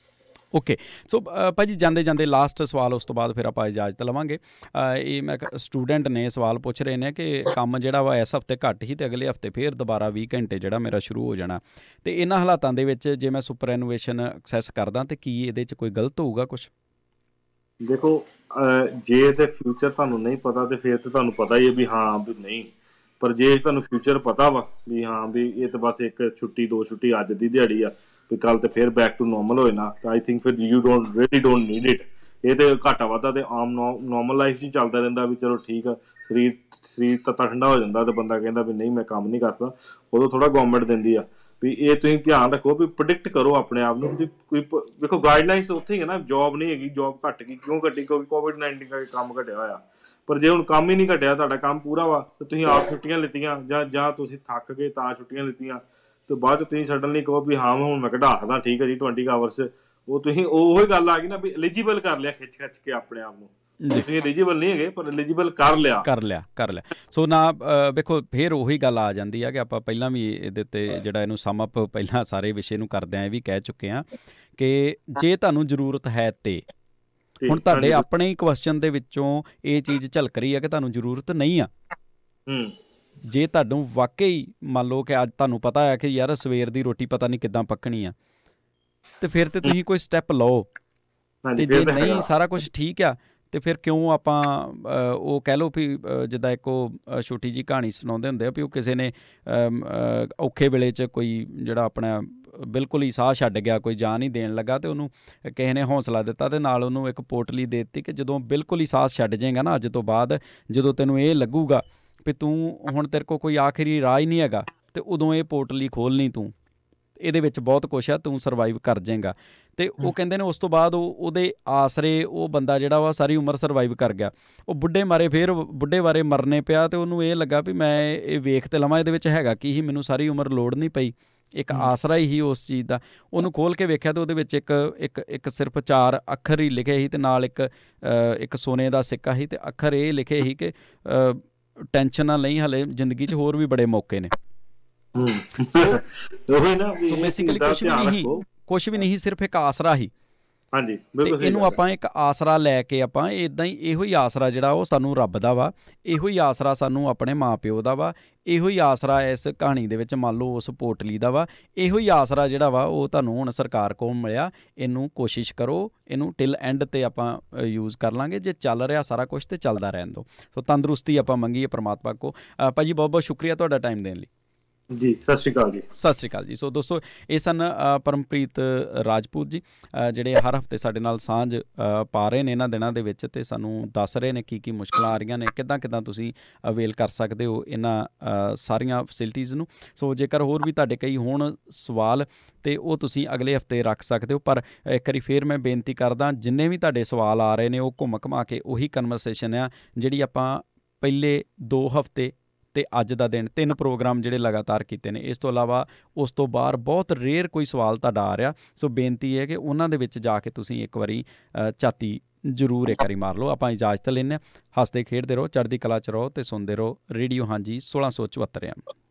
ਓਕੇ, ਸੋ ਭਾਜੀ ਜਾਂਦੇ ਜਾਂਦੇ ਲਾਸਟ ਸਵਾਲ, ਉਸ ਤੋਂ ਬਾਅਦ ਫਿਰ ਆਪਾਂ ਇਜਾਜ਼ਤ ਲਵਾਂਗੇ। ਇਹ ਮੈਂ ਸਟੂਡੈਂਟ ਨੇ ਸਵਾਲ ਪੁੱਛ ਰਹੇ ਨੇ ਕਿ ਕੰਮ ਜਿਹੜਾ ਵਾ ਇਸ ਹਫ਼ਤੇ ਘੱਟ ਹੀ, ਅਤੇ ਅਗਲੇ ਹਫ਼ਤੇ ਫਿਰ ਦੁਬਾਰਾ 20 ਘੰਟੇ ਜਿਹੜਾ ਮੇਰਾ ਸ਼ੁਰੂ ਹੋ ਜਾਣਾ, ਅਤੇ ਇਹਨਾਂ ਹਾਲਾਤਾਂ ਦੇ ਵਿੱਚ ਜੇ ਮੈਂ ਸੁਪਰ ਐਨੂਏਸ਼ਨ ਐਕਸੈਸ ਕਰਦਾ, ਤਾਂ ਕੀ ਇਹਦੇ 'ਚ ਕੋਈ ਗਲਤ ਹੋਊਗਾ ਕੁਛ? ਦੇਖੋ, ਜੇ ਤੇ ਫਿਊਚਰ ਤੁਹਾਨੂੰ ਨਹੀਂ ਪਤਾ ਤੇ ਫਿਰ ਤੇ ਤੁਹਾਨੂੰ ਪਤਾ ਹੀ ਹੈ ਵੀ ਹਾਂ ਵੀ ਨਹੀਂ। ਪਰ ਜੇ ਤੁਹਾਨੂੰ ਫਿਊਚਰ ਪਤਾ ਵਾ ਵੀ ਹਾਂ ਵੀ ਇਹ ਤਾਂ ਬਸ ਇੱਕ ਛੁੱਟੀ, 2 ਛੁੱਟੀ ਅੱਜ ਦੀ ਦਿਹਾੜੀ ਆ, ਵੀ ਕੱਲ ਤੇ ਫਿਰ ਬੈਕ ਟੂ ਨੋਰਮਲ ਹੋਏ ਨਾ, ਤਾਂ ਆਈ ਥਿੰਕ ਫਿਰ ਯੂ ਡੋਂਟ ਨੀਡ ਇਟ। ਇਹ ਤੇ ਘਾਟਾ ਵਾਧਾ ਤੇ ਆਮ ਨੋਰਮਲ ਲਾਈਫ 'ਚ ਚੱਲਦਾ ਰਹਿੰਦਾ ਵੀ ਚਲੋ ਠੀਕ ਆ, ਸਰੀਰ ਤੱਤਾ ਠੰਡਾ ਹੋ ਜਾਂਦਾ ਤੇ ਬੰਦਾ ਕਹਿੰਦਾ ਵੀ ਨਹੀਂ ਮੈਂ ਕੰਮ ਨਹੀਂ ਕਰਦਾ। ਉਦੋਂ ਥੋੜਾ ਗਵਰਨਮੈਂਟ ਦਿੰਦੀ ਆ ਵੀ ਇਹ ਤੁਸੀਂ ਧਿਆਨ ਰੱਖੋ ਵੀ ਪ੍ਰੈਡਿਕਟ ਕਰੋ ਆਪਣੇ ਆਪ ਨੂੰ। ਕੋਈ ਵੇਖੋ ਗਾਈਡਲਾਈਨਸ ਉੱਥੇ ਹੀ ਹੈ ਨਾ, ਜੋਬ ਨਹੀਂ ਹੈਗੀ, ਜੋਬ ਘੱਟ ਗਈ, ਕਿਉਂ ਘਟੀ? ਕਿਉਂਕਿ COVID-19 ਕਰਕੇ ਕੰਮ ਘਟਿਆ ਹੋਇਆ। ਪਰ ਜੇ ਹੁਣ ਕੰਮ ਹੀ ਨਹੀਂ ਘਟਿਆ, ਤੁਹਾਡਾ ਕੰਮ ਪੂਰਾ ਵਾ, ਤੇ ਤੁਸੀਂ ਆਪ ਛੁੱਟੀਆਂ ਲਿੱਤੀਆਂ ਜਾਂ ਤੁਸੀਂ ਥੱਕ ਗਏ ਤਾਂ ਛੁੱਟੀਆਂ ਲਿੱਤੀਆਂ, ਤੇ ਬਾਅਦ 'ਚ ਤੁਸੀਂ ਸਡਨਲੀ ਕਹੋ ਵੀ ਹਾਂ ਹੁਣ ਮੈਂ ਘਟਾ ਸਕਦਾ, ਠੀਕ ਹੈ ਜੀ 20 ਆਵਰਸ, ਉਹ ਤੁਸੀਂ ਉਹੀ ਗੱਲ ਆ ਗਈ ਨਾ ਵੀ ਐਲੀਜੀਬਲ ਕਰ ਲਿਆ ਖਿੱਚ ਕੇ ਆਪਣੇ ਆਪ ਨੂੰ। ਤੁਸੀਂ ਐਲੀਜੀਬਲ ਨਹੀਂ ਹੈਗੇ ਪਰ ਐਲੀਜੀਬਲ ਕਰ ਲਿਆ। ਸੋ ਨਾ ਵੇਖੋ ਫਿਰ ਉਹੀ ਗੱਲ ਆ ਜਾਂਦੀ ਆ ਕਿ ਆਪਾਂ ਪਹਿਲਾਂ ਵੀ ਇਹਦੇ ਉੱਤੇ ਜਿਹੜਾ ਇਹਨੂੰ ਸਮ ਅਪ ਪਹਿਲਾਂ ਸਾਰੇ ਵਿਸ਼ੇ ਨੂੰ ਕਰਦਿਆਂ ਇਹ ਵੀ ਕਹਿ ਚੁੱਕੇ ਹਾਂ ਕਿ ਜੇ ਤੁਹਾਨੂੰ ਜ਼ਰੂਰਤ ਹੈ ਤੇ ਹੁਣ ਤੁਹਾਡੇ ਆਪਣੇ ਹੀ ਕੁਐਸਚਨ ਦੇ ਵਿੱਚੋਂ ਇਹ ਚੀਜ਼ ਝਲਕ ਰਹੀ ਆ ਕਿ ਤੁਹਾਨੂੰ ਜ਼ਰੂਰਤ ਨਹੀਂ ਆ। ਜੇ ਤੁਹਾਨੂੰ ਵਾਕਈ ਮੰਨ ਲਓ ਕਿ ਅੱਜ ਤੁਹਾਨੂੰ ਪਤਾ ਹੈ ਕਿ ਯਾਰ ਸਵੇਰ ਦੀ ਰੋਟੀ ਪਤਾ ਨਹੀਂ ਕਿੱਦਾਂ ਪੱਕਣੀ ਆ, ਤੇ ਫਿਰ ਤੇ ਤੁਸੀਂ ਕੋਈ ਸਟੈਪ ਲਓ। ਤੇ ਜੇ ਨਹੀਂ ਸਾਰਾ ਕੁਝ ਠੀਕ ਆ ਤੇ ਫਿਰ ਕਿਉਂ ਆਪਾਂ ਉਹ ਕਹਿ ਲਓ ਵੀ ਜਿੱਦਾਂ ਇੱਕ ਉਹ ਛੋਟੀ ਜਿਹੀ ਕਹਾਣੀ ਸੁਣਾਉਂਦੇ ਹੁੰਦੇ ਆ ਵੀ ਉਹ ਕਿਸੇ ਨੇ ਔਖੇ ਵੇਲੇ 'ਚ ਕੋਈ ਜਿਹੜਾ ਆਪਣਾ ਬਿਲਕੁਲ ਹੀ ਸਾਹ ਛੱਡ ਗਿਆ, ਕੋਈ ਜਾਨ ਨਹੀਂ ਦੇਣ ਲੱਗਾ, ਅਤੇ ਉਹਨੂੰ ਕਿਸੇ ਨੇ ਹੌਸਲਾ ਦਿੱਤਾ ਅਤੇ ਨਾਲ ਉਹਨੂੰ ਇੱਕ ਪੋਟਲੀ ਦੇ ਦਿੱਤੀ ਕਿ ਜਦੋਂ ਬਿਲਕੁਲ ਹੀ ਸਾਹ ਛੱਡ ਜਾਏਗਾ ਨਾ ਅੱਜ ਤੋਂ ਬਾਅਦ, ਜਦੋਂ ਤੈਨੂੰ ਇਹ ਲੱਗੂਗਾ ਵੀ ਤੂੰ ਹੁਣ ਤੇਰੇ ਕੋਲ ਕੋਈ ਆਖਰੀ ਰਾਹ ਹੀ ਨਹੀਂ ਹੈਗਾ, ਅਤੇ ਉਦੋਂ ਇਹ ਪੋਟਲੀ ਖੋਲ੍ਹਣੀ ਤੂੰ, ਇਹਦੇ ਵਿੱਚ ਬਹੁਤ ਕੁਛ ਆ, ਤੂੰ ਸਰਵਾਈਵ ਕਰ ਜਾਏਗਾ। ਅਤੇ ਉਹ ਕਹਿੰਦੇ ਨੇ ਉਸ ਤੋਂ ਬਾਅਦ ਉਹਦੇ ਆਸਰੇ ਉਹ ਬੰਦਾ ਜਿਹੜਾ ਵਾ ਸਾਰੀ ਉਮਰ ਸਰਵਾਈਵ ਕਰ ਗਿਆ। ਉਹ ਬੁੱਢੇ ਮਾਰੇ ਫਿਰ ਬੁੱਢੇ ਬਾਰੇ ਮਰਨੇ ਪਿਆ, ਅਤੇ ਉਹਨੂੰ ਇਹ ਲੱਗਾ ਵੀ ਮੈਂ ਇਹ ਵੇਖ ਤੇ ਲਵਾਂ ਇਹਦੇ ਵਿੱਚ ਹੈਗਾ ਕੀ ਸੀ, ਮੈਨੂੰ ਸਾਰੀ ਉਮਰ ਲੋੜ ਨਹੀਂ ਪਈ, ਇੱਕ ਆਸਰਾ ਹੀ ਉਸ ਚੀਜ਼ ਦਾ। ਉਹਨੂੰ ਖੋਲ੍ਹ ਕੇ ਵੇਖਿਆ ਅਤੇ ਉਹਦੇ ਵਿੱਚ ਇੱਕ ਸਿਰਫ 4 ਅੱਖਰ ਹੀ ਲਿਖੇ ਸੀ, ਅਤੇ ਨਾਲ ਇੱਕ ਸੋਨੇ ਦਾ ਸਿੱਕਾ ਸੀ, ਅਤੇ ਅੱਖਰ ਇਹ ਲਿਖੇ ਸੀ ਕਿ ਟੈਨਸ਼ਨ ਨਾ ਲਈ, ਹਲੇ ਜ਼ਿੰਦਗੀ 'ਚ ਹੋਰ ਵੀ ਬੜੇ ਮੌਕੇ ਨੇ। ਬੇਸਿਕਲੀ ਕੁਛ ਵੀ ਨਹੀਂ, ਸਿਰਫ ਇੱਕ ਆਸਰਾ ਹੀ। ਹਾਂਜੀ, ਤੇ ਇਹਨੂੰ ਆਪਾਂ ਇੱਕ ਆਸਰਾ ਲੈ ਕੇ ਆਪਾਂ ਇੱਦਾਂ ਹੀ ਇਹੋ ਹੀ ਆਸਰਾ ਜਿਹੜਾ ਉਹ ਸਾਨੂੰ ਰੱਬ ਦਾ ਵਾ, ਇਹੋ ਹੀ ਆਸਰਾ ਸਾਨੂੰ ਆਪਣੇ ਮਾਂ ਪਿਓ ਦਾ ਵਾ, ਇਹੋ ਹੀ ਆਸਰਾ ਇਸ ਕਹਾਣੀ ਦੇ ਵਿੱਚ ਮੰਨ ਲਓ ਉਸ ਪੋਟਲੀ ਦਾ ਵਾ, ਇਹੋ ਹੀ ਆਸਰਾ ਜਿਹੜਾ ਵਾ ਉਹ ਤੁਹਾਨੂੰ ਹੁਣ ਸਰਕਾਰ ਕੋਲ ਮਿਲਿਆ। ਇਹਨੂੰ ਕੋਸ਼ਿਸ਼ ਕਰੋ, ਇਹਨੂੰ ਟਿਲ ਐਂਡ 'ਤੇ ਆਪਾਂ ਯੂਜ਼ ਕਰ ਲਾਂਗੇ। ਜੇ ਚੱਲ ਰਿਹਾ ਸਾਰਾ ਕੁਛ ਤਾਂ ਚੱਲਦਾ ਰਹਿਣ ਦਿਓ। ਸੋ ਤੰਦਰੁਸਤੀ ਆਪਾਂ ਮੰਗੀਏ ਪਰਮਾਤਮਾ ਕੋ। ਭਾਜੀ ਬਹੁਤ ਬਹੁਤ ਸ਼ੁਕਰੀਆ ਤੁਹਾਡਾ ਟਾਈਮ ਦੇਣ ਲਈ। ਜੀ ਸਤਿ ਸ਼੍ਰੀ ਅਕਾਲ ਜੀ। ਸਤਿ ਸ਼੍ਰੀ ਅਕਾਲ ਜੀ। ਸੋ ਦੋਸਤੋ, ਇਹ ਸਨ ਪਰਮਪ੍ਰੀਤ ਰਾਜਪੂਤ ਜੀ, ਜਿਹੜੇ ਹਰ ਹਫ਼ਤੇ ਸਾਡੇ ਨਾਲ ਸਾਂਝ ਪਾ ਰਹੇ ਨੇ ਇਹਨਾਂ ਦਿਨਾਂ ਦੇ ਵਿੱਚ, ਅਤੇ ਸਾਨੂੰ ਦੱਸ ਰਹੇ ਨੇ ਕੀ ਮੁਸ਼ਕਲਾਂ ਆ ਰਹੀਆਂ ਨੇ, ਕਿੱਦਾਂ ਤੁਸੀਂ ਅਵੇਲ ਕਰ ਸਕਦੇ ਹੋ ਇਹਨਾਂ ਸਾਰੀਆਂ ਫੈਸਿਲਿਟੀਜ਼ ਨੂੰ। ਸੋ ਜੇਕਰ ਹੋਰ ਵੀ ਤੁਹਾਡੇ ਕਈ ਹੋਣ ਸਵਾਲ ਅਤੇ ਉਹ ਤੁਸੀਂ ਅਗਲੇ ਹਫ਼ਤੇ ਰੱਖ ਸਕਦੇ ਹੋ। ਪਰ ਇੱਕ ਵਾਰੀ ਫਿਰ ਮੈਂ ਬੇਨਤੀ ਕਰਦਾ, ਜਿੰਨੇ ਵੀ ਤੁਹਾਡੇ ਸਵਾਲ ਆ ਰਹੇ ਨੇ ਉਹ ਘੁੰਮਾ ਕੇ ਉਹੀ ਕਨਵਰਸੇਸ਼ਨ ਆ ਜਿਹੜੀ ਆਪਾਂ ਪਹਿਲੇ 2 ਹਫ਼ਤੇ ਅਤੇ ਅੱਜ ਦਾ ਦਿਨ 3 ਪ੍ਰੋਗਰਾਮ ਜਿਹੜੇ ਲਗਾਤਾਰ ਕੀਤੇ ਨੇ। ਇਸ ਤੋਂ ਇਲਾਵਾ ਉਸ ਤੋਂ ਬਾਹਰ ਬਹੁਤ ਰੇਅਰ ਕੋਈ ਸਵਾਲ ਤੁਹਾਡਾ ਆ ਰਿਹਾ। ਸੋ ਬੇਨਤੀ ਹੈ ਕਿ ਉਹਨਾਂ ਦੇ ਵਿੱਚ ਜਾ ਕੇ ਤੁਸੀਂ ਇੱਕ ਵਾਰੀ ਝਾਤੀ ਜ਼ਰੂਰ ਇੱਕ ਵਾਰੀ ਮਾਰ ਲਓ। ਆਪਾਂ ਇਜਾਜ਼ਤ ਲੈਂਦੇ ਹਾਂ। ਹੱਸਦੇ ਖੇਡਦੇ ਰਹੋ, ਚੜ੍ਹਦੀ ਕਲਾ 'ਚ ਰਹੋ ਅਤੇ ਸੁਣਦੇ ਰਹੋ ਰੇਡੀਓ ਹਾਂਜੀ 1674 AM।